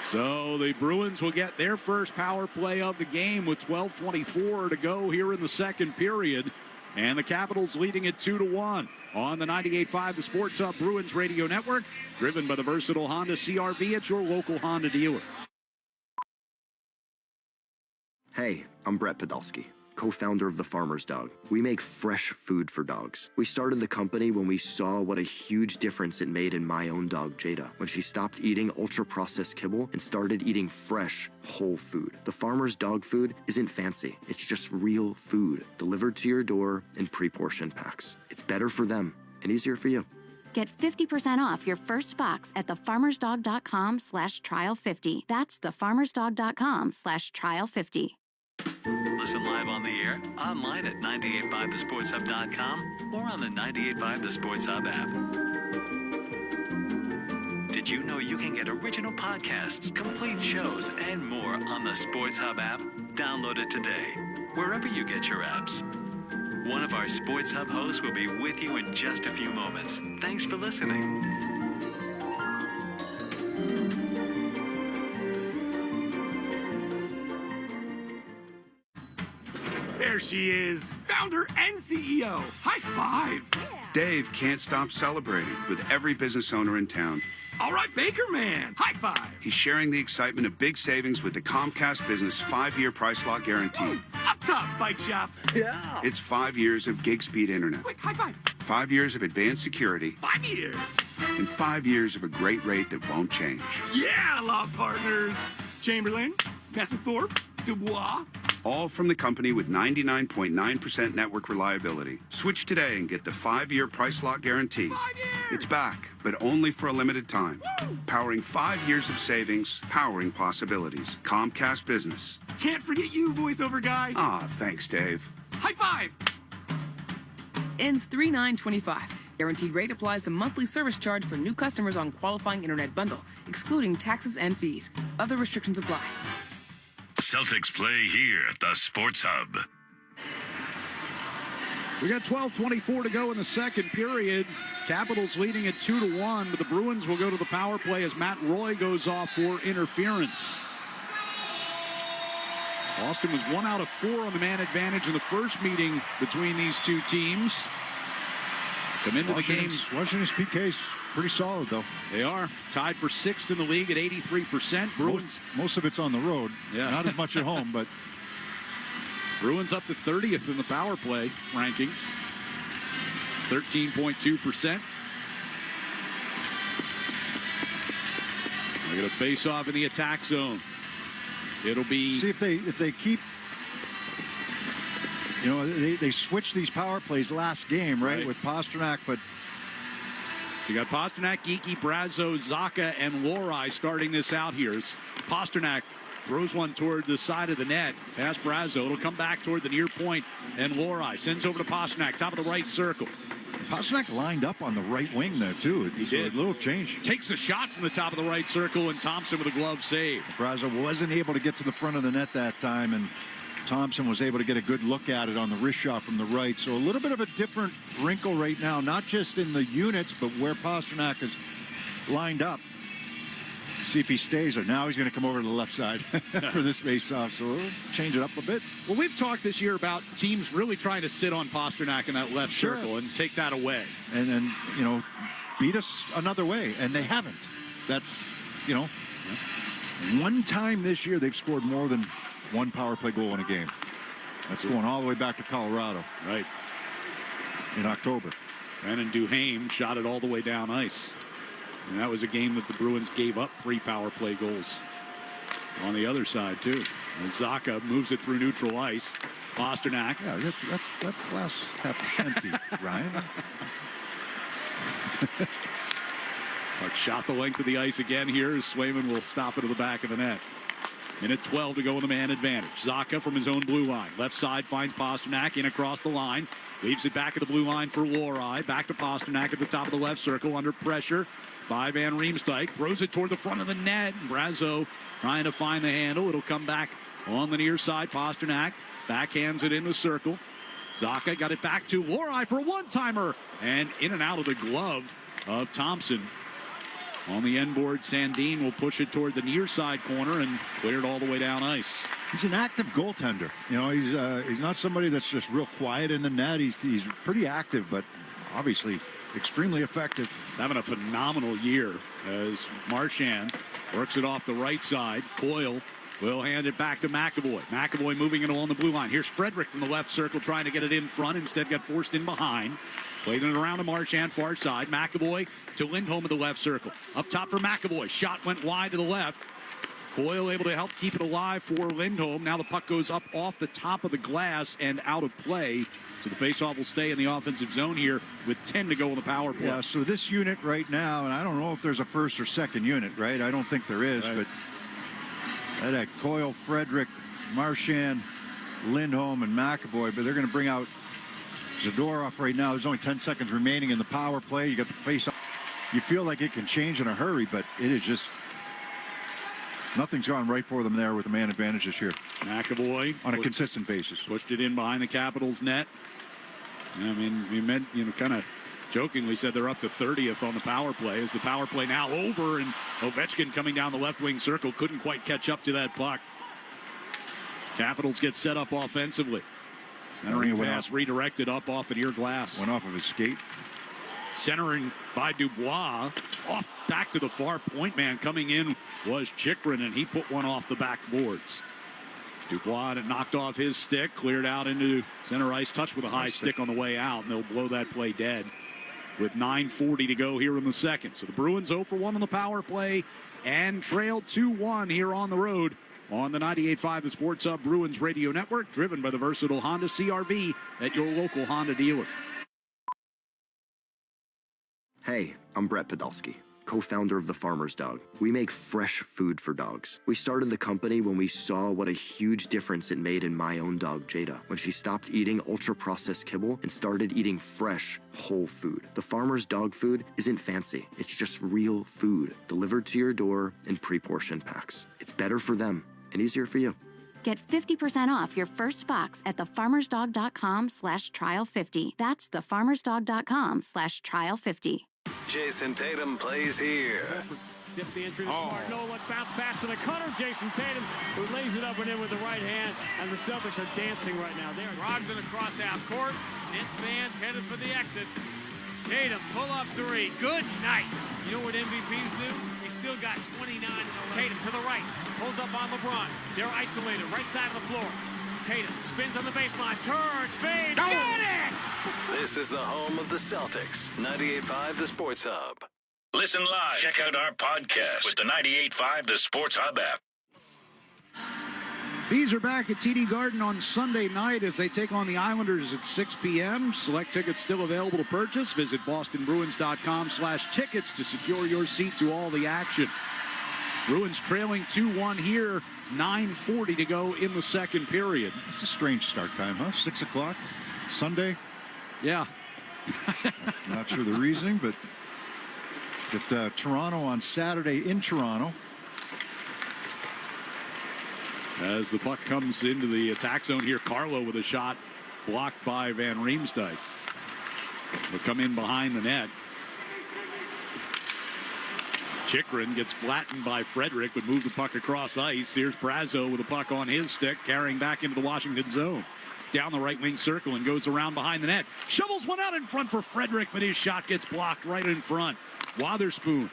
So the Bruins will get their first power play of the game with 12:24 to go here in the second period. And the Capitals leading it 2-1 on the 98.5 The Sports Hub Bruins Radio Network, driven by the versatile Honda CR-V at your local Honda dealer. Hey, I'm Brett Podolsky, co-founder of The Farmer's Dog. We make fresh food for dogs. We started the company when we saw what a huge difference it made in my own dog, Jada, when she stopped eating ultra-processed kibble and started eating fresh, whole food. The Farmer's Dog food isn't fancy. It's just real food, delivered to your door in pre-portioned packs. It's better for them and easier for you. Get 50% off your first box at thefarmersdog.com/trial50. That's thefarmersdog.com/trial50. Listen live on the air, online at 985thesportshub.com, or on the 98.5 The Sports Hub app. Did you know you can get original podcasts, complete shows, and more on the Sports Hub app? Download it today, wherever you get your apps. One of our Sports Hub hosts will be with you in just a few moments. Thanks for listening. There she is, founder and CEO. High five. Dave can't stop celebrating with every business owner in town. All right, Baker Man, high five. He's sharing the excitement of big savings with the Comcast Business 5-year price lock guarantee. Up top, bike shop. Yeah. It's 5 years of gig speed internet. Quick, high five. 5 years of advanced security. 5 years. And 5 years of a great rate that won't change. Yeah, law partners. Chamberlain, Thorpe, Dubois. All from the company with 99.9% network reliability. Switch today and get the 5-year price lock guarantee. 5 years. It's back, but only for a limited time. Woo. Powering 5 years of savings, powering possibilities. Comcast Business. Can't forget you, voiceover guy. Ah, thanks, Dave. High five. Ends 3/9/25. Guaranteed rate applies to monthly service charge for new customers on qualifying internet bundle, excluding taxes and fees. Other restrictions apply. Celtics play here at the Sports Hub. We got 12:24 to go in the second period. Capitals leading at 2-1, but the Bruins will go to the power play as Matt Roy goes off for interference. Boston was 1 out of 4 on the man advantage in the first meeting between these two teams. Come into the game. Washington's PK's pretty solid, though. They are tied for 6th in the league at 83%. Bruins. Most of it's on the road. Yeah. Not as much at home, but. Bruins up to 30th in the power play rankings. 13.2%. They're going to face off in the attack zone. It'll be. See if they keep. You know, they switched these power plays last game, right? With Pasternak, but. So you got Pasternak, Geekie, Brazo, Zaka, and Lorai starting this out here. Pasternak throws one toward the side of the net, past Brazo. It'll come back toward the near point, and Lorai sends over to Pasternak, top of the right circle. Pasternak lined up on the right wing there, too. He did. A little change. Takes a shot from the top of the right circle, and Thompson with a glove save. Brazo wasn't able to get to the front of the net that time, and Thompson was able to get a good look at it on the wrist shot from the right. So a little bit of a different wrinkle right now, not just in the units, but where Pasternak is lined up. See if he stays there. Now he's going to come over to the left side for this face-off, so we'll change it up a bit. Well, we've talked this year about teams really trying to sit on Pasternak in that left circle and take that away. And then, you know, beat us another way, and they haven't. That's, you know, one time this year they've scored more than one power play goal in a game. That's going all the way back to Colorado. Right. In October. Brandon Duhaime shot it all the way down ice. And that was a game that the Bruins gave up 3 power play goals. On the other side, too. And Zaka moves it through neutral ice. Pasternak. Yeah, that's glass half empty, Ryan. Clark shot the length of the ice again here. Swayman will stop it to the back of the net. Minute 12 to go in the man advantage. Zaka from his own blue line. Left side finds Pasternak in across the line. Leaves it back at the blue line for Lorai. Back to Pasternak at the top of the left circle under pressure by Van Riemsdyk. Throws it toward the front of the net. Brazo trying to find the handle. It'll come back on the near side. Pasternak backhands it in the circle. Zaka got it back to Lorai for a one-timer. And in and out of the glove of Thompson. On the end board, Sandin will push it toward the near side corner and clear it all the way down ice. He's an active goaltender. You know, he's not somebody that's just real quiet in the net. He's pretty active, but obviously extremely effective. He's having a phenomenal year as Marchand works it off the right side. Coyle will hand it back to McAvoy. McAvoy moving it along the blue line. Here's Frederick from the left circle trying to get it in front. Instead got forced in behind. Played it around to Marchand, far side. McAvoy to Lindholm in the left circle. Up top for McAvoy. Shot went wide to the left. Coyle able to help keep it alive for Lindholm. Now the puck goes up off the top of the glass and out of play. So the faceoff will stay in the offensive zone here with 10 to go in the power play. Yeah, so this unit right now, and I don't know if there's a first or second unit, right? I don't think there is, but that Coyle, Frederick, Marchand, Lindholm, and McAvoy, but they're going to bring out Zadorov right now. There's only 10 seconds remaining in the power play. You got the face-off. You feel like it can change in a hurry, but it is just nothing's gone right for them there with the man advantage this year. McAvoy on a consistent basis pushed it in behind the Capitals net. I mean, we meant, you know, kind of jokingly said they're up to 30th on the power play. Is the power play now over? And Ovechkin coming down the left wing circle couldn't quite catch up to that puck. Capitals get set up offensively. Entering pass redirected up off the near glass. Went off of his skate. Centering by Dubois. Off back to the far point man. Coming in was Chikrin, and he put one off the backboards. Dubois had knocked off his stick, cleared out into center ice, touched with a high stick on the way out, and they'll blow that play dead with 9:40 to go here in the second. So the Bruins 0 for 1 on the power play and trail 2-1 here on the road on the 98.5 The Sports Hub Bruins Radio Network, driven by the versatile Honda CR-V at your local Honda dealer. Hey, I'm Brett Podolsky, co-founder of The Farmer's Dog. We make fresh food for dogs. We started the company when we saw what a huge difference it made in my own dog, Jada, when she stopped eating ultra-processed kibble and started eating fresh, whole food. The Farmer's Dog food isn't fancy. It's just real food delivered to your door in pre-portioned packs. It's better for them and easier for you. Get 50% off your first box at thefarmersdog.com/trial50. That's thefarmersdog.com/trial50. Jason Tatum plays here. Zip the entry to Smart. Nolan bounce pass to the cutter. Jason Tatum, who lays it up and in with the right hand. And the Celtics are dancing right now. They're Brogdon across half court. Nets fans headed for the exits. Tatum, pull up three. Good night. You know what MVPs do? They still got 29 in the right. Tatum to the right. Pulls up on LeBron. They're isolated. Right side of the floor. Tatum spins on the baseline. Turns. Fades. Got it! This is the home of the Celtics. 98.5 The Sports Hub. Listen live. Check out our podcast with the 98.5 The Sports Hub app. Bees are back at TD Garden on Sunday night as they take on the Islanders at 6 p.m. Select tickets still available to purchase. Visit bostonbruins.com/tickets to secure your seat to all the action. Bruins trailing 2-1 here. 9:40 to go in the second period. It's a strange start time, huh? 6 o'clock Sunday. Yeah. Not sure the reasoning, but at Toronto on Saturday in Toronto. As the puck comes into the attack zone here, Carlo with a shot blocked by Van Riemsdyk. They'll come in behind the net. Chikrin gets flattened by Frederick, but moved the puck across ice. Here's Brazo with the puck on his stick, carrying back into the Washington zone. Down the right wing circle and goes around behind the net. Shovels one out in front for Frederick, but his shot gets blocked right in front. Wotherspoon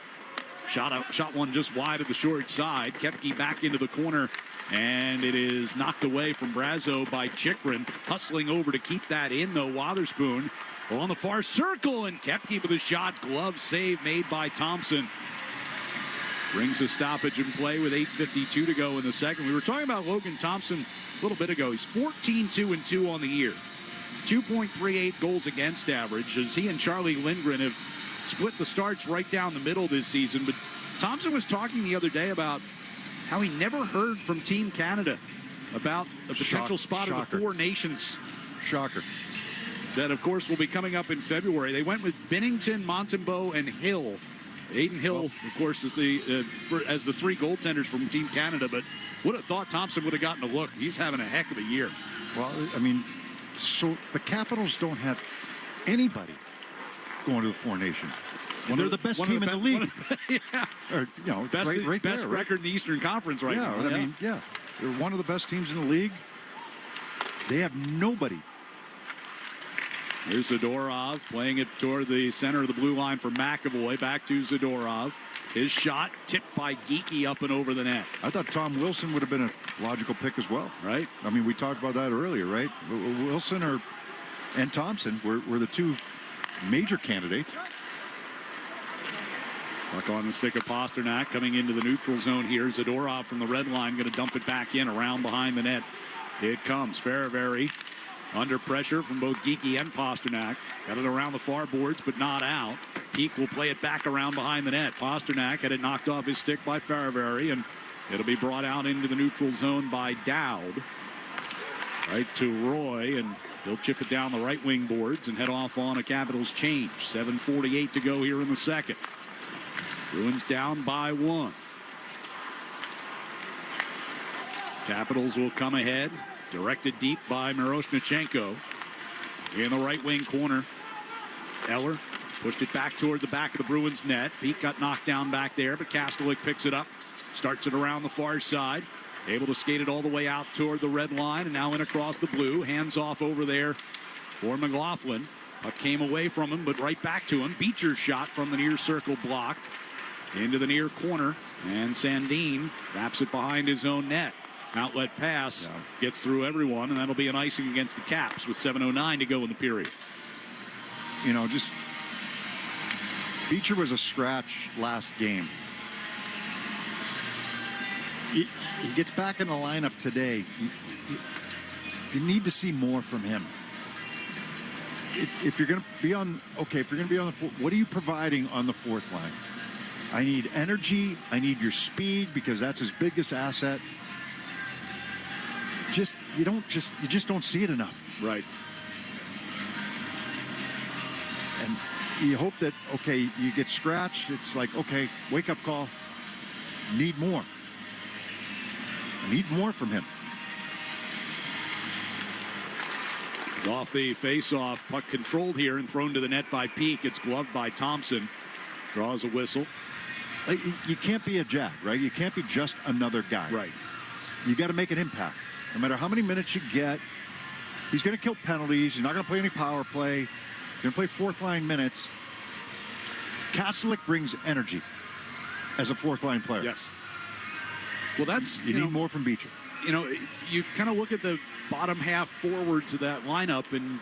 shot one just wide of the short side. Koepke back into the corner, and it is knocked away from Brazo by Chikrin. Hustling over to keep that in, though. Wotherspoon on the far circle, and Koepke with a shot. Glove save made by Thompson. Brings a stoppage in play with 8:52 to go in the second. We were talking about Logan Thompson a little bit ago. He's 14-2-2 on the year. 2.38 goals against average, as he and Charlie Lindgren have split the starts right down the middle this season. But Thompson was talking the other day about how he never heard from Team Canada about a potential spot of the Four Nations. Shocker. That, of course, will be coming up in February. They went with Binnington, Montembeault, and Hill. Aiden Hill, of course, is as the three goaltenders from Team Canada, but would have thought Thompson would have gotten a look. He's having a heck of a year. Well, I mean, so the Capitals don't have anybody going to the Four Nations. They're the best team in the league. Yeah. Or, you know, best right best there, record in the Eastern Conference right now. I mean, yeah. They're one of the best teams in the league. They have nobody. Here's Zadorov playing it toward the center of the blue line for McAvoy. Back to Zadorov. His shot tipped by Geekie up and over the net. I thought Tom Wilson would have been a logical pick as well. Right. I mean, we talked about that earlier, right? Wilson and Thompson were the two major candidates. Puck on the stick of Pasternak coming into the neutral zone here. Zadorov from the red line going to dump it back in around behind the net. It comes. Ferravari under pressure from both Geekie and Pasternak. Got it around the far boards, but not out. Peak will play it back around behind the net. Pasternak had it knocked off his stick by Ferravari, and it'll be brought out into the neutral zone by Dowd. Right to Roy, and he'll chip it down the right wing boards and head off on a Capitals change. 7:48 to go here in the second. Bruins down by 1. Capitals will come ahead. Directed deep by Miroshnichenko. In the right wing corner. Eller pushed it back toward the back of the Bruins net. Peak got knocked down back there, but Kastelik picks it up. Starts it around the far side. Able to skate it all the way out toward the red line, and now in across the blue. Hands off over there for McLaughlin. Puck came away from him, but right back to him. Beecher's shot from the near circle blocked into the near corner, and Sandin wraps it behind his own net. Outlet pass gets through everyone, and that'll be an icing against the Caps with 7:09 to go in the period. You know, just Beecher was a scratch last game. He gets back in the lineup today. You need to see more from him. If you're going to be on, what are you providing on the fourth line? I need energy. I need your speed because that's his biggest asset. You just don't see it enough. Right. And you hope that, you get scratched. It's like, wake up call. Need more. I need more from him. Off the face-off, puck controlled here and thrown to the net by Peak. It's gloved by Thompson. Draws a whistle. Like, you can't be a Jack, right? You can't be just another guy. Right. You got to make an impact. No matter how many minutes you get, he's going to kill penalties. He's not going to play any power play. He's going to play fourth-line minutes. Kastelik brings energy as a fourth-line player. Yes. Well, that's... You need more from Beecher. You know, you kind of look at the bottom half forwards of that lineup, and,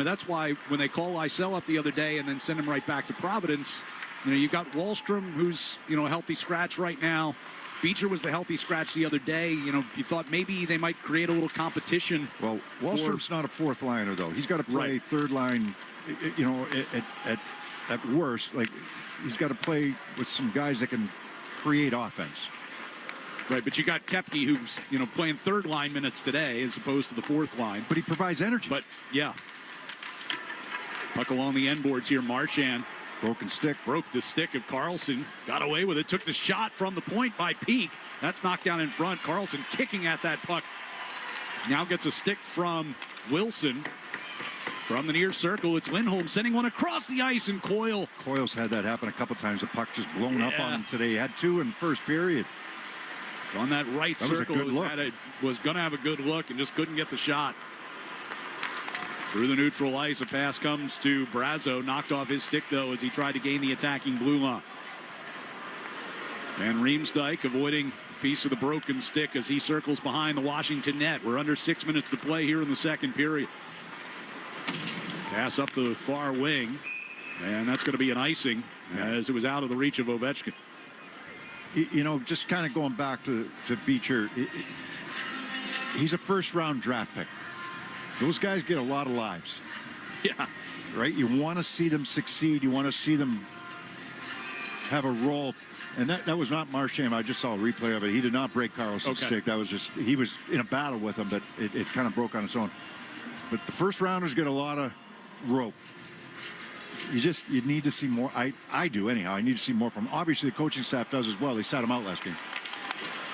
that's why when they call Lysell up the other day and then send him right back to Providence, you've got Wahlstrom, who's, a healthy scratch right now. Beecher was the healthy scratch the other day. You thought maybe they might create a little competition. Well, Wahlstrom's not a fourth liner, though. He's got to play third line, at worst. Like, he's got to play with some guys that can create offense. Right, but you got Koepke, who's, playing third line minutes today as opposed to the fourth line. But he provides energy. But, yeah. Puck along the end boards here. Marchand. Broken stick. Broke the stick of Carlson. Got away with it. Took the shot from the point by Peak. That's knocked down in front. Carlson kicking at that puck. Now gets a stick from Wilson. From the near circle, it's Lindholm sending one across the ice, and Coyle's had that happen a couple times. The puck just blown up on him today. He had two in the first period. It's on that right circle. Was going to have a good look and just couldn't get the shot. Through the neutral ice, a pass comes to Brazo. Knocked off his stick, though, as he tried to gain the attacking blue line. And Riemsdyk avoiding a piece of the broken stick as he circles behind the Washington net. We're under 6 minutes to play here in the second period. Pass up the far wing, and that's going to be an icing as it was out of the reach of Ovechkin. Just kind of going back to Beecher, he's a first-round draft pick. Those guys get a lot of lives. Yeah. Right? You want to see them succeed. You want to see them have a role. And that was not Marchand. I just saw a replay of it. He did not break Carlson's stick. That was just, he was in a battle with him, but it kind of broke on its own. But the first-rounders get a lot of rope. You need to see more. I do anyhow. I need to see more from him. Obviously, the coaching staff does as well. They sat him out last game.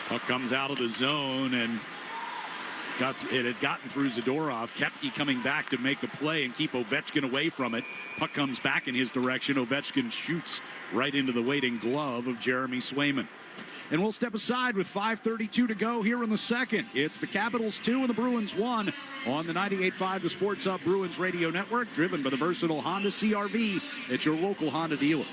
Puck comes out of the zone, and it had gotten through Zadorov. Koepke coming back to make the play and keep Ovechkin away from it. Puck comes back in his direction. Ovechkin shoots right into the waiting glove of Jeremy Swayman. And we'll step aside with 5:32 to go here in the second. It's the Capitals 2 and the Bruins 1 on the 98.5 The Sports Hub Bruins Radio Network, driven by the versatile Honda CR-V at your local Honda dealer.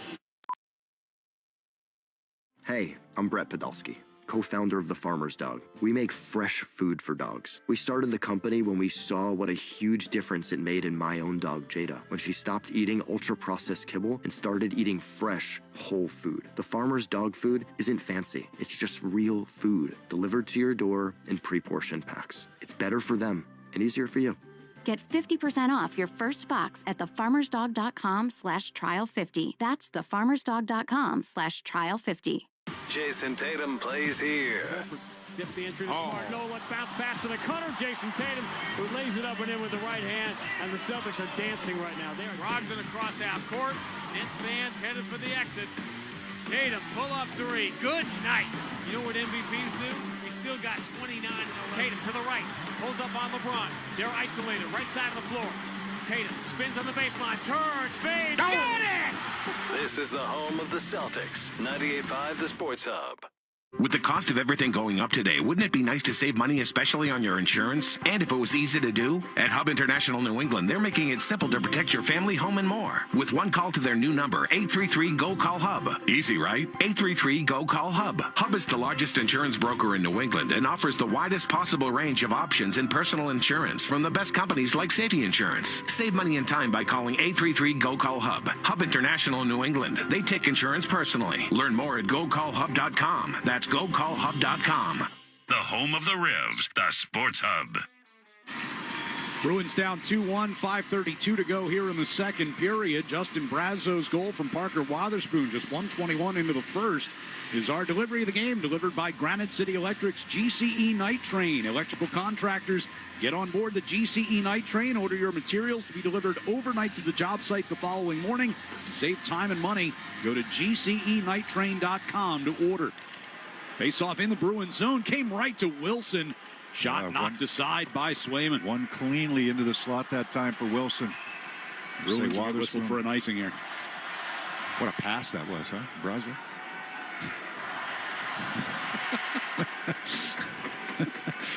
Hey, I'm Brett Podolsky, co-founder of The Farmer's Dog. We make fresh food for dogs. We started the company when we saw what a huge difference it made in my own dog, Jada, when she stopped eating ultra-processed kibble and started eating fresh, whole food. The Farmer's Dog food isn't fancy. It's just real food delivered to your door in pre-portioned packs. It's better for them and easier for you. Get 50% off your first box at thefarmersdog.com/trial50. That's thefarmersdog.com/trial50. Jason Tatum plays here. Zip the entry to Smart. Nolan bounce pass to the cutter. Jason Tatum, who lays it up and in with the right hand. And the Celtics are dancing right now. They are Brogdon across half court. Net fans headed for the exits. Tatum, pull up three. Good night. You know what MVPs do? They still got 29 in the Tatum to the right. Pulls up on LeBron. They're isolated. Right side of the floor. Tatum spins on the baseline. Turns. Fade. Got it! This is the home of the Celtics. 98.5 The Sports Hub. With the cost of everything going up today, wouldn't it be nice to save money, especially on your insurance? And if it was easy to do? At Hub International New England, they're making it simple to protect your family, home, and more. With one call to their new number, 833-GO-CALL-HUB. Easy, right? 833-GO-CALL-HUB. Hub is the largest insurance broker in New England and offers the widest possible range of options in personal insurance from the best companies like Safety Insurance. Save money and time by calling 833-GO-CALL-HUB. Hub International New England. They take insurance personally. Learn more at GoCallHub.com. That's GoCallHub.com. The home of the Revs, the Sports Hub. Bruins down 2-1, 5:32 to go here in the second period. Justin Brazo's goal from Parker Wotherspoon, just 1:21 into the first, is our delivery of the game, delivered by Granite City Electric's GCE Night Train. Electrical contractors, get on board the GCE Night Train. Order your materials to be delivered overnight to the job site the following morning. Save time and money. Go to GCEnighttrain.com to order. Face-off in the Bruins zone, came right to Wilson. Shot knocked aside by Swayman. One cleanly into the slot that time for Wilson. Bruins whistle for an icing here. What a pass that was, huh, Brazo?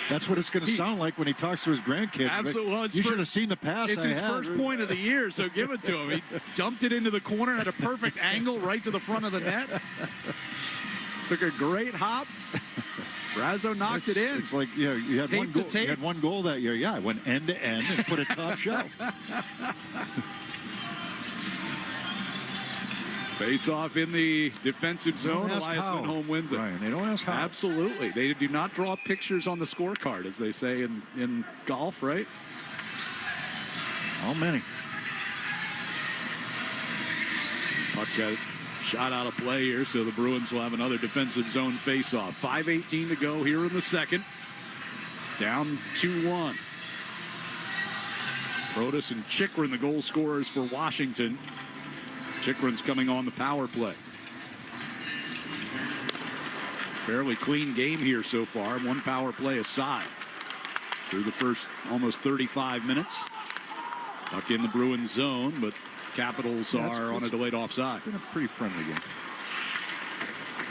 That's what it's going to sound like when he talks to his grandkids. Absolutely. You should have seen the pass. It's his first point of the year, so give it to him. He dumped it into the corner at a perfect angle right to the front of the net. Took a great hop. Brazo knocked it in. It's like, you had one goal. You had one goal that year. Yeah, I went end to end and put it top shelf. Face off in the defensive zone. Elias Lindholm wins it. Ryan, they don't ask how. Absolutely. They do not draw pictures on the scorecard, as they say in golf, right? How many? Puck got it. Shot out of play here, so the Bruins will have another defensive zone face-off. 5:18 to go here in the second. Down 2-1. Protas and Chychrun, the goal scorers for Washington. Chychrun's coming on the power play. Fairly clean game here so far. One power play aside through the first almost 35 minutes. Puck in the Bruins zone, but Capitals are on a delayed offside. It's been a pretty friendly game.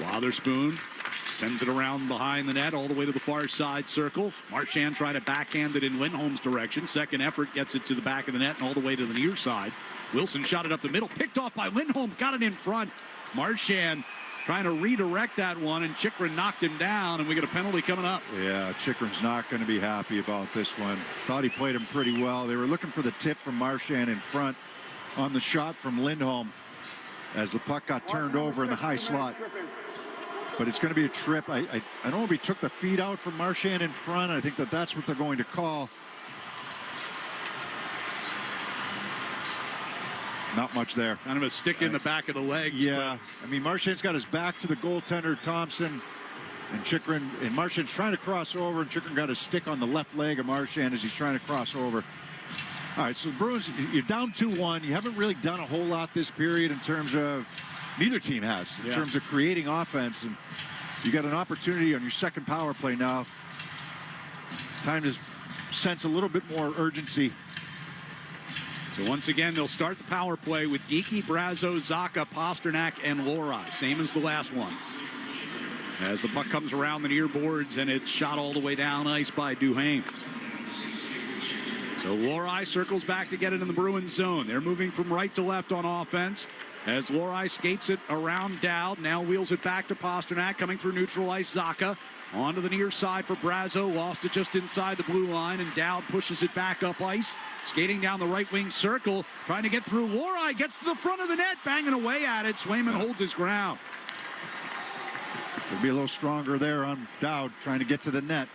Wotherspoon sends it around behind the net all the way to the far side circle. Marchand trying to backhand it in Lindholm's direction. Second effort gets it to the back of the net and all the way to the near side. Wilson shot it up the middle, picked off by Lindholm, got it in front. Marchand trying to redirect that one, and Chychrun knocked him down, and we get a penalty coming up. Yeah, Chychrun's not going to be happy about this one. Thought he played him pretty well. They were looking for the tip from Marchand in front on the shot from Lindholm as the puck got turned over in the high slot. But it's going to be a trip. I don't know if he took the feet out from Marchand in front. I think that's what they're going to call. Not much there. Kind of a stick in the back of the legs. Yeah. I mean, Marchand's got his back to the goaltender, Thompson. And Chychrun, and Marchand's trying to cross over, and Chychrun got his stick on the left leg of Marchand as he's trying to cross over. All right, so the Bruins, you're down 2-1. You haven't really done a whole lot this period in terms of, neither team has, in terms of creating offense. And you got an opportunity on your second power play now. Time to sense a little bit more urgency. So once again, they'll start the power play with Geekie, Brazo, Zacha, Pasternak, and Lohrei. Same as the last one. As the puck comes around the near boards, and it's shot all the way down ice by Duhaime. So Lohrei circles back to get it in the Bruins zone. They're moving from right to left on offense. As Lohrei skates it around Dowd, now wheels it back to Pasternak, coming through neutral ice. Zacha onto the near side for Brazo, lost it just inside the blue line, and Dowd pushes it back up ice, skating down the right wing circle, trying to get through. Lohrei gets to the front of the net, banging away at it. Swayman holds his ground. Could be a little stronger there on Dowd, trying to get to the net.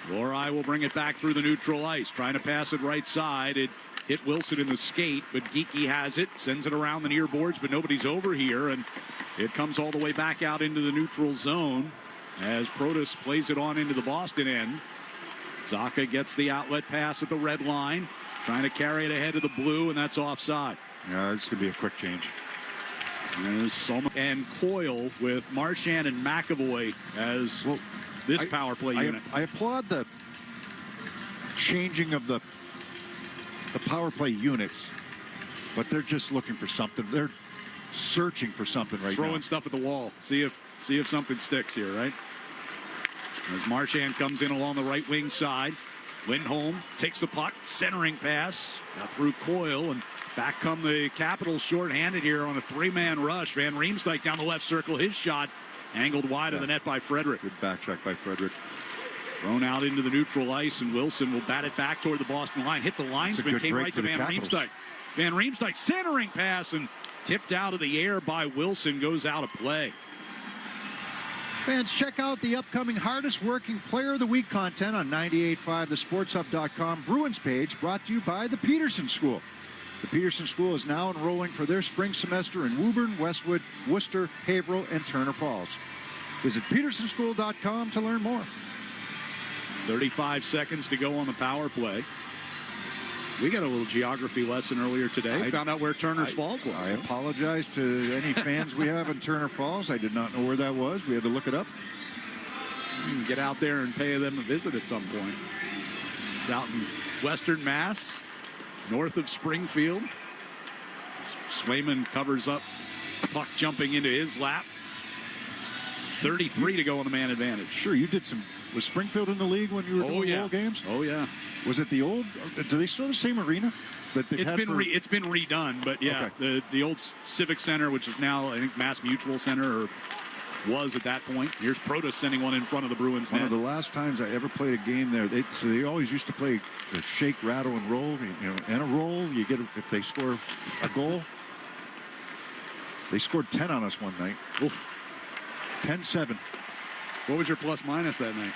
Lohrei will bring it back through the neutral ice, trying to pass it right side. It hit Wilson in the skate, but Geekie has it, sends it around the near boards, but nobody's over here, and it comes all the way back out into the neutral zone as Protas plays it on into the Boston end. Zacha gets the outlet pass at the red line, trying to carry it ahead of the blue, and that's offside. Yeah, this could be a quick change. And Coyle with Marchand and McAvoy as this power play unit. I applaud the changing of the power play units, but they're just looking for something. searching for something right now. Throwing stuff at the wall. See if something sticks here, right? As Marchand comes in along the right wing side. Lindholm takes the puck, centering pass, got through Coyle, and back come the Capitals shorthanded here on a 3-man rush. Van Riemsdyk down the left circle, his shot angled wide of the net by Frederick. Good back check by Frederick. Thrown out into the neutral ice, and Wilson will bat it back toward the Boston line. Hit the linesman, came right to Van Riemsdyk. Van Riemsdyk centering pass and tipped out of the air by Wilson, goes out of play. Fans, check out the upcoming Hardest Working Player of the Week content on 98.5thesportshub.com Bruins page, brought to you by the Peterson School. The Peterson School is now enrolling for their spring semester in Woburn, Westwood, Worcester, Haverhill, and Turner Falls. Visit petersonschool.com to learn more. 35 seconds to go on the power play. We got a little geography lesson earlier today. Found out where Turner's Falls was. I apologize to any fans we have in Turner Falls. I did not know where that was. We had to look it up. Get out there and pay them a visit at some point. Out in Western Mass, north of Springfield. Swayman covers up, puck jumping into his lap. 33 to go on the man advantage. Sure, you did some. Was Springfield in the league when you were doing the old games? Oh, yeah. Was it the old? Do they still have the same arena that they've It's had been been redone, but yeah, Okay. the old Civic Center, which is now I think Mass Mutual Center, or was at that point. Here's Protas sending one in front of the Bruins One net. of the last times I ever played a game there, they always used to play the shake, rattle, and roll. And a roll, you get if they score a goal. They scored 10 on us one night. Oof. 10-7. What was your plus minus that night?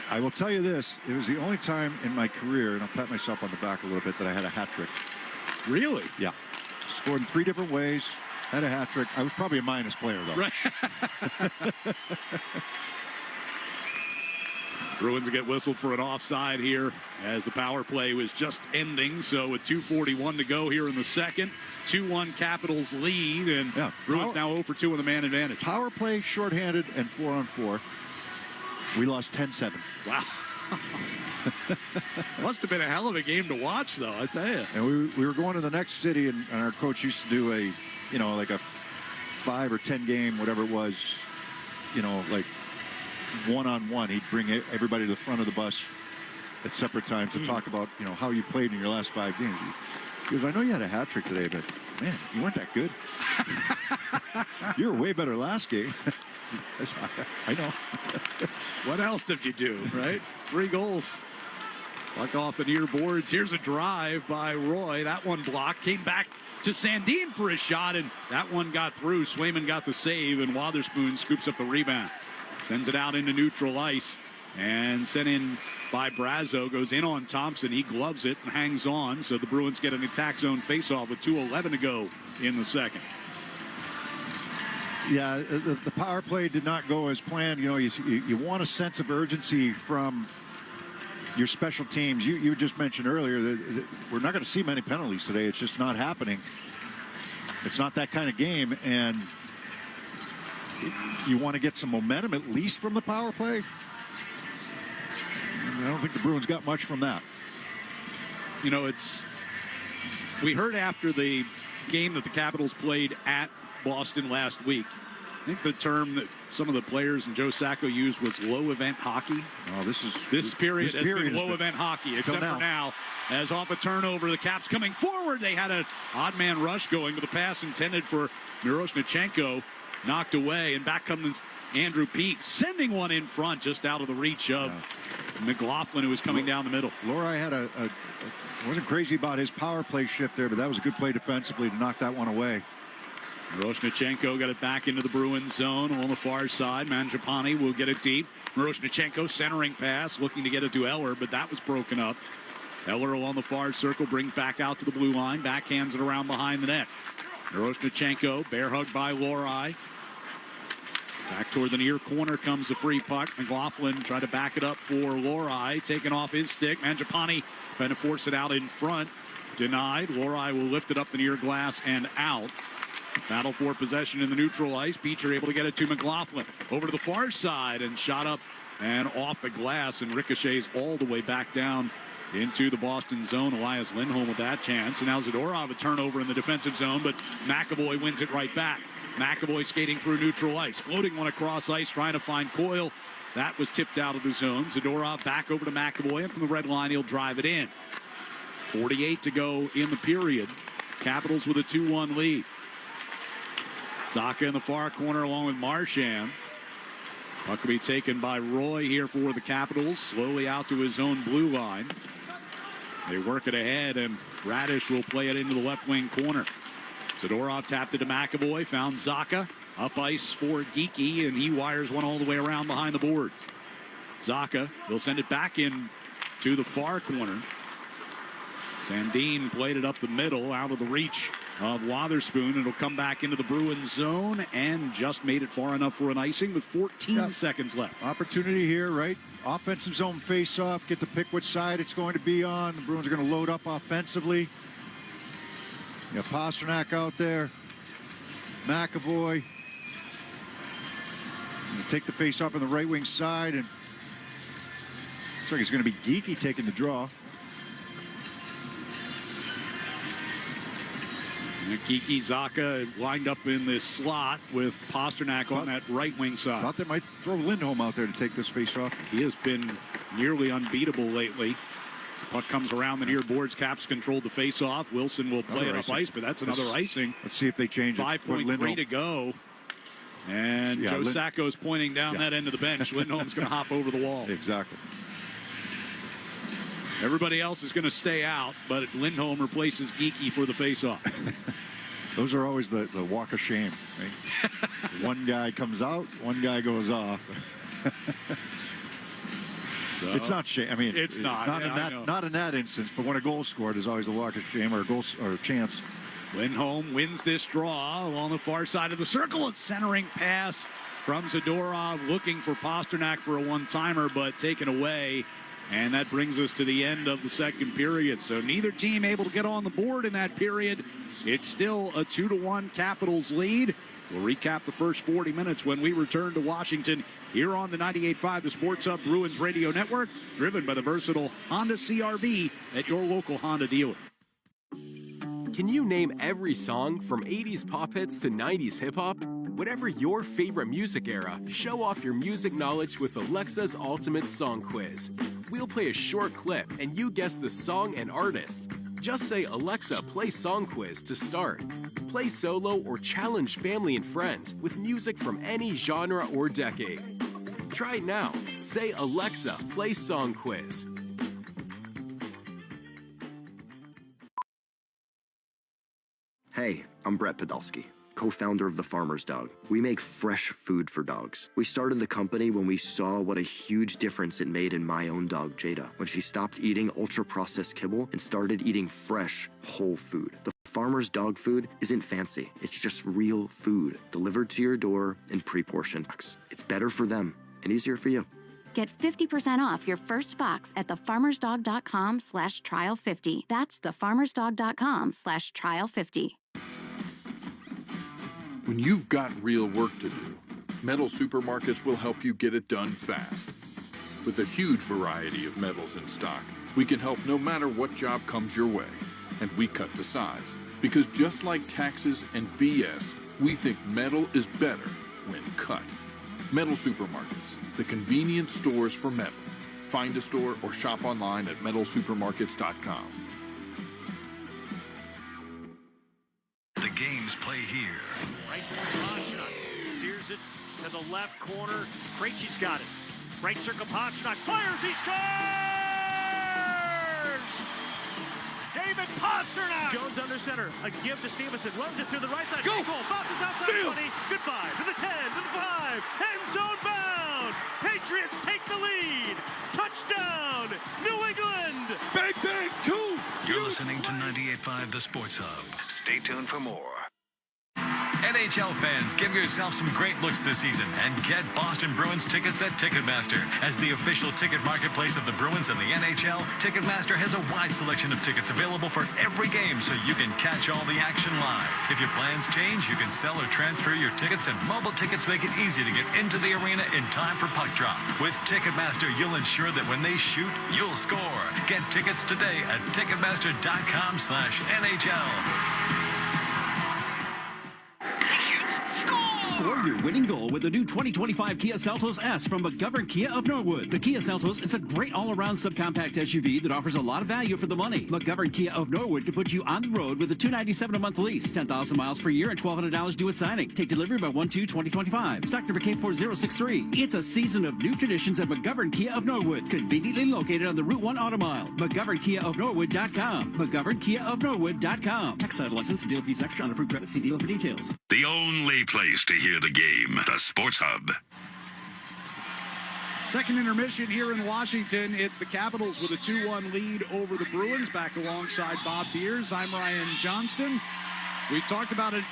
I will tell you this. It was the only time in my career, and I'll pat myself on the back a little bit, that I had a hat trick. Really? Yeah. Scored in 3 different ways. Had a hat trick. I was probably a minus player, though. Right. Bruins get whistled for an offside here as the power play was just ending. So with 2:41 to go here in the second, 2-1 Capitals lead, and Bruins now 0 for 2 in the man advantage. Power play, shorthanded, and 4-on-4. We lost 10-7. Wow. Must have been a hell of a game to watch, though, I tell you. And we were going to the next city, and our coach used to do a, like a 5 or 10 game, whatever it was, like one-on-one. He'd bring everybody to the front of the bus at separate times to talk about, how you played in your last 5 games. He goes, I know you had a hat trick today, but man, you weren't that good. You were way better last game. I know. What else did you do, right? 3 goals. Puck off the near boards. Here's a drive by Roy. That one blocked. Came back to Sandin for a shot, and that one got through. Swayman got the save, and Wotherspoon scoops up the rebound. Sends it out into neutral ice, and sent in by Brazo. Goes in on Thompson. He gloves it and hangs on, so the Bruins get an attack zone faceoff with 2:11 to go in the second. Yeah, the power play did not go as planned. You want a sense of urgency from your special teams. You just mentioned earlier that we're not going to see many penalties today. It's just not happening. It's not that kind of game, and you want to get some momentum at least from the power play. I don't think the Bruins got much from that. We heard after the game that the Capitals played at Boston last week. I think the term that some of the players and Joe Sacco used was low event hockey. Oh, this period has been low event hockey, except for now. As off a turnover, the Caps coming forward. They had an odd man rush going with a pass intended for Miroshnichenko, knocked away, and back comes Andrew Peak, sending one in front just out of the reach of McLaughlin, who was coming down the middle. Lori wasn't crazy about his power play shift there, but that was a good play defensively to knock that one away. Miroshnichenko got it back into the Bruins zone on the far side. Mangiapane will get it deep. Miroshnichenko centering pass, looking to get it to Eller, but that was broken up. Eller along the far circle, brings back out to the blue line, backhands it around behind the net. Miroshnichenko, bear hugged by Lorai. Back toward the near corner comes the free puck. McLaughlin tried to back it up for Lorai, taken off his stick. Mangiapane trying to force it out in front. Denied. Lorai will lift it up the near glass and out. Battle for possession in the neutral ice. Beecher able to get it to McLaughlin. Over to the far side and shot up and off the glass, and ricochets all the way back down into the Boston zone. Elias Lindholm with that chance. And now Zadorov a turnover in the defensive zone, but McAvoy wins it right back. McAvoy skating through neutral ice. Floating one across ice, trying to find Coyle. That was tipped out of the zone. Zadorov back over to McAvoy. And from the red line, he'll drive it in. 48 to go in the period. Capitals with a 2-1 lead. Zacha in the far corner along with Marchand. Puck will be taken by Roy here for the Capitals. Slowly out to his own blue line. They work it ahead, and Radish will play it into the left wing corner. Zadorov tapped it to McAvoy, found Zacha. Up ice for Geekie, and he wires one all the way around behind the boards. Zacha will send it back in to the far corner. Sandin played it up the middle, out of the reach of Wotherspoon. It'll come back into the Bruins zone and just made it far enough for an icing with 14 seconds left. Opportunity here, right? Offensive zone face-off. Get to pick which side it's going to be on. The Bruins are going to load up offensively. You have Pasternak out there. McAvoy. Take the face-off on the right wing side, and looks like it's going to be Geekie taking the draw. Geekie, Zacha lined up in this slot with Pasternak on that right wing side. Thought they might throw Lindholm out there to take this face-off. He has been nearly unbeatable lately. The puck comes around the near boards. Caps controlled the face-off. Wilson will play it up ice, but that's another icing. Let's see if they change it. 5.3 to go. And Joe Sacco's pointing down that end of the bench. Lindholm's going to hop over the wall. Exactly. Everybody else is going to stay out, but Lindholm replaces Geekie for the face-off. Those are always the walk of shame. Right? One guy comes out, one guy goes off. So, it's not shame. I mean, it's not. Not in that instance, but when a goal scored, there's always a walk of shame or a goal or a chance. Lindholm wins this draw along the far side of the circle. A centering pass from Zadorov, looking for Pasternak for a one-timer, but taken away. And that brings us to the end of the second period. So neither team able to get on the board in that period. It's still a 2-1 Capitals lead. We'll recap the first 40 minutes when we return to Washington here on the 98.5 The Sports Hub Bruins Radio Network, driven by the versatile Honda CR-V at your local Honda dealer. Can you name every song from 80s pop hits to 90s hip-hop? Whatever your favorite music era, show off your music knowledge with Alexa's Ultimate Song Quiz. We'll play a short clip and you guess the song and artist. Just say, Alexa, play Song Quiz to start. Play solo or challenge family and friends with music from any genre or decade. Try it now. Say, Alexa, play Song Quiz. Hey, I'm Brett Podolsky, co-founder of The Farmer's Dog. We make fresh food for dogs. We started the company when we saw what a huge difference it made in my own dog, Jada, when she stopped eating ultra-processed kibble and started eating fresh, whole food. The Farmer's Dog food isn't fancy. It's just real food delivered to your door in pre-portioned packs. It's better for them and easier for you. Get 50% off your first box at thefarmersdog.com/trial50. That's thefarmersdog.com/trial50. When you've got real work to do, Metal Supermarkets will help you get it done fast. With a huge variety of metals in stock, we can help no matter what job comes your way. And we cut to size. Because just like taxes and BS, we think metal is better when cut. Metal Supermarkets, the convenient stores for metal. Find a store or shop online at metalsupermarkets.com. The games play here. Right Pasternak steers it to the left corner. Krejci's got it. Right circle, Pasternak fires, he scores! David Pasternak! Jones under center, a give to Stevenson, runs it through the right side. Go! Goal, bounces outside 20, goodbye to the 10, to the 5, end zone bound! Patriots take the lead! Touchdown, New England! Bang, bang, 2! You're listening to 98.5 The Sports Hub. Stay tuned for more. NHL fans, give yourself some great looks this season and get Boston Bruins tickets at Ticketmaster. As the official ticket marketplace of the Bruins and the NHL, Ticketmaster has a wide selection of tickets available for every game so you can catch all the action live. If your plans change, you can sell or transfer your tickets, and mobile tickets make it easy to get into the arena in time for puck drop. With Ticketmaster, you'll ensure that when they shoot, you'll score. Get tickets today at Ticketmaster.com/NHL. Score your winning goal with the new 2025 Kia Seltos S from McGovern Kia of Norwood. The Kia Seltos is a great all-around subcompact SUV that offers a lot of value for the money. McGovern Kia of Norwood can put you on the road with a $297 a month lease, 10,000 miles per year, and $1,200 due at signing. Take delivery by 1/2/2025. Stock number K4063. It's a season of new traditions at McGovern Kia of Norwood, conveniently located on the Route 1 Auto Mile. McGovernKiaofNorwood.com. McGovernKiaofNorwood.com. Text title license, dealer fees extra on approved credit. See dealer for details. The only place to hear the game, the Sports Hub. Second intermission here in Washington. It's the Capitals with a 2-1 lead over the Bruins. Back alongside Bob Beers, I'm Ryan Johnston. We talked about it,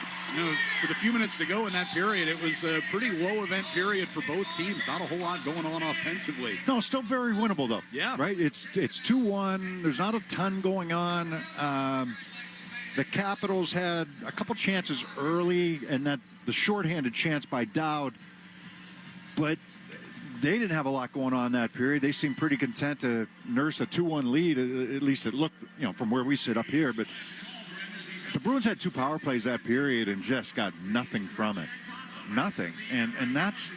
with a few minutes to go in that period. It was a pretty low event period for both teams. Not a whole lot going on offensively. No, still very winnable though. Yeah. Right. It's 2-1. There's not a ton going on. The Capitals had a couple chances early, and that the shorthanded chance by Dowd, but they didn't have a lot going on that period. They seemed pretty content to nurse a 2-1 lead. At least it looked, from where we sit up here. But the Bruins had 2 power plays that period and just got nothing from it. Nothing. And that's,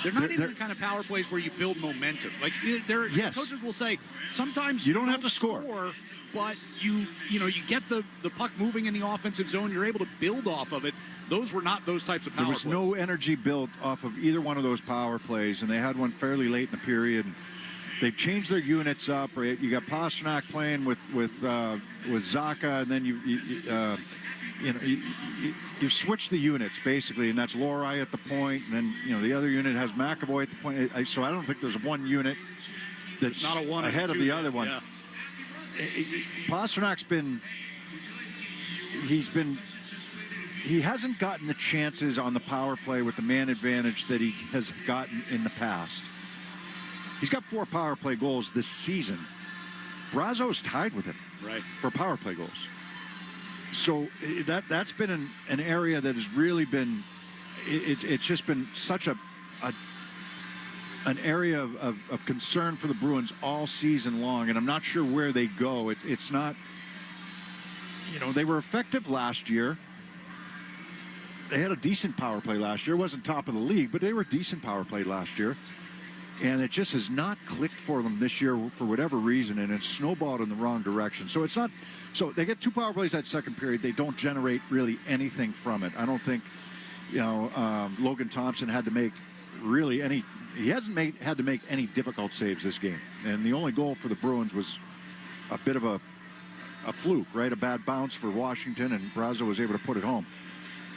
they're not even the kind of power plays where you build momentum. Like, coaches will say, sometimes you don't have to score. But you get the puck moving in the offensive zone. You're able to build off of it. Those were not those types of power plays. There was no energy built off of either one of those power plays, and they had one fairly late in the period. They've changed their units up. Right? You got Pasternak playing with Zacha, and then you switch the units basically, and that's Lohrei at the point, and then the other unit has McAvoy at the point. So I don't think there's one unit that's not a one ahead of the other one. Yeah. Pasternak's he hasn't gotten the chances on the power play with the man advantage that he has gotten in the past. He's got 4 power play goals this season. Brazo's tied with him for power play goals. So that's been an area that has really been, it's just been such an area of concern for the Bruins all season long, and I'm not sure where they go. It's not, they were effective last year. They had a decent power play last year. It wasn't top of the league, but they were a decent power play last year. And it just has not clicked for them this year for whatever reason, and it's snowballed in the wrong direction. So it's not, so they get 2 power plays that second period. They don't generate really anything from it. I don't think, Logan Thompson had to make really any, he hasn't had to make any difficult saves this game. And the only goal for the Bruins was a bit of a fluke, right? A bad bounce for Washington, and Brazo was able to put it home.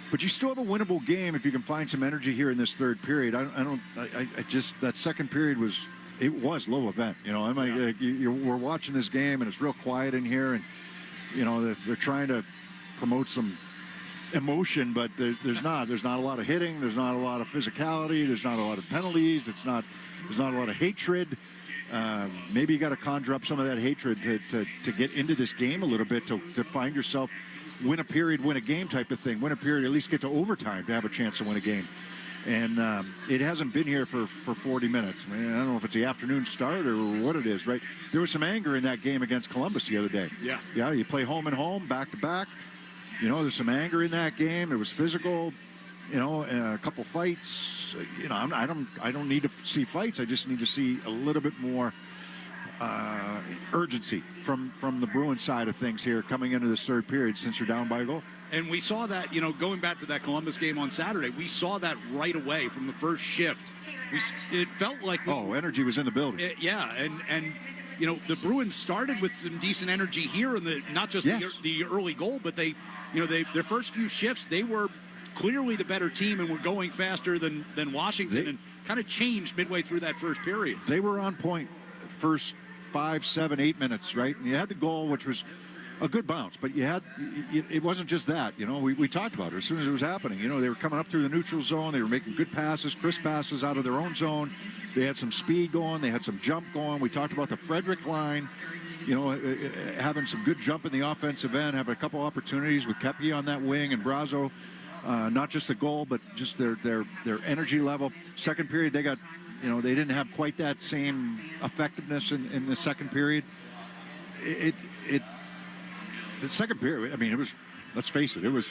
But you still have a winnable game if you can find some energy here in this third period. I just, that second period was low event. We're watching this game and it's real quiet in here, and they're trying to promote some emotion, but there's not a lot of hitting, there's not a lot of physicality, there's not a lot of penalties, there's not a lot of hatred. Maybe you got to conjure up some of that hatred to get into this game a little bit, to find yourself win a period, win a game type of thing. Win a period, at least get to overtime to have a chance to win a game. And it hasn't been here for 40 minutes. I don't know if it's the afternoon start or what it is, right? There was some anger in that game against Columbus the other day. Yeah. Yeah, you play home and home, back to back. There's some anger in that game. It was physical, a couple fights. I don't need to see fights. I just need to see a little bit more urgency from the Bruins side of things here coming into this third period since you're down by a goal. And we saw that, going back to that Columbus game on Saturday, we saw that right away from the first shift. It felt like energy was in the building. And the Bruins started with some decent energy here in not just the early goal, but their first few shifts, they were clearly the better team and were going faster than Washington, and kind of changed midway through that first period. They were on point first 5, 7, 8 minutes, right? And you had the goal, which was a good bounce, but it wasn't just that. We talked about it as soon as it was happening. They were coming up through the neutral zone. They were making good passes, crisp passes out of their own zone. They had some speed going. They had some jump going. We talked about the Frederick line, having some good jump in the offensive end, having a couple opportunities with Kepi on that wing and Brazo. Not just the goal, but just their energy level. Second period, they got, they didn't have quite that same effectiveness in the second period. The second period, I mean, it was, let's face it, it was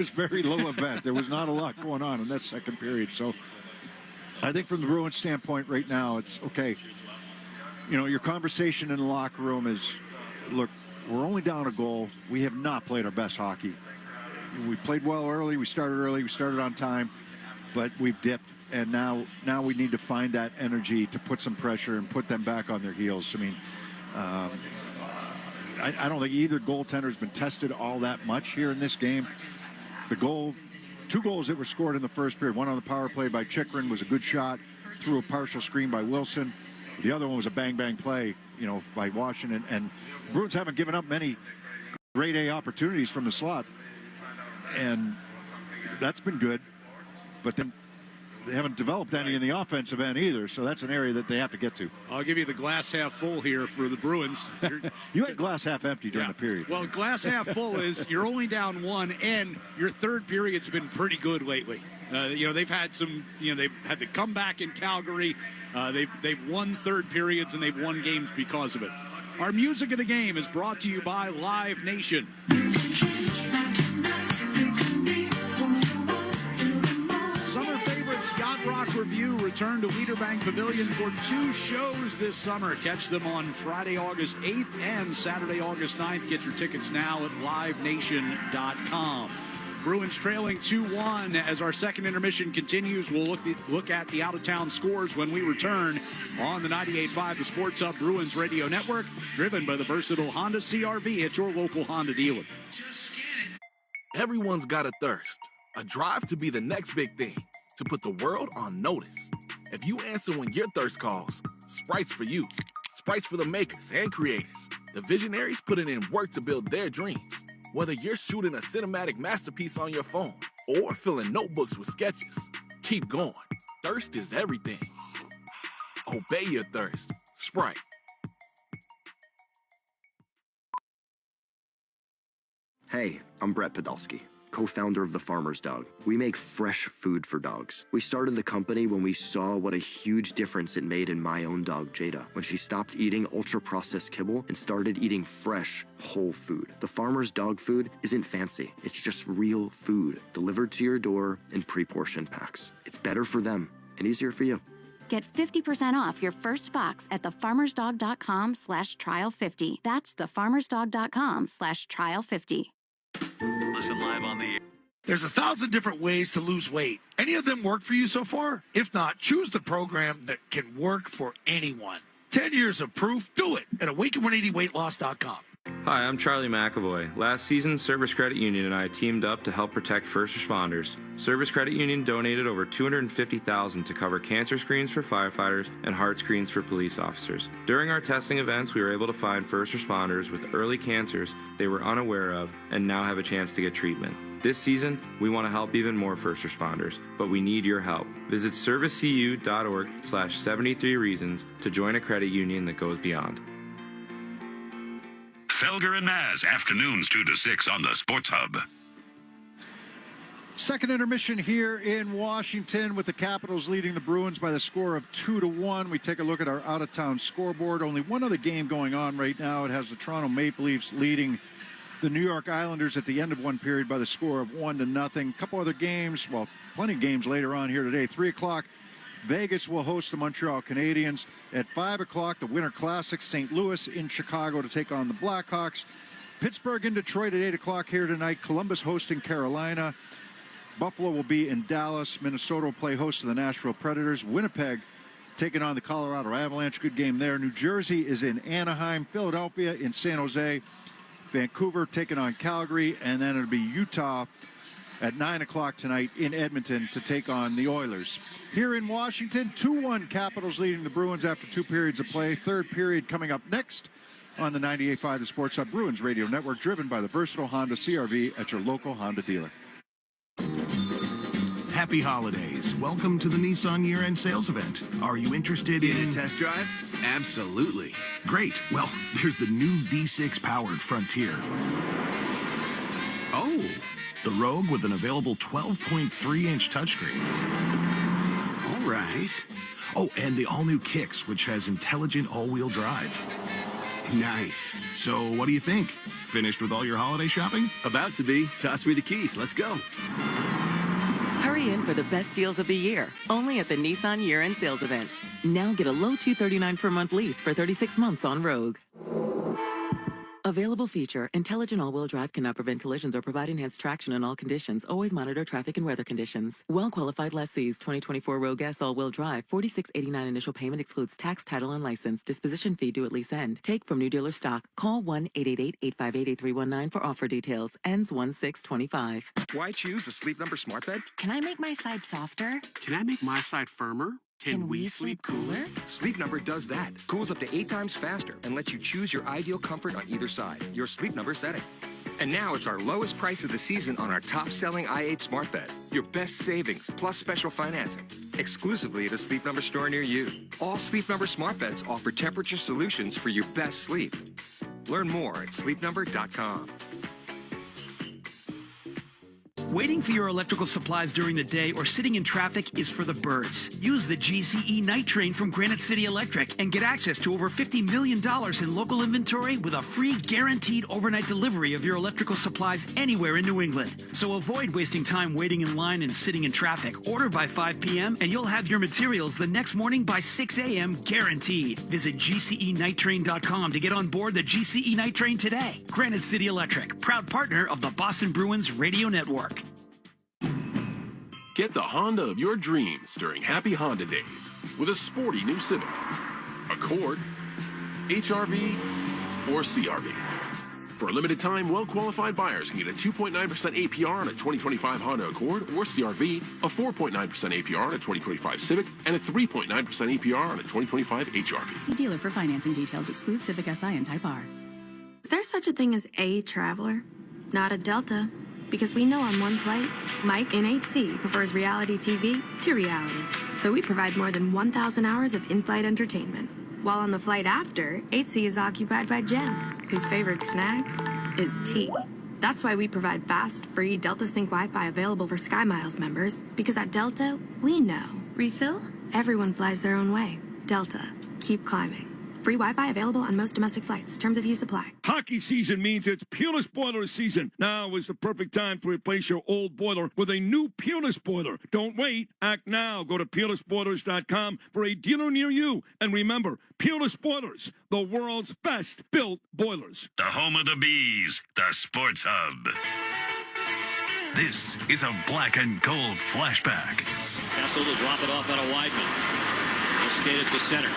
very low event. There was not a lot going on in that second period. So I think from the Bruins standpoint right now, it's okay. Your conversation in the locker room is, look, we're only down a goal. We have not played our best hockey. We played well early. We started on time, but we've dipped. And now we need to find that energy to put some pressure and put them back on their heels. I mean, I don't think either goaltender has been tested all that much here in this game. Two goals that were scored in the first period. One on the power play by Chychrun was a good shot, through a partial screen by Wilson. The other one was a bang-bang play, by Washington. And Bruins haven't given up many grade A opportunities from the slot. And that's been good. But then they haven't developed any in the offensive end either, so that's an area that they have to get to. I'll give you the glass half full here for the Bruins. You had glass half empty during the period. Well, glass half full is you're only down one, and your third period's been pretty good lately. They've had some, they've had to come back in Calgary. They've won third periods, and they've won games because of it. Our music of the game is brought to you by Live Nation. Summer favorites Yacht Rock Review return to Leaderbank Pavilion for 2 shows this summer. Catch them on Friday, August 8th and Saturday, August 9th. Get your tickets now at livenation.com. Bruins trailing 2-1 as our second intermission continues. We'll look at the out-of-town scores when we return on the 98.5 The Sports Hub Bruins Radio Network, driven by the versatile Honda CR-V at your local Honda dealer. Everyone's got a thirst, a drive to be the next big thing, to put the world on notice. If you answer when your thirst calls, Sprite's for you. Sprite's for the makers and creators, the visionaries putting in work to build their dreams. Whether you're shooting a cinematic masterpiece on your phone or filling notebooks with sketches, keep going. Thirst is everything. Obey your thirst. Sprite. Hey, I'm Brett Podolsky, co-founder of The Farmer's Dog. We make fresh food for dogs. We started the company when we saw what a huge difference it made in my own dog, Jada, when she stopped eating ultra-processed kibble and started eating fresh, whole food. The Farmer's Dog food isn't fancy. It's just real food delivered to your door in pre-portioned packs. It's better for them and easier for you. Get 50% off your first box at thefarmersdog.com/trial50. That's thefarmersdog.com/trial50. Listen live on the air. There's 1,000 different ways to lose weight. Any of them work for you so far? If not, choose the program that can work for anyone. 10 years of proof. Do it at awaken180weightloss.com. Hi, I'm Charlie McAvoy. Last season, Service Credit Union and I teamed up to help protect first responders. Service Credit Union donated over $250,000 to cover cancer screens for firefighters and heart screens for police officers. During our testing events, we were able to find first responders with early cancers they were unaware of and now have a chance to get treatment. This season, we want to help even more first responders, but we need your help. Visit servicecu.org/73 reasons to join a credit union that goes beyond. Felger and Maz, afternoons 2 to 6 on the Sports Hub. Second intermission here in Washington with the Capitals leading the Bruins by the score of 2-1. We take a look at our out-of-town scoreboard. Only one other game going on right now. It has the Toronto Maple Leafs leading the New York Islanders at the end of one period by the score of 1-0. A couple other games, well, plenty of games later on here today. 3 o'clock, Vegas will host the Montreal Canadiens. At 5 o'clock, the Winter Classic, St. Louis in Chicago to take on the Blackhawks. Pittsburgh in Detroit at 8 o'clock here tonight. Columbus hosting Carolina. Buffalo will be in Dallas. Minnesota will play host to the Nashville Predators. Winnipeg taking on the Colorado Avalanche. Good game there. New Jersey is in Anaheim. Philadelphia in San Jose. Vancouver taking on Calgary. And then it'll be Utah at 9 o'clock tonight in Edmonton to take on the Oilers. Here in Washington, 2-1 Capitals leading the Bruins after 2 periods of play. Third period coming up next on the 98.5 The Sports Hub Bruins Radio Network, driven by the versatile Honda CRV at your local Honda dealer. Happy holidays. Welcome to the Nissan year-end sales event. Are you interested in a test drive? Absolutely. Great. Well, there's the new V6 powered Frontier. Oh, the Rogue with an available 12.3-inch touchscreen. All right. Oh, and the all-new Kicks, which has intelligent all-wheel drive. Nice. So, what do you think? Finished with all your holiday shopping? About to be. Toss me the keys. Let's go. Hurry in for the best deals of the year, only at the Nissan year-end sales event. Now get a low $239 per month lease for 36 months on Rogue. Available feature, intelligent all-wheel drive cannot prevent collisions or provide enhanced traction in all conditions. Always monitor traffic and weather conditions. Well-qualified lessees, 2024 Rogue S all-wheel drive, $46.89 initial payment excludes tax, title, and license. Disposition fee due at lease end. Take from new dealer stock. Call 1-888-858-8319 for offer details. Ends 1/6/25. Why choose a Sleep Number smart bed? Can I make my side softer? Can I make my side firmer? Can we sleep cooler? Sleep Number does that. Cools up to 8 times faster and lets you choose your ideal comfort on either side, your Sleep Number setting. And now it's our lowest price of the season on our top-selling i8 smart bed. Your best savings plus special financing. Exclusively at a Sleep Number store near you. All Sleep Number smart beds offer temperature solutions for your best sleep. Learn more at sleepnumber.com. Waiting for your electrical supplies during the day or sitting in traffic is for the birds. Use the GCE Night Train from Granite City Electric and get access to over $50 million in local inventory with a free guaranteed overnight delivery of your electrical supplies anywhere in New England. So avoid wasting time waiting in line and sitting in traffic. Order by 5 p.m. and you'll have your materials the next morning by 6 a.m. guaranteed. Visit GCEnighttrain.com to get on board the GCE Night Train today. Granite City Electric, proud partner of the Boston Bruins Radio Network. Get the Honda of your dreams during Happy Honda Days with a sporty new Civic, Accord, HR-V, or CR-V. For a limited time, well-qualified buyers can get a 2.9% APR on a 2025 Honda Accord or CR-V, a 4.9% APR on a 2025 Civic, and a 3.9% APR on a 2025 HR-V. See dealer for financing details. Exclude Civic Si and Type R. Is there such a thing as a traveler? Not a Delta. Because we know on one flight, Mike in 8C prefers reality TV to reality. So we provide more than 1,000 hours of in-flight entertainment. While on the flight after, 8C is occupied by Jen, whose favorite snack is tea. That's why we provide fast, free Delta Sync Wi-Fi available for SkyMiles members. Because at Delta, we know. Refill? Everyone flies their own way. Delta. Keep climbing. Free Wi-Fi available on most domestic flights. Terms of use apply. Hockey season means it's Peerless Boiler season. Now is the perfect time to replace your old boiler with a new Peerless Boiler. Don't wait. Act now. Go to peerlessboilers.com for a dealer near you. And remember, Peerless Boilers, the world's best built boilers. The home of the bees, the Sports Hub. This is a black and gold flashback. Kessel to drop it off on a Weidman. He'll skate it to center.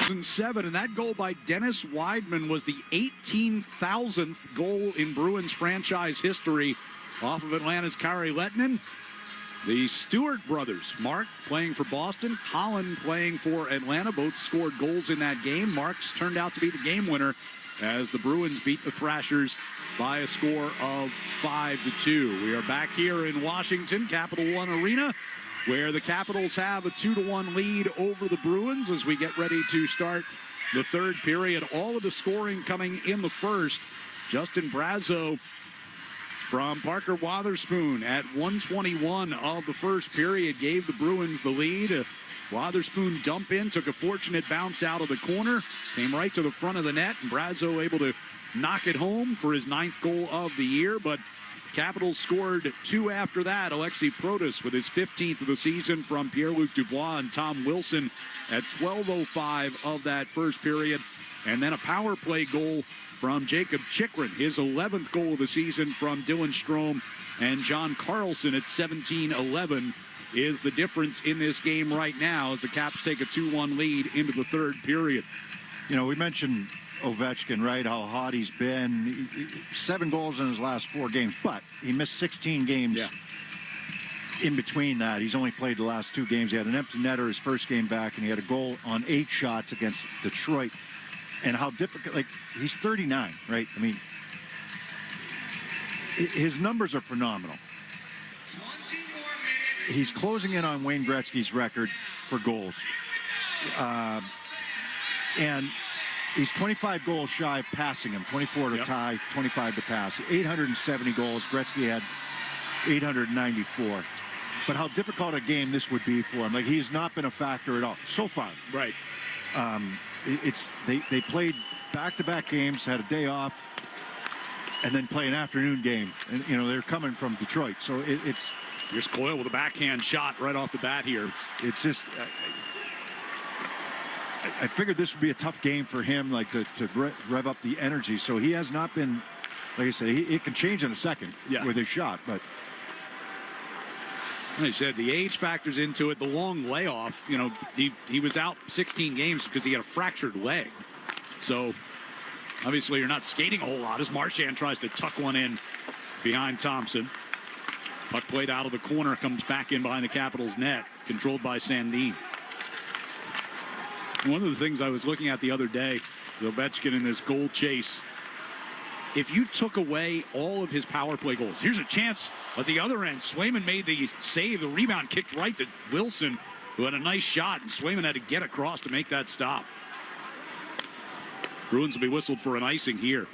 2007, and that goal by Dennis Weidman was the 18,000th goal in Bruins franchise history off of Atlanta's Kari Lehtinen. The Stewart brothers, Mark playing for Boston, Colin playing for Atlanta, both scored goals in that game. Mark's turned out to be the game winner as the Bruins beat the Thrashers by a score of 5-2. We are back here in Washington, Capital One Arena, where the Capitals have a 2-1 lead over the Bruins as we get ready to start the third period. All of the scoring coming in the first. Justin Brazeau from Parker Wotherspoon at 1:21 of the first period gave the Bruins the lead. Wotherspoon dump in, took a fortunate bounce out of the corner, came right to the front of the net, and Brazeau able to knock it home for his 9th goal of the year. But Capitals scored 2 after that. Alexi Protas with his 15th of the season from Pierre-Luc Dubois and Tom Wilson at 12:05 of that first period. And then a power play goal from Jacob Chikrin, his 11th goal of the season from Dylan Strome and John Carlson at 17:11 is the difference in this game right now as the Caps take a 2-1 lead into the third period. You know, we mentioned Ovechkin, right, how hot he's been. 7 goals in his last 4 games, but he missed 16 games in between that. He's only played the last 2 games. He had an empty netter his first game back, and he had a goal on 8 shots against Detroit. and how difficult. Like, he's 39, right? I mean, his numbers are phenomenal. He's closing in on Wayne Gretzky's record for goals. And he's 25 goals shy of passing him, 24 to tie, 25 to pass. 870 goals. Gretzky had 894. But how difficult a game this would be for him. Like, he's not been a factor at all so far. Right. They played back-to-back games, had a day off, and then play an afternoon game. And, you know, they're coming from Detroit. So it's... Here's Coyle with a backhand shot right off the bat here. It's just... I figured this would be a tough game for him, like to rev up the energy. So he has not been, like I say, it can change in a second with his shot. But like I said, the age factors into it. The long layoff, you know, he was out 16 games because he had a fractured leg. So obviously you're not skating a whole lot as Marchand tries to tuck one in behind Thompson. Puck played out of the corner, comes back in behind the Capitals net, controlled by Sandin. One of the things I was looking at the other day, Ovechkin in this goal chase, if you took away all of his power play goals, here's a chance at the other end. Swayman made the save. The rebound kicked right to Wilson, who had a nice shot, and Swayman had to get across to make that stop. Bruins will be whistled for an icing here.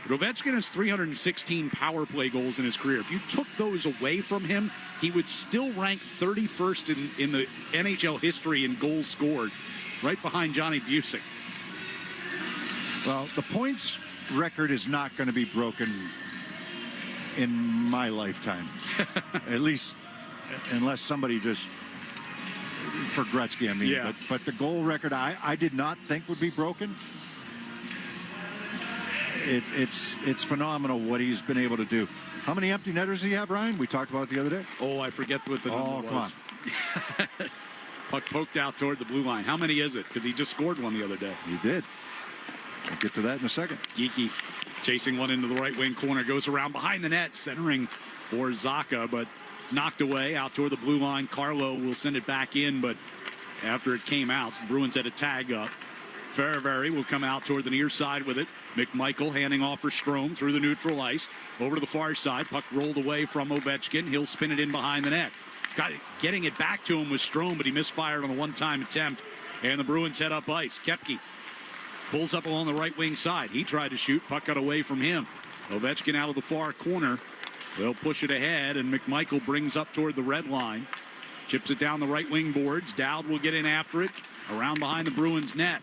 But Ovechkin has 316 power play goals in his career. If you took those away from him, he would still rank 31st in the NHL history in goals scored, right behind Johnny Busick. Well, the points record is not going to be broken in my lifetime. At least, unless somebody just, for Gretzky, I mean. Yeah. But the goal record, I did not think would be broken. It's phenomenal what he's been able to do. How many empty netters do you have, Ryan? We talked about it the other day. Oh, I forget what the number was. Come on. Puck poked out toward the blue line. How many is it? Because he just scored one the other day. He did. We'll get to that in a second. Geeky chasing one into the right wing corner. Goes around behind the net, centering for Zacha, but knocked away out toward the blue line. Carlo will send it back in, but after it came out, so the Bruins had a tag up. Ferravari will come out toward the near side with it. McMichael handing off for Strome through the neutral ice. Over to the far side. Puck rolled away from Ovechkin. He'll spin it in behind the net. Getting it back to him was Strome, but he misfired on a one-time attempt. And the Bruins head up ice. Koepke pulls up along the right wing side. He tried to shoot. Puck got away from him. Ovechkin out of the far corner. They'll push it ahead, and McMichael brings up toward the red line. Chips it down the right wing boards. Dowd will get in after it. Around behind the Bruins net.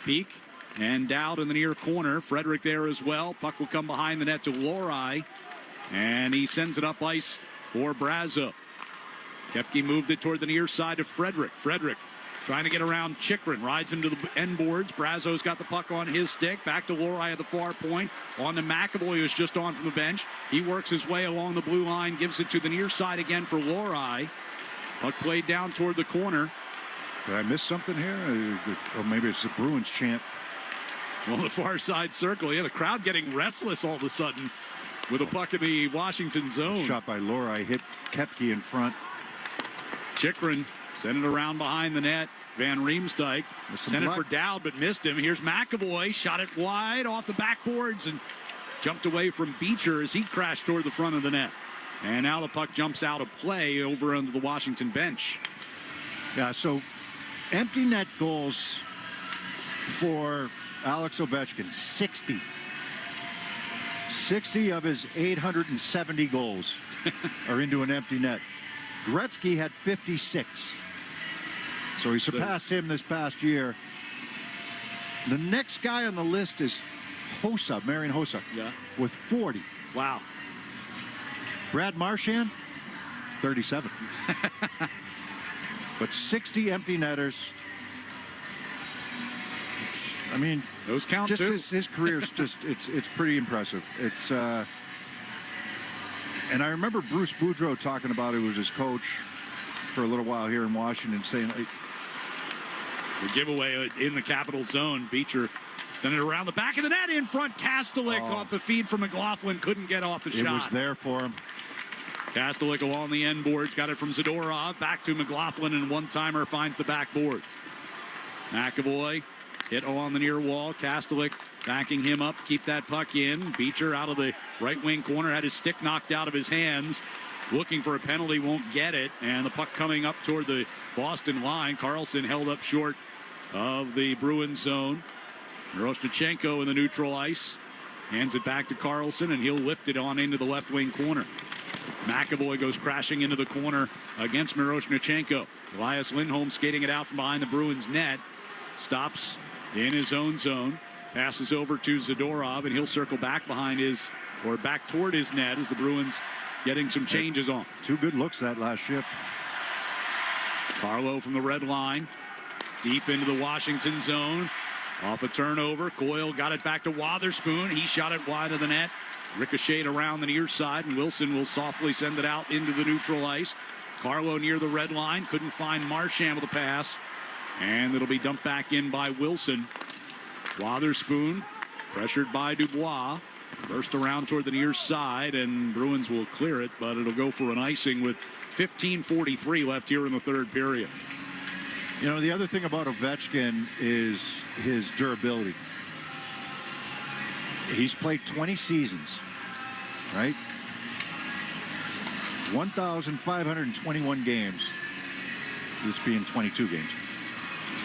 Peak and Dowd in the near corner. Frederick there as well. Puck will come behind the net to Lohrei. And he sends it up ice for Brazo. Koepke moved it toward the near side of Frederick. Frederick trying to get around Chikrin. Rides him to the end boards. Brazo's got the puck on his stick. Back to Lohrei at the far point. On to McAvoy, who's just on from the bench. He works his way along the blue line. Gives it to the near side again for Lohrei. Puck played down toward the corner. Did I miss something here? Or maybe it's the Bruins chant. Well, the far side circle. Yeah, the crowd getting restless all of a sudden with a puck in the Washington zone. Shot by Lohrei. Hit Koepke in front. Chikrin sent it around behind the net. Van Riemsdyk sent it for Dowd, but missed him. Here's McAvoy. Shot it wide off the backboards and jumped away from Beecher as he crashed toward the front of the net. And now the puck jumps out of play over under the Washington bench. Yeah, so empty net goals for Alex Ovechkin, 60. 60 of his 870 goals are into an empty net. Gretzky had 56. So he surpassed him this past year. The next guy on the list is Hossa, Marian Hossa, with 40. Wow. Brad Marchand, 37. But 60 empty netters. I mean, those count just too. His career's just it's pretty impressive. It's and I remember Bruce Boudreau talking about it. Was his coach for a little while here in Washington, saying like, it's a giveaway in the Capital zone. Beecher sent it around the back of the net in front. Kastelik off the feed from McLaughlin, couldn't get off the shot. It was there for him. Kastelik along the end boards, got it from Zadorov, back to McLaughlin, and one-timer finds the backboards. McAvoy Hit on the near wall. Kastelik backing him up to keep that puck in. Beecher out of the right wing corner, had his stick knocked out of his hands. Looking for a penalty, won't get it. And the puck coming up toward the Boston line. Carlson held up short of the Bruins zone. Miroshnichenko in the neutral ice. Hands it back to Carlson, and he'll lift it on into the left wing corner. McAvoy goes crashing into the corner against Miroshnichenko. Elias Lindholm skating it out from behind the Bruins net. Stops in his own zone. Passes over to Zadorov, and he'll circle back behind his, or back toward his net as the Bruins getting some changes on. 2 good looks that last shift. Carlo from the red line. Deep into the Washington zone. Off a turnover. Coyle got it back to Wotherspoon. He shot it wide of the net. Ricocheted around the near side, and Wilson will softly send it out into the neutral ice. Carlo near the red line. Couldn't find Marchand with a pass. And it'll be dumped back in by Wilson. Wotherspoon pressured by Dubois. Burst around toward the near side, and Bruins will clear it, but it'll go for an icing with 15:43 left here in the third period. You know, the other thing about Ovechkin is his durability. He's played 20 seasons, right? 1,521 games. This being 22 games.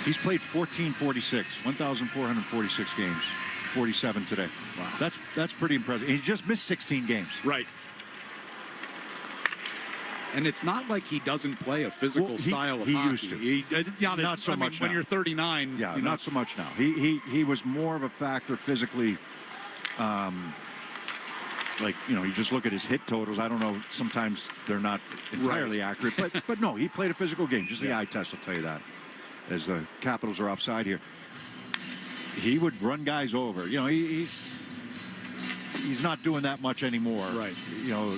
He's played 1,446 games. 47 today. Wow. That's pretty impressive. He just missed 16 games. Right. And it's not like he doesn't play a physical style of hockey. He used to. Not so much when you're 39. Yeah, not so much now. He was more of a factor physically. Like, you know, you just look at his hit totals. I don't know. Sometimes they're not entirely accurate. But no, he played a physical game. Just the eye test will tell you that. As the Capitals are offside here. He would run guys over. You know, he's not doing that much anymore. Right. You know,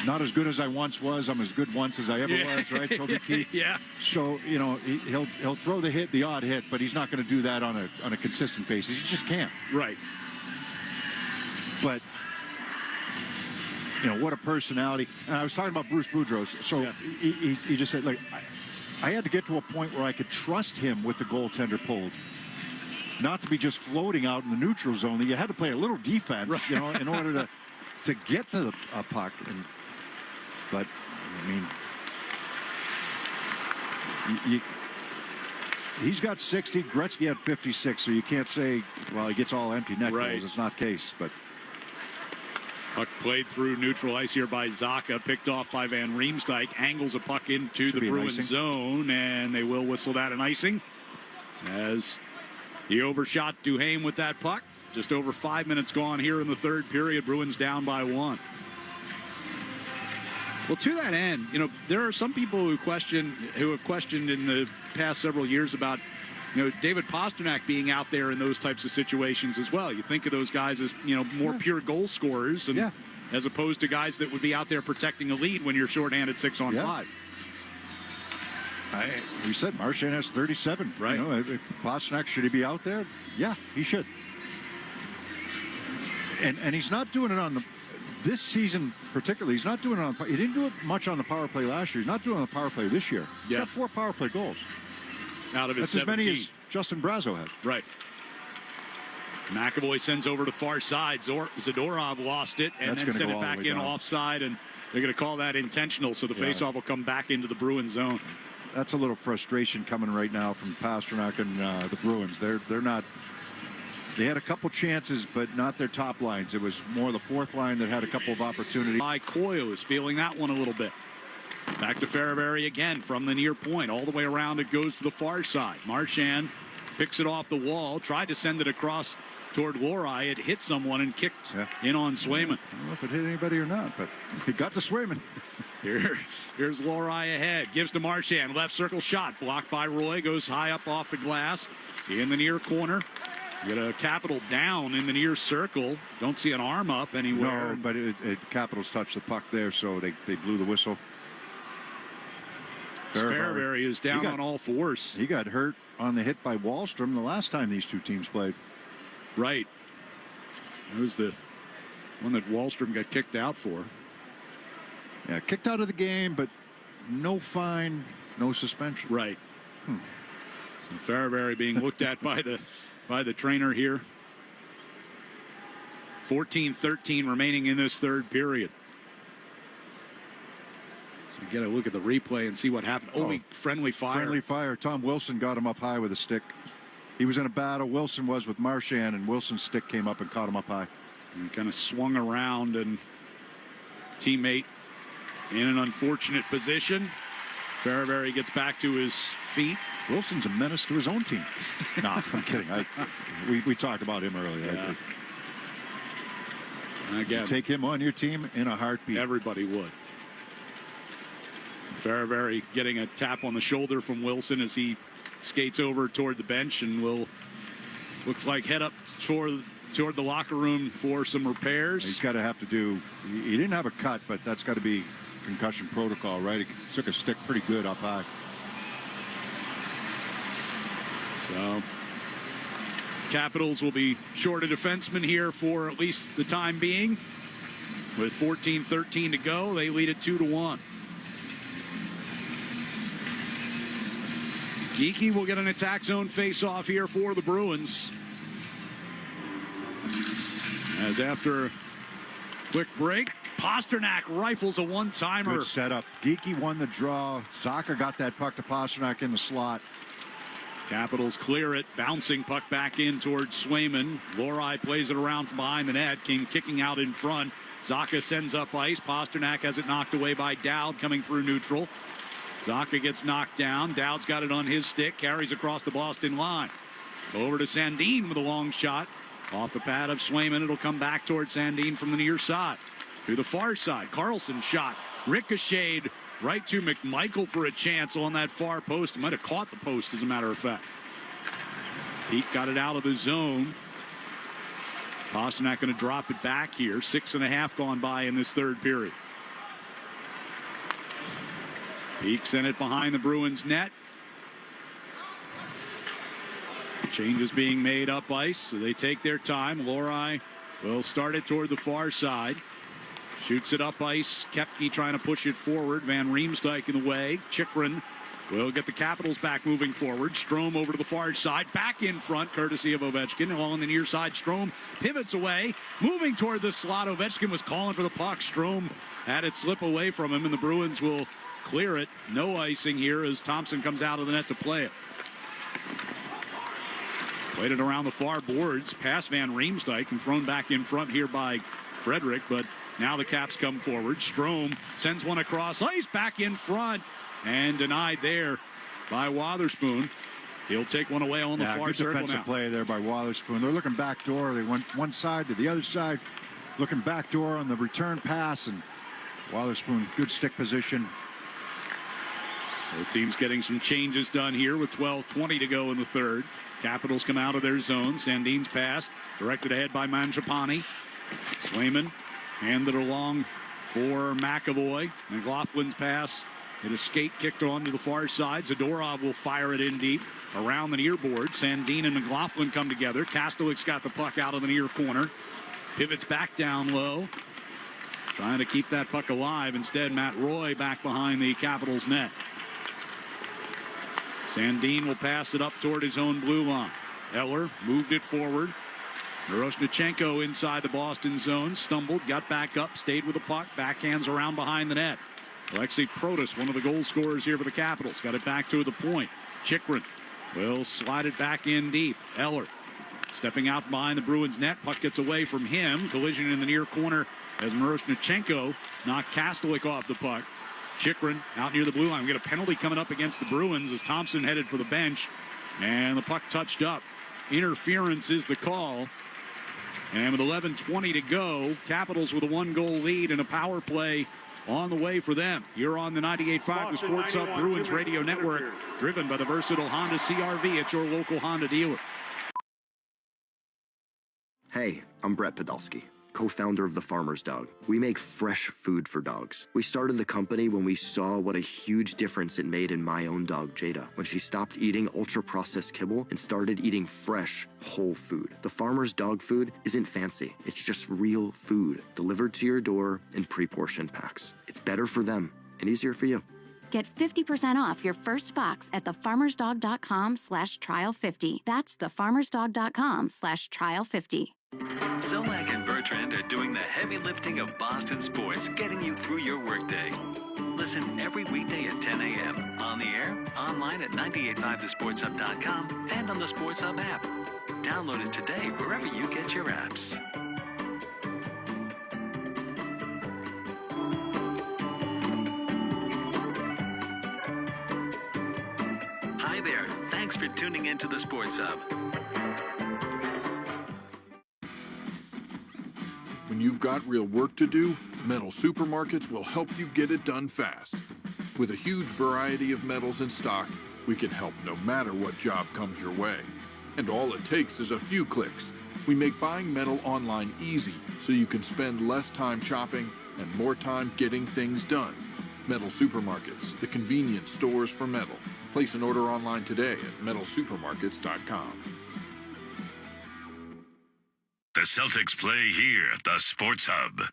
not as good as I once was. I'm as good once as I ever was, right, Toby Keith? Yeah. So, you know, he'll throw the odd hit, but he's not going to do that on a consistent basis. He just can't. Right. But, you know, what a personality. And I was talking about Bruce Boudreau. So he just said, like, I had to get to a point where I could trust him with the goaltender pulled. Not to be just floating out in the neutral zone. You had to play a little defense, you know, in order to get to the puck. But, I mean, he's got 60. Gretzky had 56, so you can't say, well, he gets all empty net goals. It's not the case, but... Puck played through neutral ice here by Zacha, picked off by Van Riemsdyk, angles a puck into the Bruins zone, and they will whistle that an icing as he overshot Duhaime with that puck. Just over 5 minutes gone here in the third period. Bruins down by 1. Well, to that end, you know, there are some people who have questioned in the past several years about, you know, David Pastrnak being out there in those types of situations as well. You think of those guys as, you know, more pure goal scorers, and as opposed to guys that would be out there protecting a lead when you're shorthanded 6-on-5. We said Marchand has 37. Right. You know, Pastrnak, should he be out there? Yeah, he should. And he's not doing it on this season particularly. He's not doing it on. He didn't do it much on the power play last year. He's not doing it on the power play this year. He's got 4 power play goals. Out of his That's 17. as many as Justin Brazeau has. Right. McAvoy sends over to far side. Zadorov lost it and then sent it back in offside, and they're going to call that intentional, so the faceoff will come back into the Bruins zone. That's a little frustration coming right now from Pastrnak and the Bruins. They're not. They had a couple chances, but not their top lines. It was more the fourth line that had a couple of opportunities. Coyle is feeling that one a little bit. Back to Ferravari again from the near point. All the way around it goes to the far side. Marchand picks it off the wall, tried to send it across toward Lohrei. It hit someone and kicked in on Swayman. I don't know if it hit anybody or not, but it got to Swayman. Here's Lohrei ahead. Gives to Marchand. Left circle shot. Blocked by Roy. Goes high up off the glass. In the near corner. You got a Capital down in the near circle. Don't see an arm up anywhere. No, but Capitals touched the puck there, so they blew the whistle. Ferravari is down on all fours. He got hurt on the hit by Wahlstrom the last time these two teams played. Right. That was the one that Wahlstrom got kicked out for. Yeah, kicked out of the game, but no fine, no suspension. Right. And Faraberry being looked at by the trainer here. 14-13 remaining in this third period. So you got to look at the replay and see what happened. Friendly fire. Friendly fire. Tom Wilson got him up high with a stick. He was in a battle. Wilson was with Marchand, and Wilson's stick came up and caught him up high. And kind of swung around, and teammate in an unfortunate position. Faraberry gets back to his feet. Wilson's a menace to his own team. No, I'm kidding. We talked about him earlier. Yeah. Again, take him on your team in a heartbeat. Everybody would. Faraberry getting a tap on the shoulder from Wilson as he skates over toward the bench and looks like head up toward the locker room for some repairs. He's got to have to do. He didn't have a cut, but that's got to be concussion protocol, right? He took a stick pretty good up high. So Capitals will be short a defenseman here for at least the time being. With 14-13 to go, they lead it 2-1. Geekie will get an attack zone face-off here for the Bruins. As after a quick break, Pasternak rifles a one-timer. Good setup. Geekie won the draw. Zacha got that puck to Pasternak in the slot. Capitals clear it, bouncing puck back in towards Swayman. Lohrei plays it around from behind the net. King kicking out in front. Zacha sends up ice. Pasternak has it knocked away by Dowd coming through neutral. Zacha gets knocked down. Dowd's got it on his stick, carries across the Boston line. Over to Sandin with a long shot. Off the pad of Swayman, it'll come back towards Sandin from the near side. To the far side, Carlson shot. Ricocheted right to McMichael for a chance on that far post. He might have caught the post, as a matter of fact. Pete got it out of the zone. Pasternak going to drop it back here. 6.5 gone by in this third period. Peak sent it behind the Bruins net. Changes being made up ice, so they take their time. Lohrei will start it toward the far side. Shoots it up ice. Koepke trying to push it forward. Van Riemsdyk in the way. Chychrun will get the Capitals back moving forward. Strome over to the far side. Back in front, courtesy of Ovechkin. Along the near side, Strome pivots away. Moving toward the slot. Ovechkin was calling for the puck. Strome had it slip away from him, and the Bruins will clear it. No icing here as Thompson comes out of the net to play it. Played it around the far boards. Past Van Riemsdyk and thrown back in front here by Frederick, but now the Caps come forward. Strome sends one across ice, back in front, and denied there by Wotherspoon. He'll take one away on the far good circle defensive now. play there by Wotherspoon. They're looking back door. They went one side to the other side, looking back door on the return pass, and Wotherspoon, good stick position. Both teams getting some changes done here with 12:20 to go in the third. Capitals come out of their zone. Sandin's pass directed ahead by Mangiapane. Swayman handed along for McAvoy. McLaughlin's pass. It is skate kicked on to the far side. Zadorov will fire it in deep around the near board. Sandin and McLaughlin come together. Kastelik's got the puck out of the near corner. Pivots back down low. Trying to keep that puck alive. Instead, Matt Roy back behind the Capitals net. Sandin will pass it up toward his own blue line. Eller moved it forward. Miroshnichenko inside the Boston zone. Stumbled, got back up, stayed with the puck. Backhands around behind the net. Alexei Protas, one of the goal scorers here for the Capitals. Got it back to the point. Chychrun will slide it back in deep. Eller stepping out from behind the Bruins net. Puck gets away from him. Collision in the near corner as Miroshnichenko knocked Kastelik off the puck. Chychrun out near the blue line. We get a penalty coming up against the Bruins as Thompson headed for the bench. And the puck touched up. Interference is the call. And with 11:20 to go, Capitals with a 1-goal lead and a power play on the way for them. You're on the 98.5, the Sports Hub Bruins Radio Network, driven by the versatile Honda CR-V at your local Honda dealer. Hey, I'm Brett Podolsky, co-founder of The Farmer's Dog. We make fresh food for dogs. We started the company when we saw what a huge difference it made in my own dog, Jada, when she stopped eating ultra-processed kibble and started eating fresh, whole food. The Farmer's Dog food isn't fancy. It's just real food, delivered to your door in pre-portioned packs. It's better for them and easier for you. Get 50% off your first box at thefarmersdog.com/trial50. That's thefarmersdog.com/trial50. Zolak and Bertrand are doing the heavy lifting of Boston sports, getting you through your workday. Listen every weekday at 10 a.m. on the air, online at 985thesportshub.com, and on the Sports Hub app. Download it today wherever you get your apps. Hi there. Thanks for tuning in to the Sports Hub. When you've got real work to do, Metal Supermarkets will help you get it done fast. With a huge variety of metals in stock, we can help no matter what job comes your way. And all it takes is a few clicks. We make buying metal online easy so you can spend less time shopping and more time getting things done. Metal Supermarkets, the convenient stores for metal. Place an order online today at metalsupermarkets.com. The Celtics play here at the Sports Hub.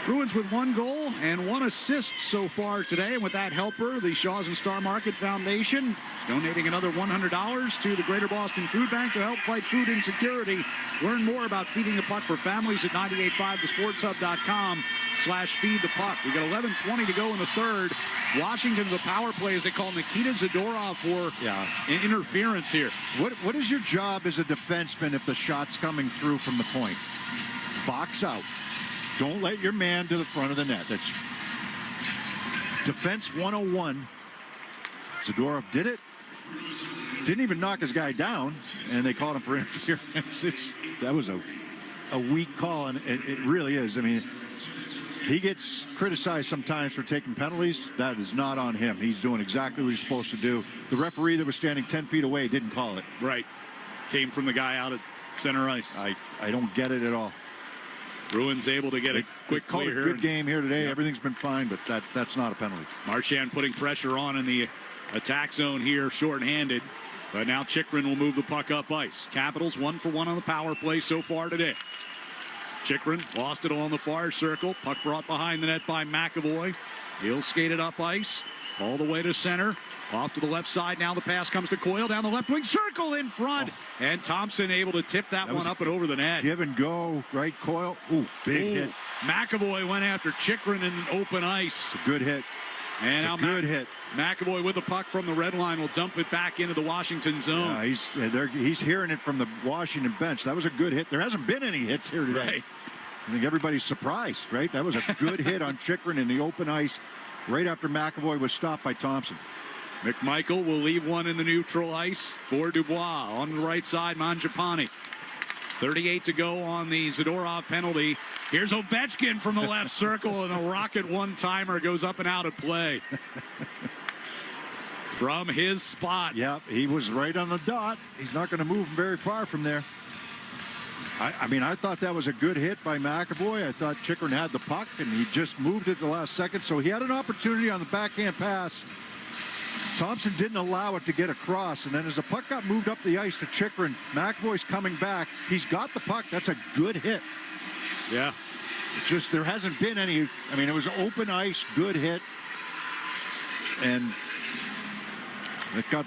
Bruins with 1 goal and 1 assist so far today. And with that helper, the Shaws and Star Market Foundation is donating another $100 to the Greater Boston Food Bank to help fight food insecurity. Learn more about feeding the puck for families at 985thesportshub.com/feed the puck. We got 11:20 to go in the third. Washington, the power play, as they call Nikita Zadorov for interference here. What is your job as a defenseman if the shot's coming through from the point? Box out. Don't let your man to the front of the net. That's defense 101. Zadorov did it. Didn't even knock his guy down, and they called him for interference. That was a weak call, and it really is. I mean, he gets criticized sometimes for taking penalties. That is not on him. He's doing exactly what he's supposed to do. The referee that was standing 10 feet away didn't call it. Right. Came from the guy out at center ice. I don't get it at all. Bruins able to get a quick call. clear. A good game here today. Yep. Everything's been fine, but that's not a penalty. Marchand putting pressure on in the attack zone here, shorthanded. But now Chychrun will move the puck up ice. Capitals 1 for 1 on the power play so far today. Chychrun lost it along the far circle. Puck brought behind the net by McAvoy. He'll skate it up ice all the way to center. Off to the left side. Now the pass comes to Coyle down the left wing circle in front. And Thompson able to tip that one up and over the net. Give and go, right, Coyle? Ooh, big hit. McAvoy went after Chychrun in open ice. It's a good hit. And now good hit. McAvoy with the puck from the red line will dump it back into the Washington zone. Yeah, he's hearing it from the Washington bench. That was a good hit. There hasn't been any hits here today. Right. I think everybody's surprised, right? That was a good hit on Chychrun in the open ice right after McAvoy was stopped by Thompson. McMichael will leave one in the neutral ice for Dubois. On the right side, Mangiapane. 38 to go on the Zadorov penalty. Here's Ovechkin from the left circle, and a rocket one-timer goes up and out of play. From his spot. Yep, he was right on the dot. He's not going to move very far from there. I mean, I thought that was a good hit by McAvoy. I thought Chychrun had the puck, and he just moved it at the last second. So he had an opportunity on the backhand pass. Thompson didn't allow it to get across, and then as the puck got moved up the ice to Chychrun, McAvoy's coming back. He's got the puck. That's a good hit. Yeah. It's just there hasn't been any. I mean, it was open ice, good hit. And it got.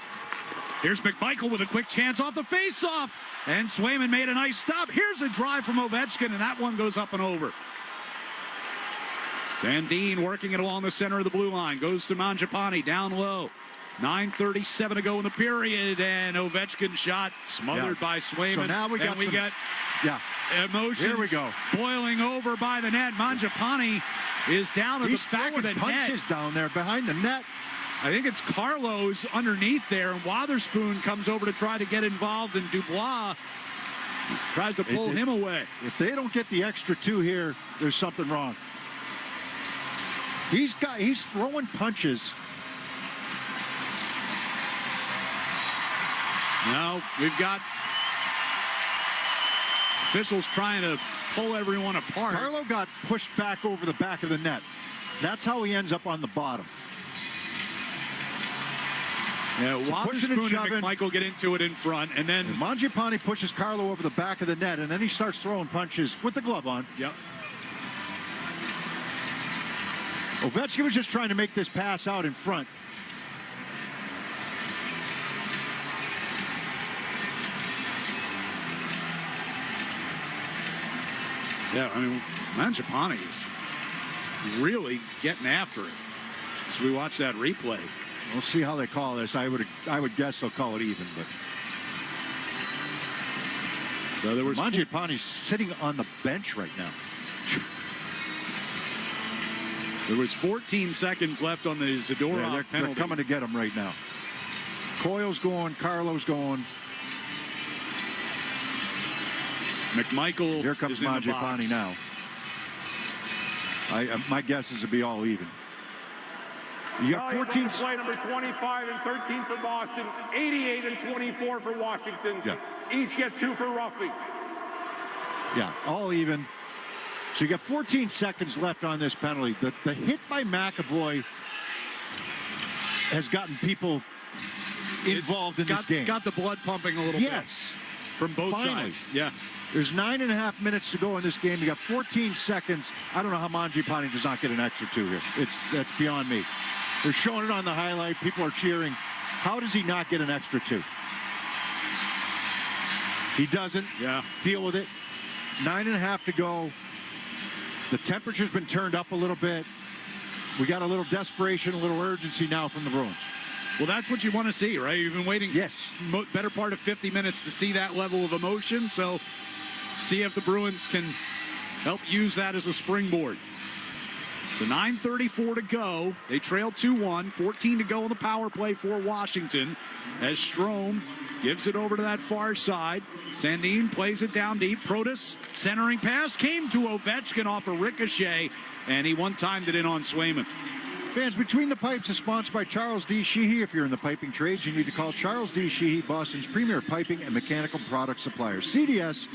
Here's McMichael with a quick chance off the face-off. And Swayman made a nice stop. Here's a drive from Ovechkin, and that one goes up and over. Sandin working it along the center of the blue line. Goes to Mangiapane down low. 9:37 to go in the period, and Ovechkin shot smothered by Swayman. So now we got emotions. Here we go. Boiling over by the net. Mangiapane is down at the back of the net. Punches down there behind the net. I think it's Carlos underneath there, and Wotherspoon comes over to try to get involved, and Dubois tries to pull him away. If they don't get the extra 2 here, there's something wrong. He's throwing punches. Now we've got officials trying to pull everyone apart. Carlo got pushed back over the back of the net. That's how he ends up on the bottom. Yeah, Wotherspoon and McMichael get into it in front, and then Mangiapane pushes Carlo over the back of the net, and then he starts throwing punches with the glove on. Yep. Ovechkin was just trying to make this pass out in front. Yeah, I mean, Mangiapane is really getting after it. As we watch that replay. We'll see how they call this. I would guess they'll call it even, but so there was Mangiapane's sitting on the bench right now. There was 14 seconds left on the Zadorov penalty. They're coming to get him right now. Coyle's going, Carlo's going. McMichael. Here comes Mangiapane now. My guess is it'll be all even. You got 14. Play number 25 and 13 for Boston, 88 and 24 for Washington. Yeah. Each get 2 for roughing. Yeah, all even. So you got 14 seconds left on this penalty. The hit by McAvoy has gotten people involved in this game. Got the blood pumping a little bit. Yes. From both sides. Yeah. There's 9.5 minutes to go in this game. You got 14 seconds. I don't know how Mangiapane does not get an extra 2 here. That's beyond me. They're showing it on the highlight. People are cheering. How does he not get an extra 2? He doesn't. Yeah. Deal with it. 9.5 to go. The temperature's been turned up a little bit. We got a little desperation, a little urgency now from the Bruins. Well, that's what you want to see, right? You've been waiting better part of 50 minutes to see that level of emotion. So see if the Bruins can help use that as a springboard. So 9:34 to go. They trail 2-1. 14 to go on the power play for Washington as Strome gives it over to that far side. Sandin plays it down deep. Protas centering pass came to Ovechkin off a ricochet, and he one-timed it in on Swayman. Fans, Between the Pipes is sponsored by Charles D. Sheehy. If you're in the piping trades, you need to call Charles D. Sheehy, Boston's premier piping and mechanical product supplier. CDS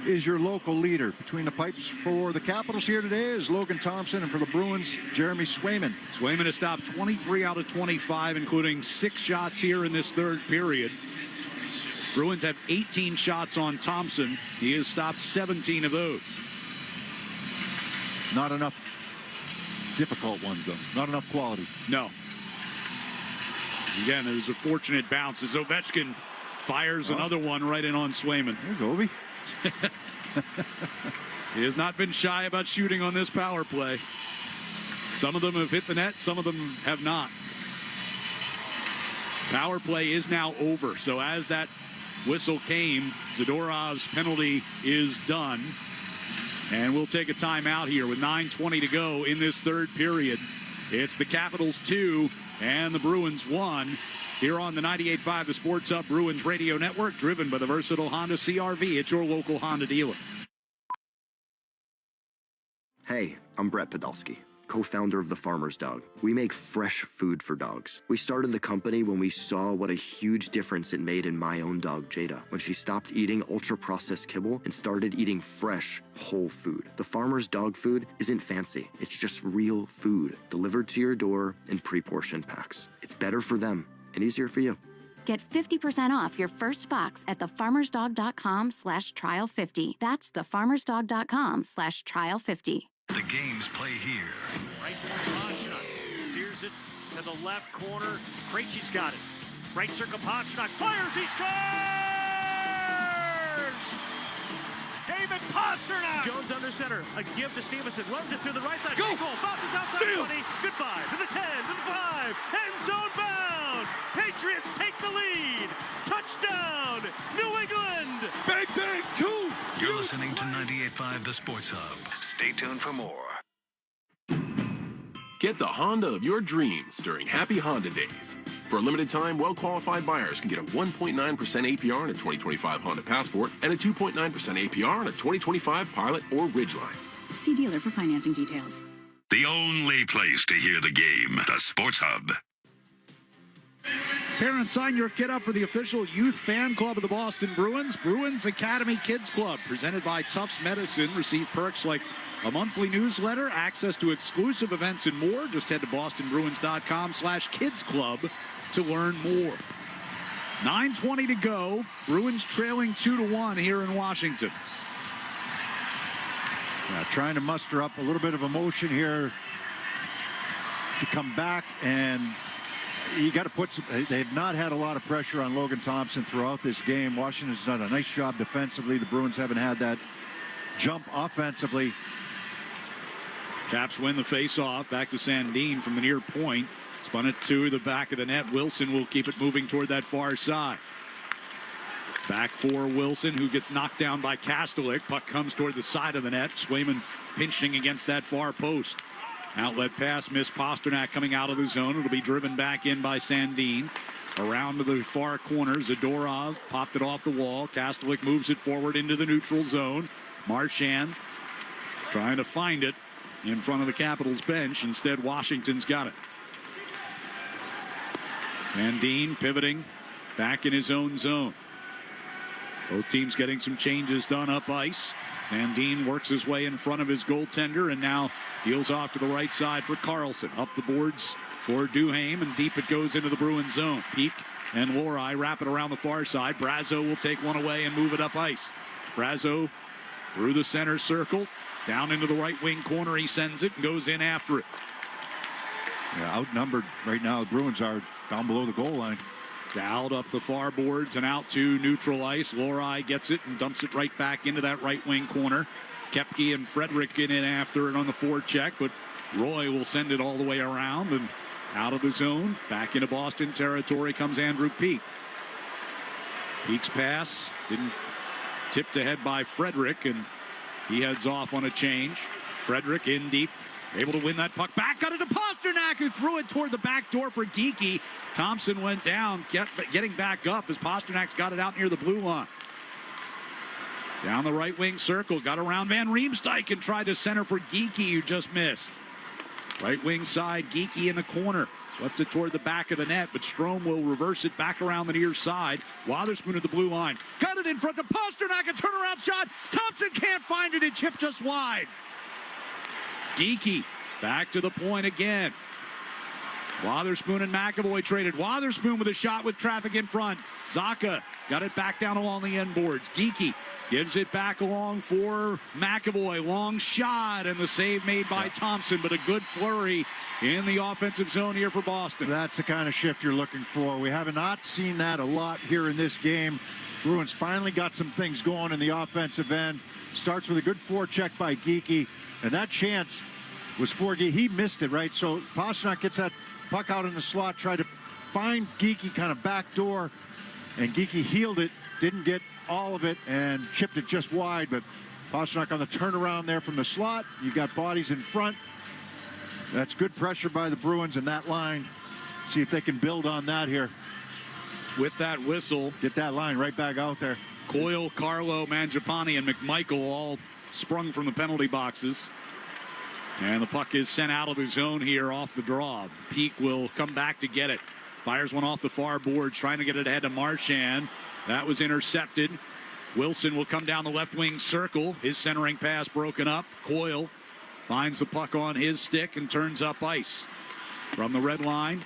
is your local leader. Between the Pipes for the Capitals here today is Logan Thompson, and for the Bruins, Jeremy Swayman. Swayman has stopped 23 out of 25, including 6 shots here in this third period. Bruins have 18 shots on Thompson. He has stopped 17 of those. Not enough difficult ones, though. Not enough quality. No. Again, it was a fortunate bounce as Ovechkin fires another one right in on Swayman. There's Ovi. He has not been shy about shooting on this power play. Some of them have hit the net, some of them have not. Power play is now over. So as that whistle came, Zadorov's penalty is done. And we'll take a timeout here with 9:20 to go in this third period. It's the Capitals 2 and the Bruins 1 here on the 98.5 The Sports Hub Bruins Radio Network, driven by the versatile Honda CR-V. It's your local Honda dealer. Hey, I'm Brett Podolsky, co-founder of The Farmer's Dog. We make fresh food for dogs. We started the company when we saw what a huge difference it made in my own dog, Jada, when she stopped eating ultra-processed kibble and started eating fresh, whole food. The Farmer's Dog food isn't fancy. It's just real food, delivered to your door in pre-portioned packs. It's better for them and easier for you. Get 50% off your first box at thefarmersdog.com/trial50. That's thefarmersdog.com/trial50. The games play here. Right Pastrnak steers it to the left corner. Krejci's got it. Right circle, Pastrnak fires, he scores! David Pastrnak! Jones under center, a give to Stevenson, runs it through the right side. Go! Goal, bounces outside 20. Goodbye to the 10, to the 5, end zone bound! Patriots take the lead! Touchdown, New England! Bang, bang, 2! You're listening to 98.5 The Sports Hub. Stay tuned for more. Get the Honda of your dreams during Happy Honda Days. For a limited time, well-qualified buyers can get a 1.9% APR on a 2025 Honda Passport and a 2.9% APR on a 2025 Pilot or Ridgeline. See dealer for financing details. The only place to hear the game, the Sports Hub. Parents, sign your kid up for the official youth fan club of the Boston Bruins. Bruins Academy Kids Club, presented by Tufts Medicine. Receive perks like a monthly newsletter, access to exclusive events, and more. Just head to bostonbruins.com/kidsclub to learn more. 9:20 to go. Bruins trailing 2-1 here in Washington. Yeah, trying to muster up a little bit of emotion here. to come back, and you got to put some, they've not had a lot of pressure on Logan Thompson throughout this game. Washington's done a nice job defensively. The Bruins haven't had that jump offensively. Caps win the face-off. Back to Sandin from the near point. Spun it to the back of the net. Wilson will keep it moving toward that far side. Back for Wilson, who gets knocked down by Kastelik. Puck comes toward the side of the net. Swayman pinching against that far post. Outlet pass, missed. Pasternak coming out of the zone. It'll be driven back in by Sandin. Around to the far corner, Zadorov popped it off the wall. Kastelik moves it forward into the neutral zone. Marchand trying to find it in front of the Capitals bench. Instead, Washington's got it. Sandin pivoting back in his own zone. Both teams getting some changes done up ice. Sandin works his way in front of his goaltender and now deals off to the right side for Carlson. Up the boards for Duhaime, and deep it goes into the Bruins zone. Peak and Lohrei wrap it around the far side. Brazo will take one away and move it up ice. Brazo through the center circle, down into the right wing corner. He sends it and goes in after it. Yeah, outnumbered right now. The Bruins are down below the goal line. Dowd up the far boards and out to neutral ice. Lohrei gets it and dumps it right back into that right wing corner. Koepke and Frederick get in after it on the forecheck, but Roy will send it all the way around and out of the zone. Back into Boston territory comes Andrew Peak. Peak's pass didn't tipped ahead by Frederick, and he heads off on a change. Frederick in deep, able to win that puck back. Got it to Pasternak, who threw it toward the back door for Geekie. Thompson went down, getting back up as Pasternak's got it out near the blue line. Down the right wing circle, got around Van Riemsdyk and tried to center for Geekie, who just missed. Right wing side, Geekie in the corner. Swept it toward the back of the net, but Strome will reverse it back around the near side. Wotherspoon at the blue line. Got it in front of Pasternak, a turnaround shot. Thompson can't find it, it chipped just wide. Geekie back to the point again. Wotherspoon and McAvoy traded. Wotherspoon with a shot with traffic in front. Zacha got it back down along the end boards. Geekie gives it back along for McAvoy. Long shot and the save made by Thompson, but a good flurry in the offensive zone here for Boston. That's the kind of shift you're looking for. We have not seen that a lot here in this game. Bruins finally got some things going in the offensive end. Starts with a good forecheck by Geekie, and that chance was for Geekie. He missed it, right? So Pasternak gets that puck out in the slot, tried to find Geekie kind of backdoor, and Geekie healed it, didn't get all of it, and chipped it just wide. But Pasternak on the turnaround there from the slot. You've got bodies in front. That's good pressure by the Bruins in that line. See if they can build on that here. With that whistle, get that line right back out there. Coyle, Carlo, Mangiapane, and McMichael all sprung from the penalty boxes. And the puck is sent out of the zone here off the draw. Peak will come back to get it. Fires one off the far boards, trying to get it ahead to Marchand. That was intercepted. Wilson will come down the left wing circle. His centering pass broken up. Coyle finds the puck on his stick and turns up ice. From the red line,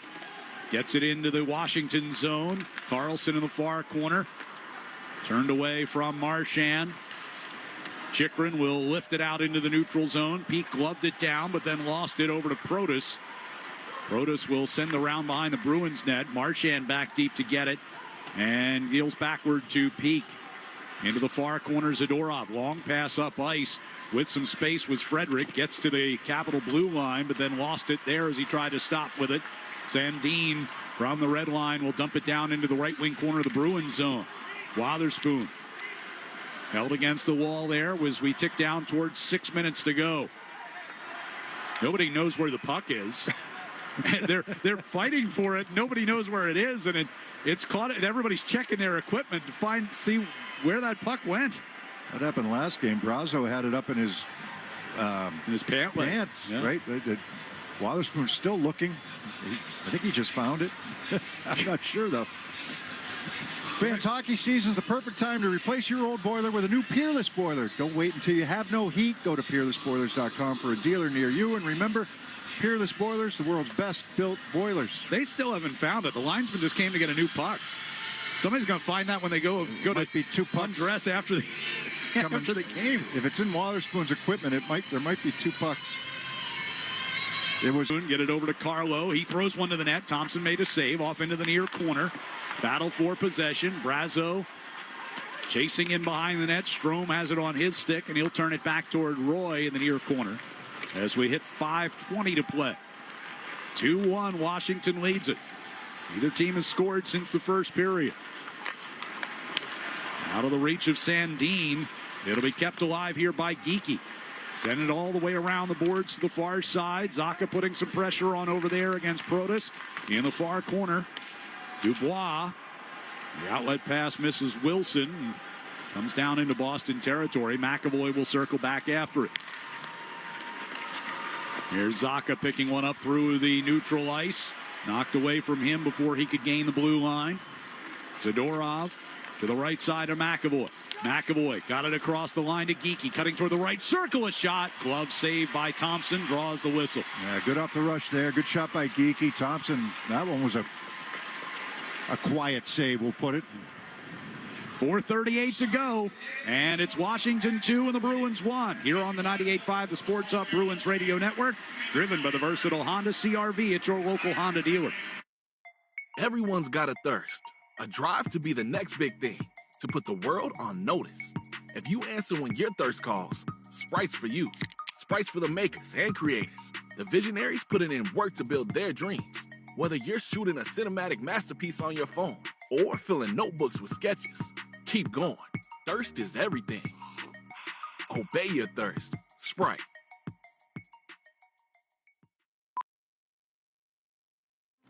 gets it into the Washington zone. Carlson in the far corner. Turned away from Marchand. Chychrun will lift it out into the neutral zone. Peak gloved it down, but then lost it over to Protas. Protas will send the round behind the Bruins net. Marchand back deep to get it. And deals backward to Peak. Into the far corner, Zadorov. Long pass up ice. With some space was Frederick. Gets to the Capital blue line, but then lost it there as he tried to stop with it. Sandin from the red line will dump it down into the right wing corner of the Bruins zone. Wotherspoon held against the wall there as we tick down towards 6 minutes to go. Nobody knows where the puck is. they're fighting for it. Nobody knows where it is, and it's caught. And everybody's checking their equipment to see where that puck went. That happened last game. Brazo had it up in his pants, yeah. Right? Wotherspoon's still looking. I think he just found it. I'm not sure though. Fans, hockey season's the perfect time to replace your old boiler with a new Peerless boiler. Don't wait until you have no heat. Go to peerlessboilers.com for a dealer near you. And remember, Peerless Boilers, the world's best built boilers. They still haven't found it. The linesman just came to get a new puck. Somebody's going to find that when they go to be 2 pucks undress after the after the game. If it's in Wotherspoon's equipment, there might be 2 pucks. It was get it over to Carlo. He throws one to the net. Thompson made a save off into the near corner. Battle for possession. Brazo chasing in behind the net. Strome has it on his stick, and he'll turn it back toward Roy in the near corner as we hit 5:20 to play. 2-1, Washington leads it. Neither team has scored since the first period. Out of the reach of Sandin. It'll be kept alive here by Geekie. Send it all the way around the boards to the far side. Zaka putting some pressure on over there against Protas. In the far corner, Dubois. The outlet pass misses Wilson. Comes down into Boston territory. McAvoy will circle back after it. Here's Zaka picking one up through the neutral ice. Knocked away from him before he could gain the blue line. Zadorov to the right side of McAvoy. McAvoy got it across the line to Geekie. Cutting toward the right circle, a shot. Glove saved by Thompson. Draws the whistle. Yeah, good off the rush there. Good shot by Geekie. Thompson, that one was a quiet save, we'll put it. 4:38 to go, and it's Washington 2 and the Bruins 1. Here on the 98.5 The Sports Hub Bruins Radio Network, driven by the versatile Honda CR-V at your local Honda dealer. Everyone's got a thirst, a drive to be the next big thing, to put the world on notice. If you answer when your thirst calls, Sprite's for you. Sprite's for the makers and creators, the visionaries putting in work to build their dreams. Whether you're shooting a cinematic masterpiece on your phone or filling notebooks with sketches, keep going. Thirst is everything. Obey your thirst. Sprite.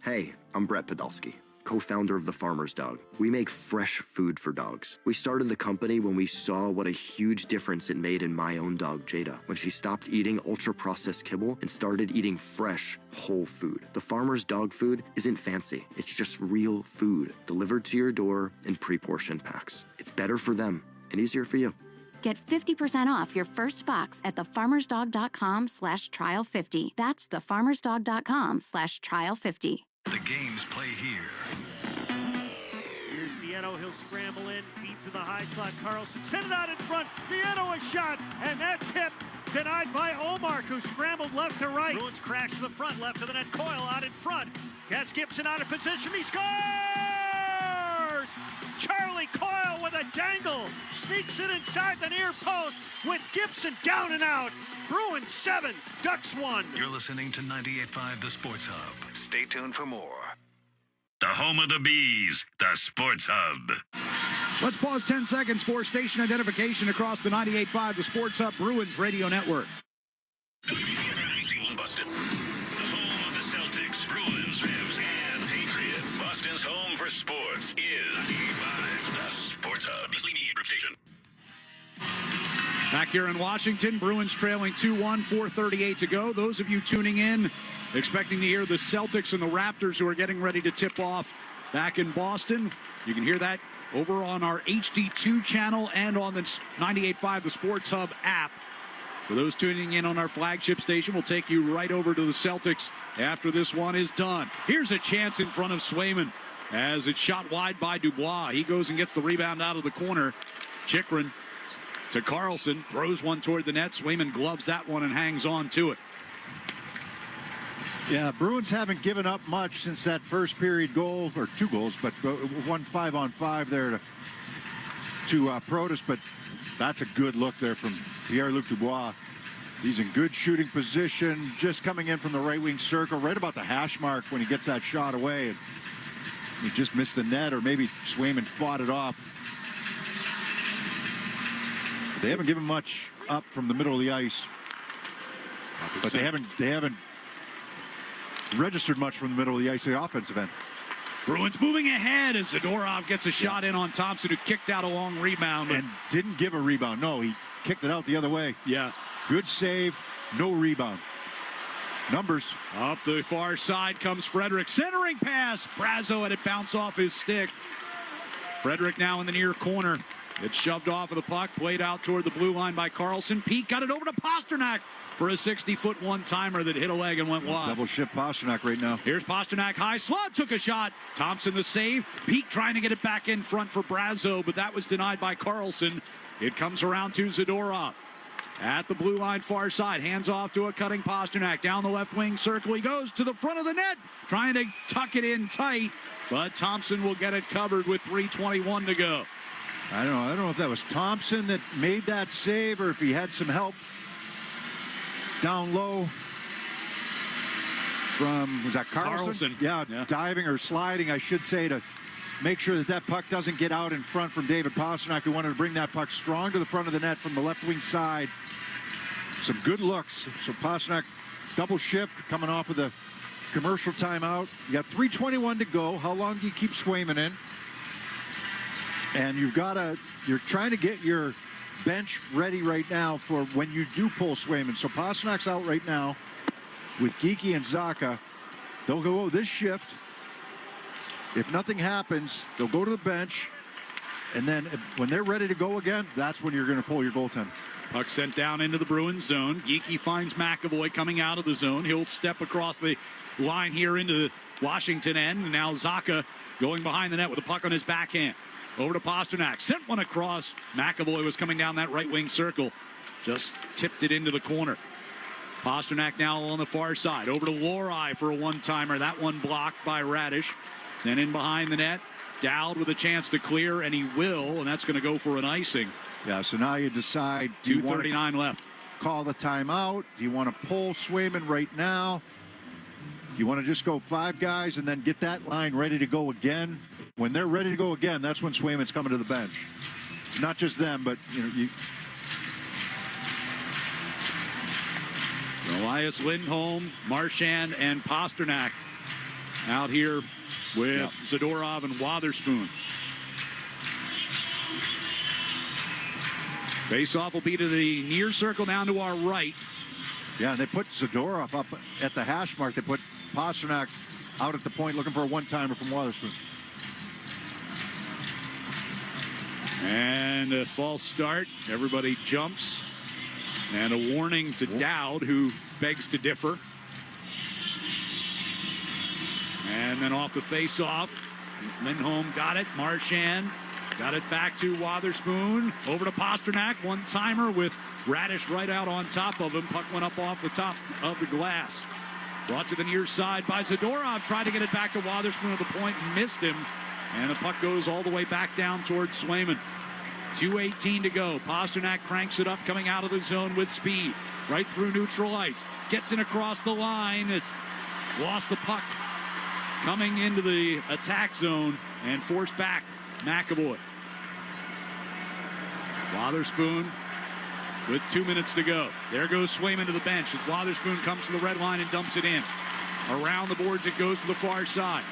Hey, I'm Brett Podolsky, co-founder of The Farmer's Dog. We make fresh food for dogs. We started the company when we saw what a huge difference it made in my own dog, Jada, when she stopped eating ultra-processed kibble and started eating fresh, whole food. The Farmer's Dog food isn't fancy. It's just real food delivered to your door in pre-portioned packs. It's better for them and easier for you. Get 50% off your first box at thefarmersdog.com/trial50. That's thefarmersdog.com/trial50. The games play here. Here's Vienno. He'll scramble in. Feed to the high slot. Carlson sent it out in front. Vienno a shot. And that tip denied by Omar, who scrambled left to right. Bruins crash to the front. Left to the net. Coyle out in front. Gets Gibson out of position. He scores! Charlie Coyle with a dangle. Sneaks it inside the near post with Gibson down and out. Bruins 7, Ducks 1. You're listening to 98.5 The Sports Hub. Stay tuned for more. The home of the Bees, the Sports Hub. Let's pause 10 seconds for station identification across the 98.5 The Sports Hub Bruins Radio Network. Boston. The home of the Celtics, Bruins, Rams, and Patriots. Boston's home for sports is 95 The Sports Hub. Beasley Media Group Station. Back here in Washington, Bruins trailing 2-1, 4:38 to go. Those of you tuning in, expecting to hear the Celtics and the Raptors who are getting ready to tip off back in Boston. You can hear that over on our HD2 channel and on the 98.5 The Sports Hub app. For those tuning in on our flagship station, we'll take you right over to the Celtics after this one is done. Here's a chance in front of Swayman as it's shot wide by Dubois. He goes and gets the rebound out of the corner. Chikrin to Carlson, throws one toward the net. Swayman gloves that one and hangs on to it. Yeah, Bruins haven't given up much since that first period goal, or two goals, but one 5-on-5 there to Protas. But that's a good look there from Pierre-Luc Dubois. He's in good shooting position, just coming in from the right wing circle, right about the hash mark when he gets that shot away. And he just missed the net, or maybe Swayman fought it off. They haven't given much up from the middle of the ice, but they haven't registered much from the middle of the ice, the offensive end. Bruins moving ahead as Zadorov gets a shot in on Thompson, who kicked out a long rebound. And didn't give a rebound. No, he kicked it out the other way. Yeah. Good save, no rebound. Numbers. Up the far side comes Frederick. Centering pass. Brazo had it bounce off his stick. Frederick now in the near corner. It's shoved off of the puck, played out toward the blue line by Carlson. Pete got it over to Pasternak for a 60-foot one-timer that hit a leg and went wide. Double shift Pasternak right now. Here's Pasternak, high slot, took a shot. Thompson the save. Pete trying to get it back in front for Brazo, but that was denied by Carlson. It comes around to Zadorov. at the blue line far side. Hands off to a cutting Pasternak. Down the left wing circle. He goes to the front of the net, trying to tuck it in tight. But Thompson will get it covered with 3:21 to go. I don't know if that was Thompson that made that save or if he had some help down low from, was that Carlson? Yeah, diving or sliding, I should say, to make sure that that puck doesn't get out in front from David Pasternak, who wanted to bring that puck strong to the front of the net from the left wing side. Some good looks. So Pasternak double shift coming off of the commercial timeout. You got 3:21 to go. How long do you keep Swayman in? And you're trying to get your bench ready right now for when you do pull Swayman. So Pasternak's out right now with Geekie and Zacha. They'll go this shift. If nothing happens, they'll go to the bench. And then when they're ready to go again, that's when you're going to pull your goaltender. Puck sent down into the Bruins zone. Geekie finds McAvoy coming out of the zone. He'll step across the line here into the Washington end. And now Zacha going behind the net with a puck on his backhand. Over to Pasternak. Sent one across. McAvoy was coming down that right wing circle. Just tipped it into the corner. Pasternak now on the far side. Over to Lohrei for a one-timer. That one blocked by Radish. Sent in behind the net. Dowd with a chance to clear, and he will, and that's going to go for an icing. Yeah, so now you decide. 2:39 left. Call the timeout. Do you want to pull Swayman right now? Do you want to just go 5 guys and then get that line ready to go again? When they're ready to go again, that's when Swayman's coming to the bench. Not just them, but Elias Lindholm, Marchand, and Pasternak out here with Zadorov and Wotherspoon. Face-off will be to the near circle down to our right. Yeah, and they put Zadorov up at the hash mark. They put Pasternak out at the point looking for a one-timer from Wotherspoon. And a false start. Everybody jumps. And a warning to Dowd, who begs to differ. And then off the face-off, Lindholm got it. Marchand got it back to Wotherspoon. Over to Pasternak. One-timer with Radish right out on top of him. Puck went up off the top of the glass. Brought to the near side by Zadorov. Tried to get it back to Wotherspoon at the point. Missed him. And the puck goes all the way back down towards Swayman. 2:18 to go. Pasternak cranks it up coming out of the zone with speed. Right through neutral ice. Gets in across the line. It's lost the puck coming into the attack zone and forced back McAvoy. Wotherspoon with 2 minutes to go. There goes Swayman to the bench as Wotherspoon comes to the red line and dumps it in. Around the boards it goes to the far side.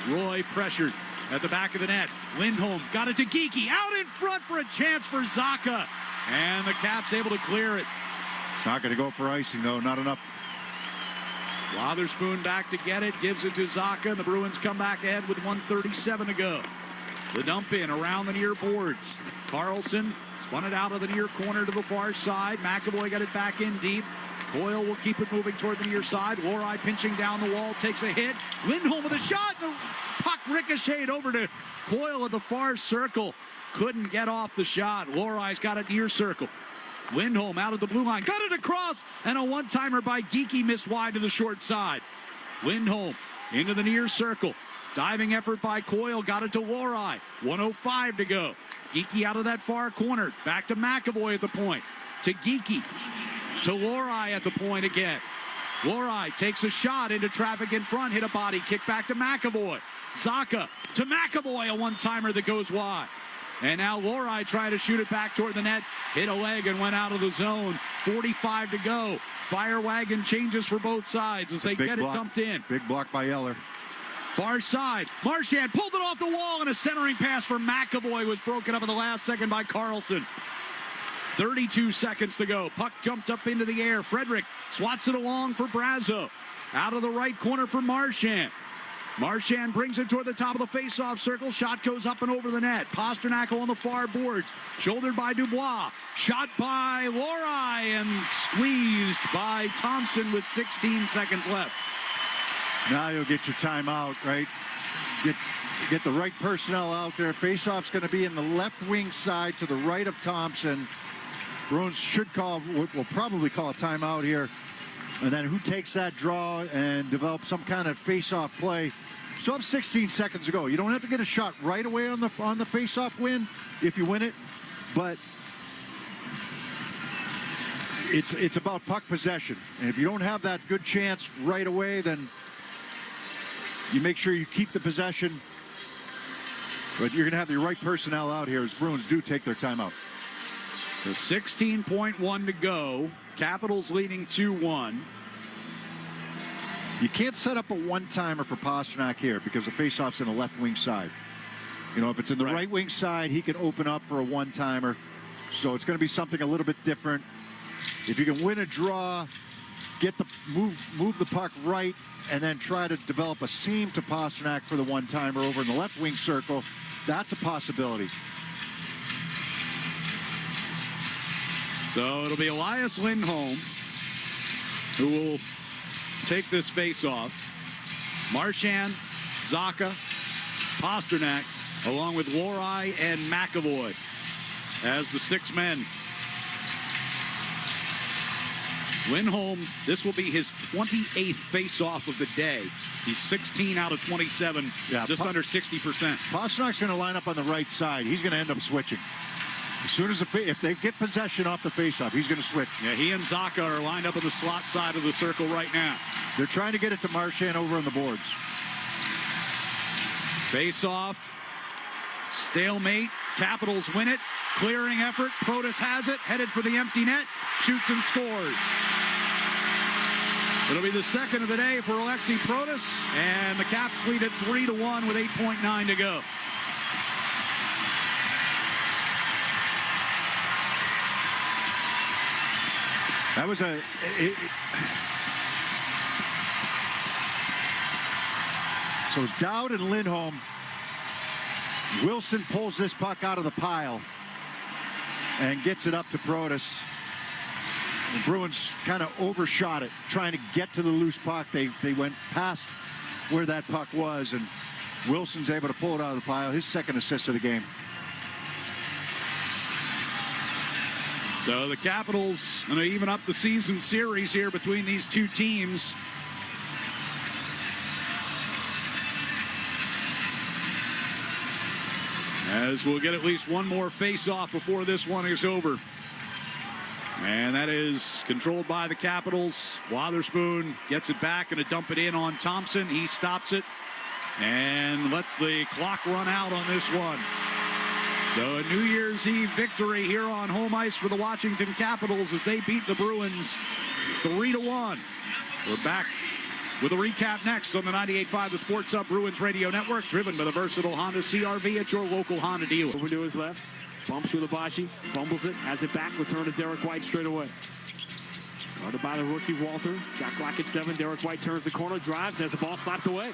Roy pressured at the back of the net. Lindholm got it to Geekie. Out in front for a chance for Zacha. And the Caps able to clear it. It's not going to go for icing, though. Not enough. Wotherspoon back to get it. Gives it to Zacha. And the Bruins come back ahead with 1:37 to go. The dump in around the near boards. Carlson spun it out of the near corner to the far side. McAvoy got it back in deep. Coyle will keep it moving toward the near side. Lohrei pinching down the wall, takes a hit. Lindholm with a shot. The puck ricocheted over to Coyle at the far circle. Couldn't get off the shot. Lohrei's got it near circle. Lindholm out of the blue line. Got it across. And a one-timer by Geekie missed wide to the short side. Lindholm into the near circle. Diving effort by Coyle. Got it to Lohrei. 1:05 to go. Geekie out of that far corner. Back to McAvoy at the point. To Geekie. To Lohrei at the point again. Lohrei takes a shot into traffic in front. Hit a body kick back to McAvoy. Zacha to McAvoy. A one-timer that goes wide. And now Lohrei trying to shoot it back toward the net. Hit a leg and went out of the zone. 45 to go. Fire wagon changes for both sides as they get it dumped in. Big block by Eller. Far side. Marchand pulled it off the wall, and a centering pass for McAvoy was broken up at the last second by Carlson. 32 seconds to go. Puck jumped up into the air. Frederick swats it along for Brazo. Out of the right corner for Marchand. Marchand brings it toward the top of the face-off circle. Shot goes up and over the net. Pasternak on the far boards. Shouldered by Dubois. Shot by Lohrei and squeezed by Thompson with 16 seconds left. Now you'll get your timeout, right? Get the right personnel out there. Face-off's going to be in the left wing side to the right of Thompson. Bruins should will probably call a timeout here. And then who takes that draw and develops some kind of face-off play. So have 16 seconds to go. You don't have to get a shot right away on the face-off win if you win it, but it's about puck possession. And if you don't have that good chance right away, then you make sure you keep the possession. But you're going to have the right personnel out here as Bruins do take their timeout. So 16.1 to go. Capitals leading 2-1. You can't set up a one-timer for Pastrnak here because the faceoff's in the left wing side. You know, if it's in the right wing side, he can open up for a one-timer. So it's going to be something a little bit different. If you can win a draw, get the move the puck right, and then try to develop a seam to Pastrnak for the one-timer over in the left wing circle, that's a possibility. So it'll be Elias Lindholm who will take this face-off. Marchand, Zacha, Pastrnak, along with Lohrei and McAvoy as the 6 men. Lindholm, this will be his 28th face-off of the day. He's 16 out of 27, just under 60%. Pasternak's going to line up on the right side. He's going to end up switching. As soon as if they get possession off the face-off, he's going to switch. Yeah, he and Zacha are lined up in the slot side of the circle right now. They're trying to get it to Marchand over on the boards. Face-off, stalemate. Capitals win it. Clearing effort. Protas has it. Headed for the empty net. Shoots and scores. It'll be the second of the day for Alexei Protas, and the Caps lead at 3-1 with 8.9 to go. That was so it's Dowd and Lindholm. Wilson pulls this puck out of the pile and gets it up to Protas. The Bruins kind of overshot it, trying to get to the loose puck. They went past where that puck was, and Wilson's able to pull it out of the pile. His second assist of the game. So the Capitals going to even up the season series here between these two teams. As we'll get at least one more face-off before this one is over. And that is controlled by the Capitals. Wotherspoon gets it back, going to dump it in on Thompson. He stops it and lets the clock run out on this one. So a New Year's Eve victory here on home ice for the Washington Capitals as they beat the Bruins 3-1. We're back with a recap next on the 98.5 The Sports Hub Bruins Radio Network, driven by the versatile Honda CR-V at your local Honda dealer. Over to his left, bumps with Abashi, fumbles it, has it back, return to Derek White straight away. Guarded by the rookie Walter, shot clock at 7, Derek White turns the corner, drives, has the ball slapped away.